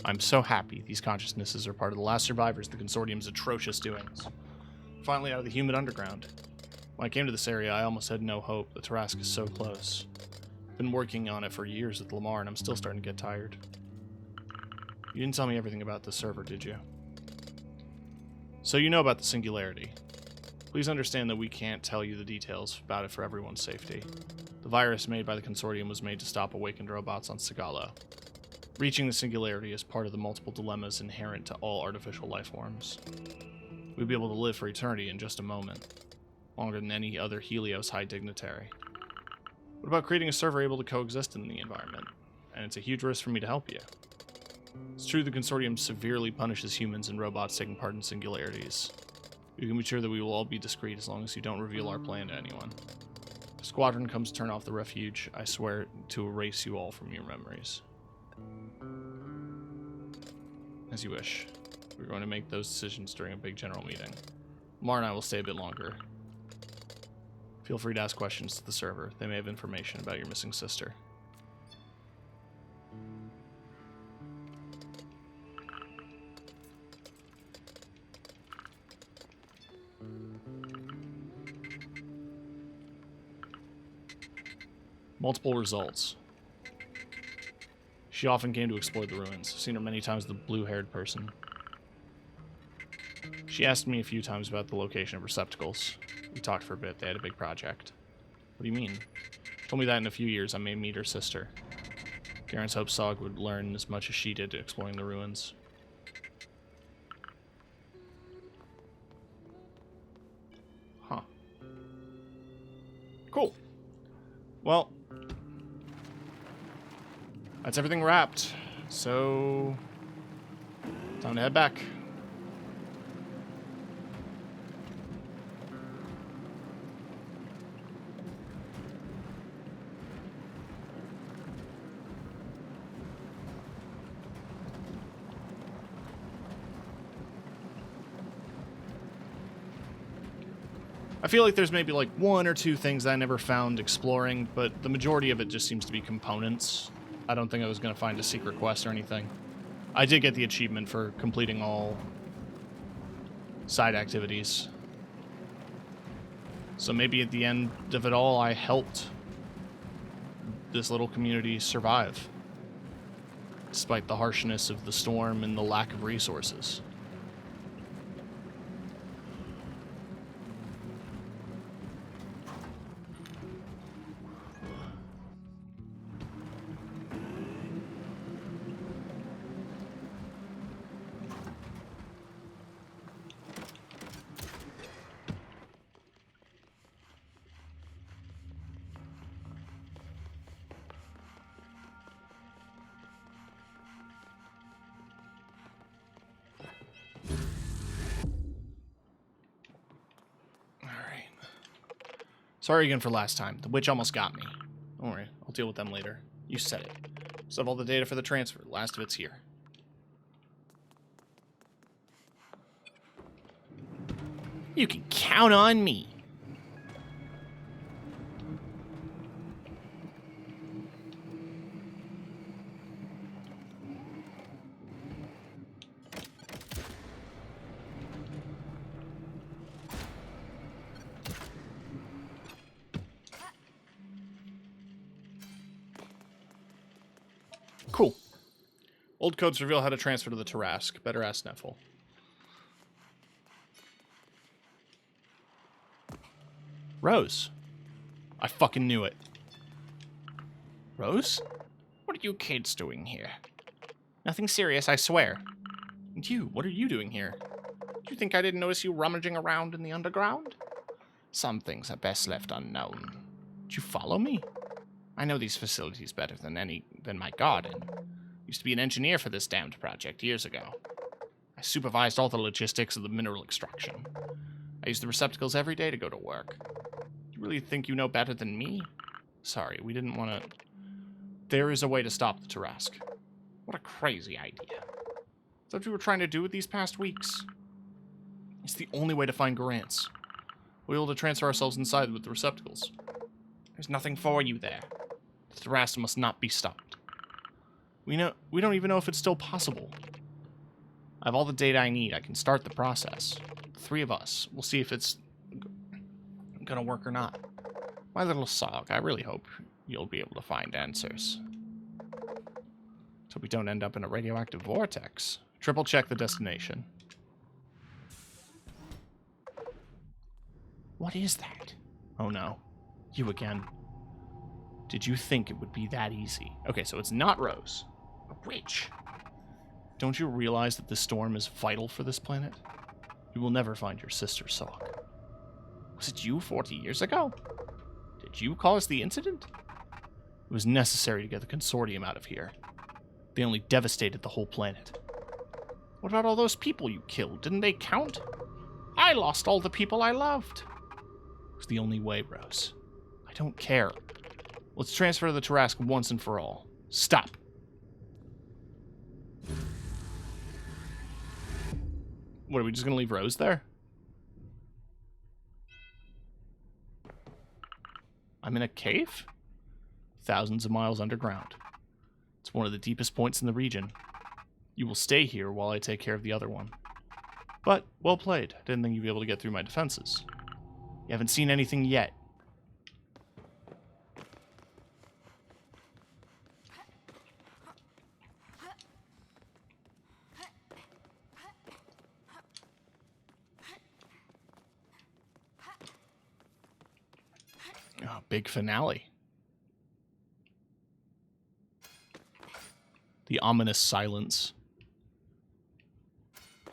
I'm so happy these consciousnesses are part of the last survivors of the Consortium's atrocious doings. Finally out of the humid underground. When I came to this area, I almost had no hope. The Tarrasque is so close. Been working on it for years with Lamar, and I'm still starting to get tired. You didn't tell me everything about the server, did you? So you know about the Singularity. Please understand that we can't tell you the details about it for everyone's safety. The virus made by the Consortium was made to stop awakened robots on Sigala. Reaching the Singularity is part of the multiple dilemmas inherent to all artificial life forms. We'd be able to live for eternity in just a moment, longer than any other Helios high dignitary. What about creating a server able to coexist in the environment? And it's a huge risk for me to help you. It's true the Consortium severely punishes humans and robots taking part in singularities. You can be sure that we will all be discreet as long as you don't reveal our plan to anyone. If the squadron comes to turn off the refuge, I swear to erase you all from your memories. As you wish. We're going to make those decisions during a big general meeting. Lamar and I will stay a bit longer. Feel free to ask questions to the server. They may have information about your missing sister. Multiple results. She often came to explore the ruins. I've seen her many times with the blue-haired person. She asked me a few times about the location of receptacles. We talked for a bit. They had a big project. What do you mean? She told me that in a few years I may meet her sister. Garen's hoped Sog would learn as much as she did exploring the ruins. Huh. Cool. Well, that's everything wrapped. So, time to head back. I feel like there's maybe like one or two things I never found exploring, but the majority of it just seems to be components. I don't think I was going to find a secret quest or anything. I did get the achievement for completing all side activities. So maybe at the end of it all, I helped this little community survive, despite the harshness of the storm and the lack of resources. Sorry again for last time. The witch almost got me. Don't worry, I'll deal with them later. You said it. Still have all the data for the transfer. The last of it's here. You can count on me. Cool. Old codes reveal how to transfer to the Tarrasque. Better ask Neffel. Rose. I fucking knew it. Rose? What are you kids doing here? Nothing serious, I swear. And you, what are you doing here? Do you think I didn't notice you rummaging around in the underground? Some things are best left unknown. Did you follow me? I know these facilities better than my garden. Used to be an engineer for this damned project years ago. I supervised all the logistics of the mineral extraction. I used the receptacles every day to go to work. You really think you know better than me? Sorry, we didn't want to... There is a way to stop the Tarrasque. What a crazy idea. Is that what you were trying to do with these past weeks? It's the only way to find Garance. We'll be able to transfer ourselves inside with the receptacles. There's nothing for you there. The Tarrasque must not be stopped. We don't even know if it's still possible. I have all the data I need. I can start the process. 3 of us. We'll see if it's gonna work or not. My little Sog, I really hope you'll be able to find answers. So we don't end up in a radioactive vortex. Triple check the destination. What is that? Oh no. You again. Did you think it would be that easy? Okay, so it's not Rose. A witch. Don't you realize that this storm is vital for this planet? You will never find your sister, Sog. Was it you 40 years ago? Did you cause the incident? It was necessary to get the consortium out of here. They only devastated the whole planet. What about all those people you killed? Didn't they count? I lost all the people I loved. It was the only way, Rose. I don't care. Let's transfer the Tarask once and for all. Stop. What, are we just going to leave Rose there? I'm in a cave? Thousands of miles underground. It's one of the deepest points in the region. You will stay here while I take care of the other one. But, well played. Didn't think you'd be able to get through my defenses. You haven't seen anything yet. Oh, big finale. The ominous silence.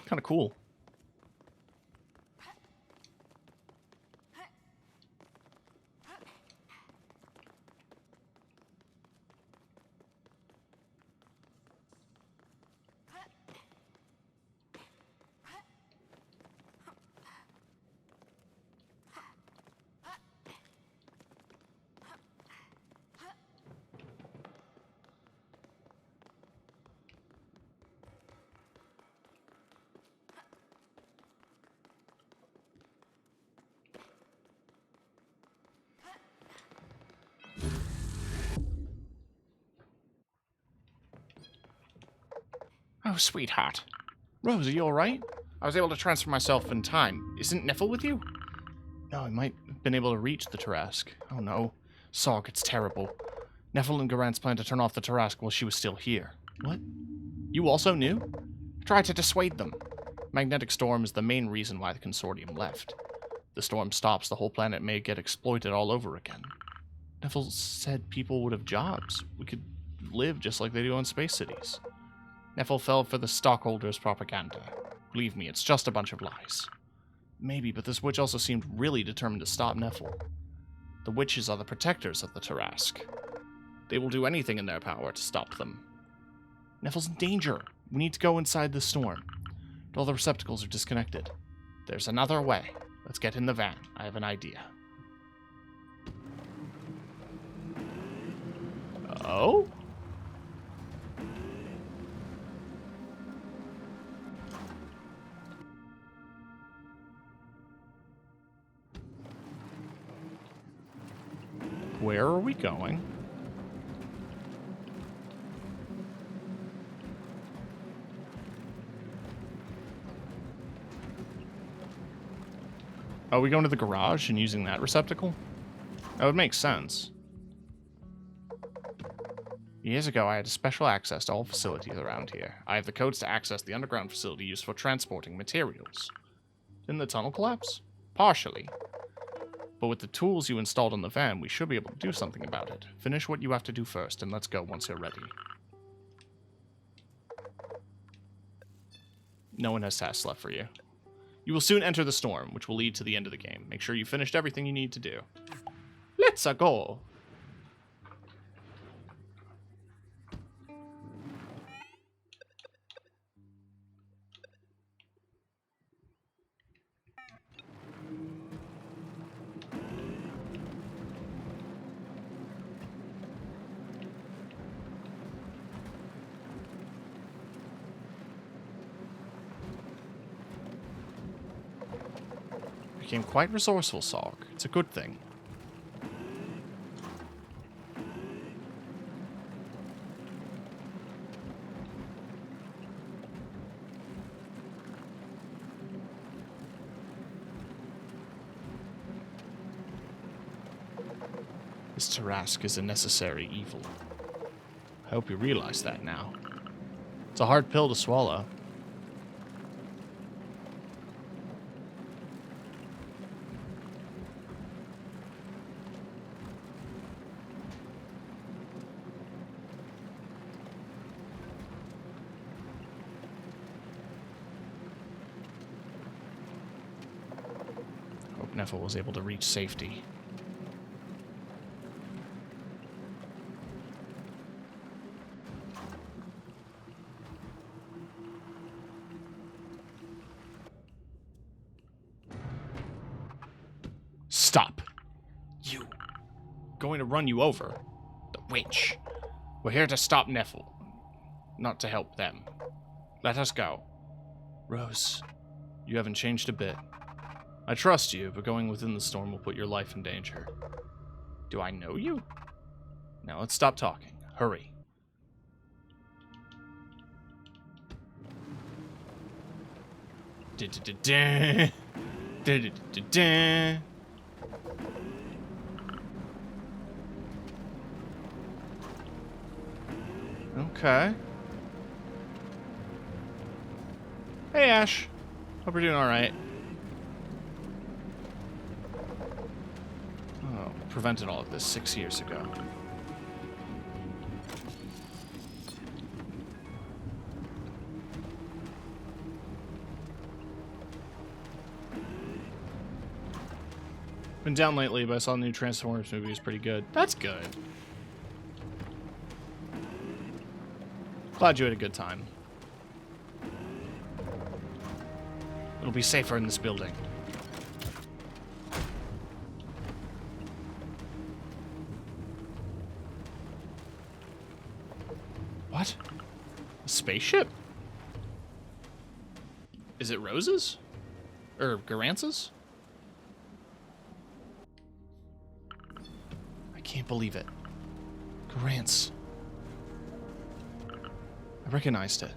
Kind of cool. Oh, sweetheart. Rose, are you alright? I was able to transfer myself in time. Isn't Neffel with you? No, I might have been able to reach the Tarask. Oh no. Sog, it's terrible. Neffel and Garance planned to turn off the Tarask while she was still here. What? You also knew? Try to dissuade them. Magnetic storm is the main reason why the consortium left. If the storm stops, the whole planet may get exploited all over again. Neffel said people would have jobs. We could live just like they do in space cities. Neffel fell for the stockholders' propaganda. Believe me, it's just a bunch of lies. Maybe, but this witch also seemed really determined to stop Neffel. The witches are the protectors of the Tarask. They will do anything in their power to stop them. Neffel's in danger. We need to go inside the storm. All the receptacles are disconnected. There's another way. Let's get in the van. I have an idea. Oh? Where are we going? Are we going to the garage and using that receptacle? That would make sense. Years ago, I had special access to all facilities around here. I have the codes to access the underground facility used for transporting materials. Didn't the tunnel collapse? Partially. But with the tools you installed on the van, we should be able to do something about it. Finish what you have to do first, and let's go once you're ready. No one has tasks left for you. You will soon enter the storm, which will lead to the end of the game. Make sure you finished everything you need to do. Let's go! Became quite resourceful, Sog. It's a good thing. This Tarask is a necessary evil. I hope you realize that now. It's a hard pill to swallow. Hope Neffel was able to reach safety. Stop. You. Going to run you over. The witch. We're here to stop Neffel, not to help them. Let us go. Rose, you haven't changed a bit. I trust you, but going within the storm will put your life in danger. Do I know you? Now let's stop talking. Hurry. Da-da-da-da. Da-da-da-da. Okay. Hey, Ash. Hope you're doing alright. Oh, prevented all of this 6 years ago. Been down lately, but I saw the new Transformers movie. It's pretty good. That's good. Glad you had a good time. It'll be safer in this building. What? A spaceship? Is it Rose's? Or Garance's? I can't believe it. Garance. I recognized it.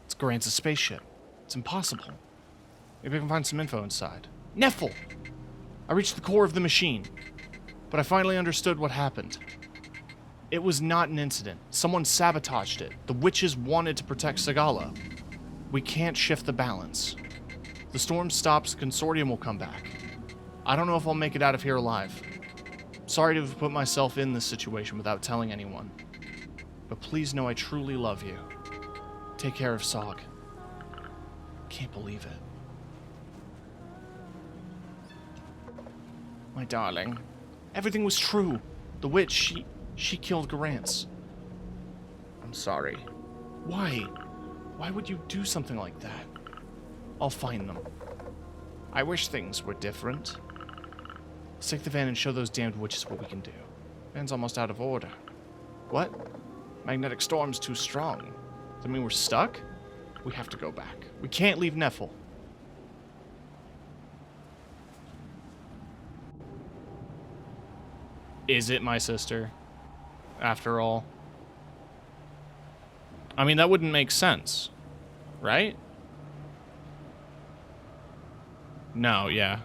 It's Garance's spaceship. It's impossible. Maybe I can find some info inside. Neffel! I reached the core of the machine, but I finally understood what happened. It was not an incident. Someone sabotaged it. The witches wanted to protect Sagala. We can't shift the balance. The storm stops, the consortium will come back. I don't know if I'll make it out of here alive. Sorry to have put myself in this situation without telling anyone. But please know I truly love you. Take care of Sog. Can't believe it. My darling. Everything was true. The witch, she killed Garance. I'm sorry. Why? Why would you do something like that? I'll find them. I wish things were different. Let's take the van and show those damned witches what we can do. Van's almost out of order. What? Magnetic storm's too strong. Does that mean we're stuck? We have to go back. We can't leave Neffel. Is it my sister? After all? I mean, that wouldn't make sense. Right? No, yeah.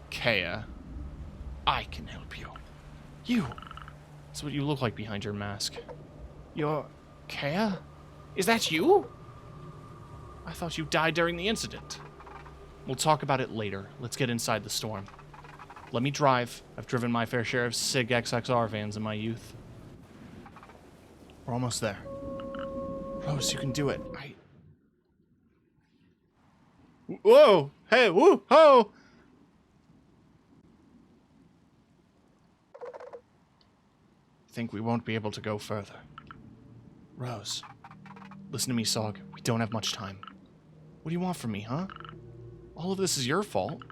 Kea. I can help you. You! That's what you look like behind your mask. You're... Kea? Is that you? I thought you died during the incident. We'll talk about it later. Let's get inside the storm. Let me drive. I've driven my fair share of SIG XXR vans in my youth. We're almost there. Rose, you can do it. Whoa! Hey, woo! Ho! Think we won't be able to go further. Rose, listen to me, Sog. We don't have much time. What do you want from me, huh? All of this is your fault.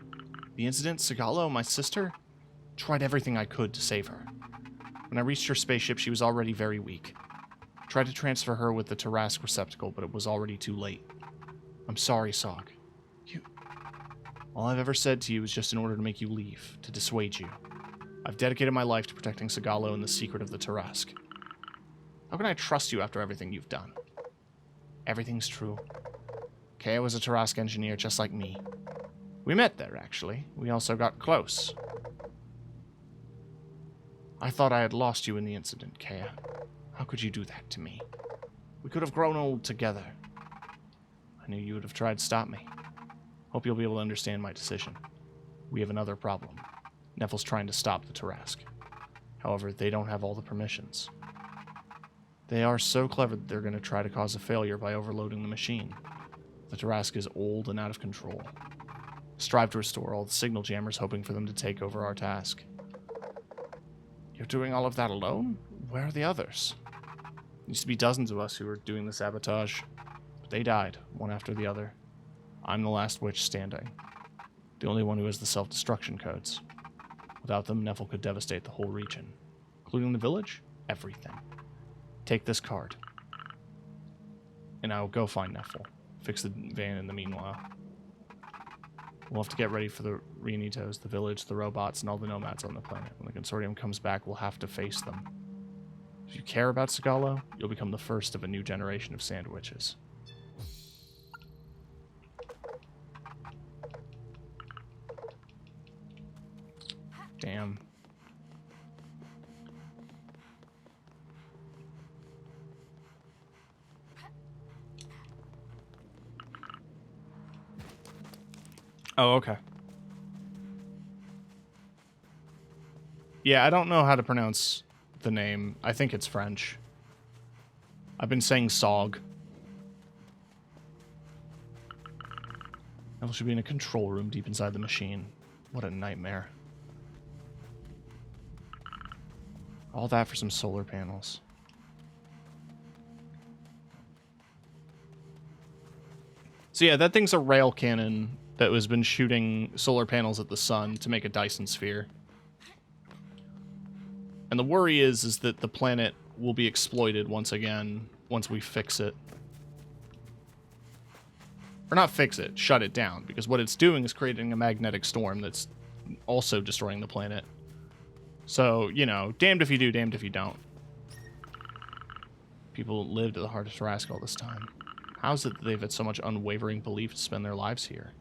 The incident, Sagalo, my sister, tried everything I could to save her. When I reached her spaceship, she was already very weak. Tried to transfer her with the Tarask receptacle, but it was already too late. I'm sorry, Sog. All I've ever said to you is just in order to make you leave, to dissuade you. I've dedicated my life to protecting Sagalo and the secret of the Tarask. How can I trust you after everything you've done? Everything's true. Kea was a Tarask engineer just like me. We met there, actually. We also got close. I thought I had lost you in the incident, Kea. How could you do that to me? We could have grown old together. I knew you would have tried to stop me. Hope you'll be able to understand my decision. We have another problem. Neffle's trying to stop the Tarask. However, they don't have all the permissions. They are so clever that they're going to try to cause a failure by overloading the machine. The Tarask is old and out of control. Strive to restore all the signal jammers, hoping for them to take over our task. You're doing all of that alone? Where are the others? There used to be dozens of us who were doing the sabotage, but they died, one after the other. I'm the last witch standing. The only one who has the self-destruction codes. Without them, Neffle could devastate the whole region. Including the village? Everything. Take this card. And I will go find Neffle. Fix the van in the meanwhile. We'll have to get ready for the Reunitos, the village, the robots, and all the nomads on the planet. When the consortium comes back, we'll have to face them. If you care about Sigalo, you'll become the first of a new generation of SandWitches. Damn. Oh, okay. Yeah, I don't know how to pronounce the name. I think it's French. I've been saying Sog. Neffle should be in a control room deep inside the machine. What a nightmare. All that for some solar panels. So yeah, that thing's a rail cannon that has been shooting solar panels at the sun to make a Dyson sphere. And the worry is that the planet will be exploited once again once we fix it. Or not fix it, shut it down. Because what it's doing is creating a magnetic storm that's also destroying the planet. So, you know, damned if you do, damned if you don't. People lived at the heart of Tarask all this time. How is it that they've had so much unwavering belief to spend their lives here?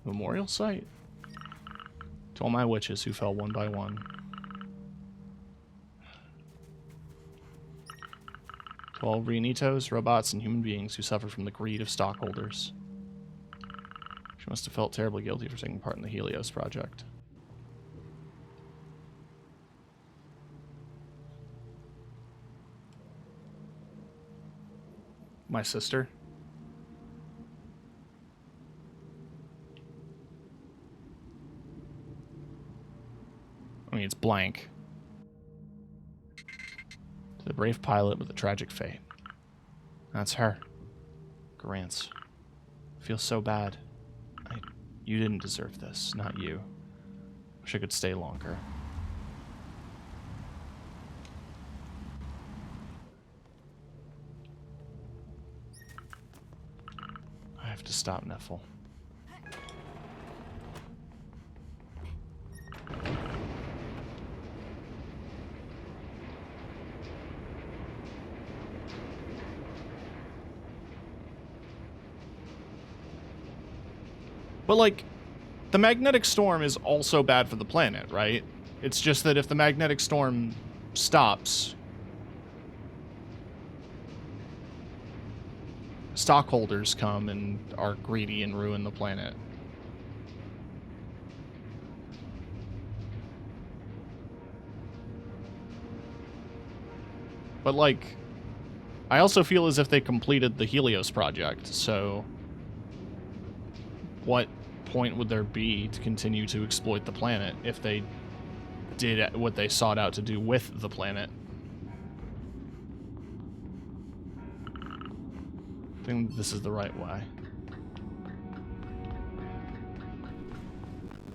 Memorial site? To all my witches who fell one by one. To all Reunitos, robots, and human beings who suffer from the greed of stockholders. She must have felt terribly guilty for taking part in the Helios project. My sister? I mean, it's blank. To the brave pilot with a tragic fate. That's her. Grants. I feel so bad. You didn't deserve this, not you. Wish I could stay longer. I have to stop Neffle. But, like, the magnetic storm is also bad for the planet, right? It's just that if the magnetic storm stops, stockholders come and are greedy and ruin the planet. But, like, I also feel as if they completed the Helios project, so what point would there be to continue to exploit the planet if they did what they sought out to do with the planet? I think this is the right way.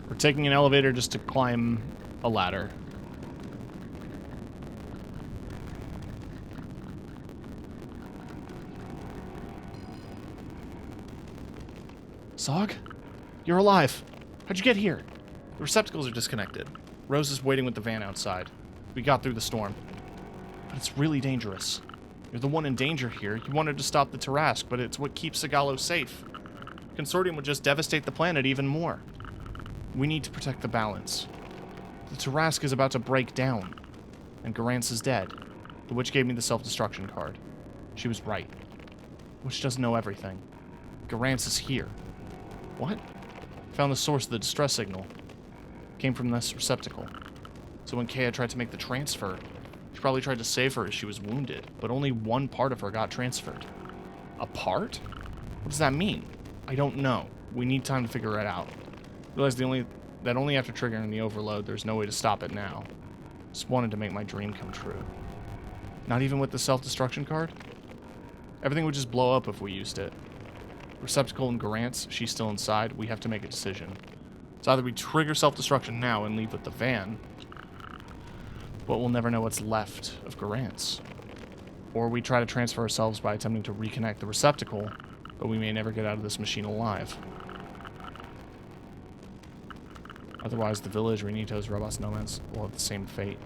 We're taking an elevator just to climb a ladder. Zog? You're alive. How'd you get here? The receptacles are disconnected. Rose is waiting with the van outside. We got through the storm. But it's really dangerous. You're the one in danger here. You wanted to stop the Tarask, but it's what keeps Sigalo safe. Consortium would just devastate the planet even more. We need to protect the balance. The Tarask is about to break down, and Garance is dead. The witch gave me the self-destruction card. She was right. Witch doesn't know everything. Garance is here. What? Found the source of the distress signal. Came from this receptacle. So when Kaya tried to make the transfer, she probably tried to save her as she was wounded, but only one part of her got transferred. A part? What does that mean? I don't know. We need time to figure it out. Realize that only after triggering the overload, there's no way to stop it now. Just wanted to make my dream come true. Not even with the self-destruction card? Everything would just blow up if we used it. Receptacle and Garance, she's still inside. We have to make a decision. It's either we trigger self-destruction now and leave with the van, but we'll never know what's left of Garance. Or we try to transfer ourselves by attempting to reconnect the receptacle, but we may never get out of this machine alive. Otherwise, the village, Renitos, robots, nomads will have the same fate.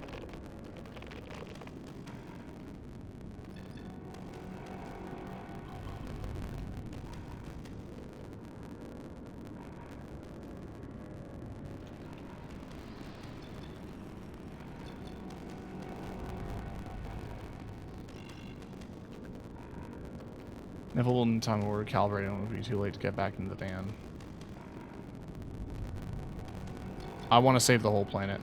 If a little time we're calibrating, it would be too late to get back into the van. I want to save the whole planet.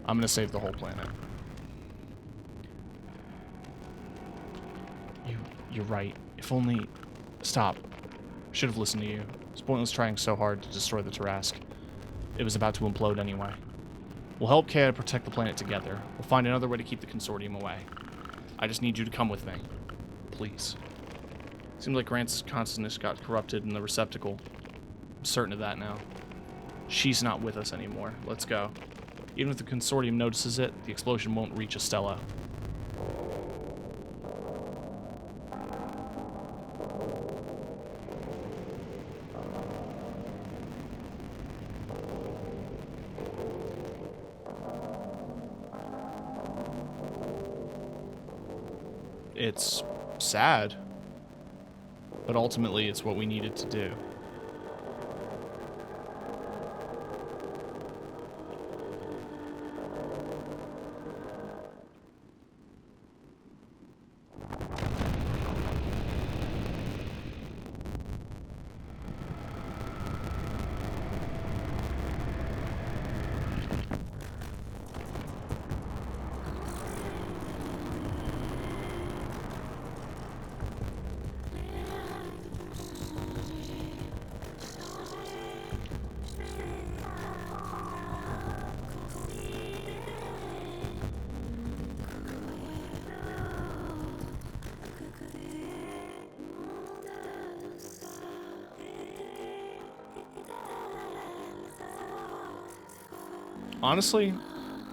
I'm going to save the whole planet. You're right. If only... Stop. Should have listened to you. It's pointless trying so hard to destroy the Tarask. It was about to implode anyway. We'll help Kaya protect the planet together. We'll find another way to keep the consortium away. I just need you to come with me. Please. Seems like Grant's consciousness got corrupted in the receptacle. I'm certain of that now. She's not with us anymore. Let's go. Even if the consortium notices it, the explosion won't reach Estella. It's sad, but ultimately it's what we needed to do. Honestly,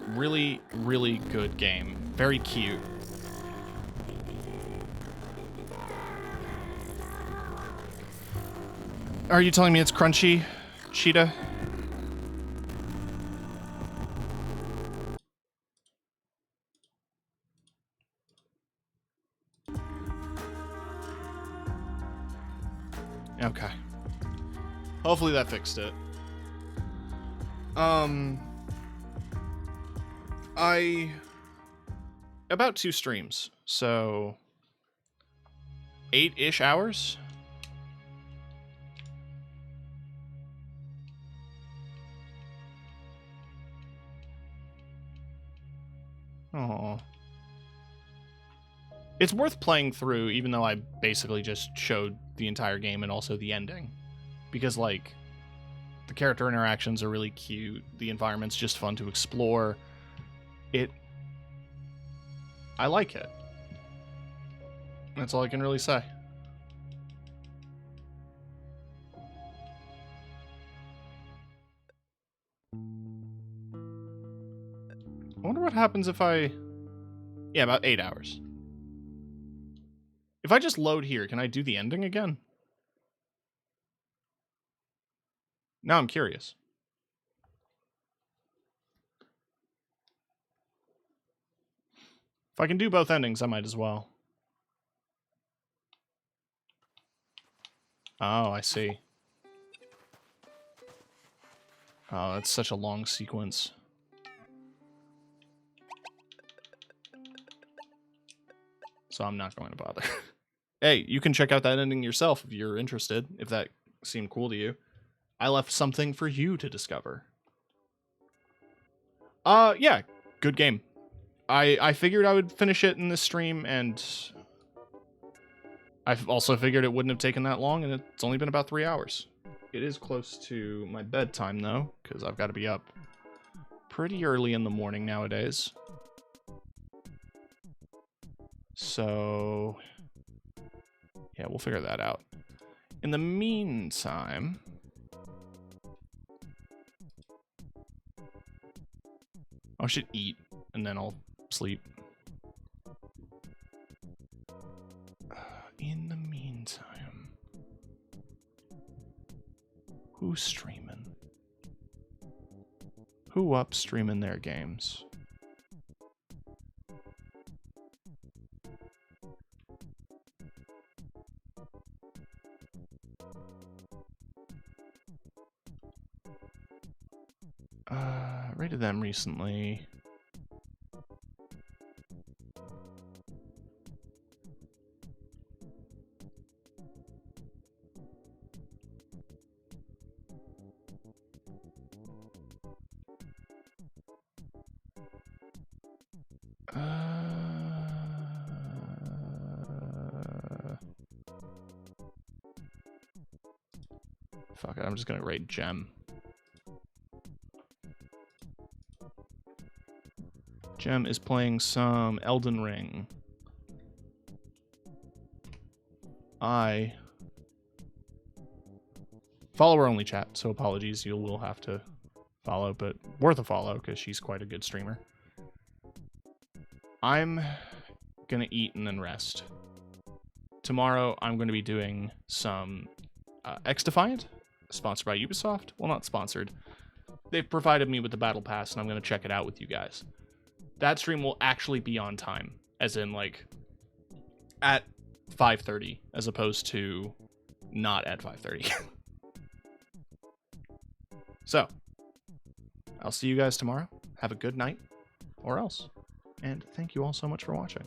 really, really good game. Very cute. Are you telling me it's crunchy, Cheetah? Okay. Hopefully that fixed it. About 2 streams, so 8-ish hours. Oh, it's worth playing through, even though I basically just showed the entire game and also the ending, because like the character interactions are really cute. The environment's just fun to explore. I like it. That's all I can really say. I wonder what happens if I... Yeah, about 8 hours. If I just load here, can I do the ending again? Now I'm curious. If I can do both endings, I might as well. Oh, I see. Oh, that's such a long sequence. So I'm not going to bother. Hey, you can check out that ending yourself if you're interested, if that seemed cool to you. I left something for you to discover. Yeah, good game. I figured I would finish it in this stream, and I've also figured it wouldn't have taken that long, and it's only been about 3 hours. It is close to my bedtime, though, because I've got to be up pretty early in the morning nowadays. So, yeah, we'll figure that out. In the meantime, I should eat, and then I'll sleep. In the meantime, who's streaming? Who up streaming their games? Rated them recently. Fuck it, I'm just gonna rate Gem. Gem is playing some Elden Ring. Follower only chat, so apologies, you will have to follow, but worth a follow because she's quite a good streamer. I'm gonna eat and then rest. Tomorrow I'm going to be doing some X-Defiant, sponsored by Ubisoft. Well, not sponsored. They've provided me with the battle pass, and I'm going to check it out with you guys. That stream will actually be on time, as in, like, at 5:30, as opposed to not at 5:30. So, I'll see you guys tomorrow. Have a good night, or else. And thank you all so much for watching.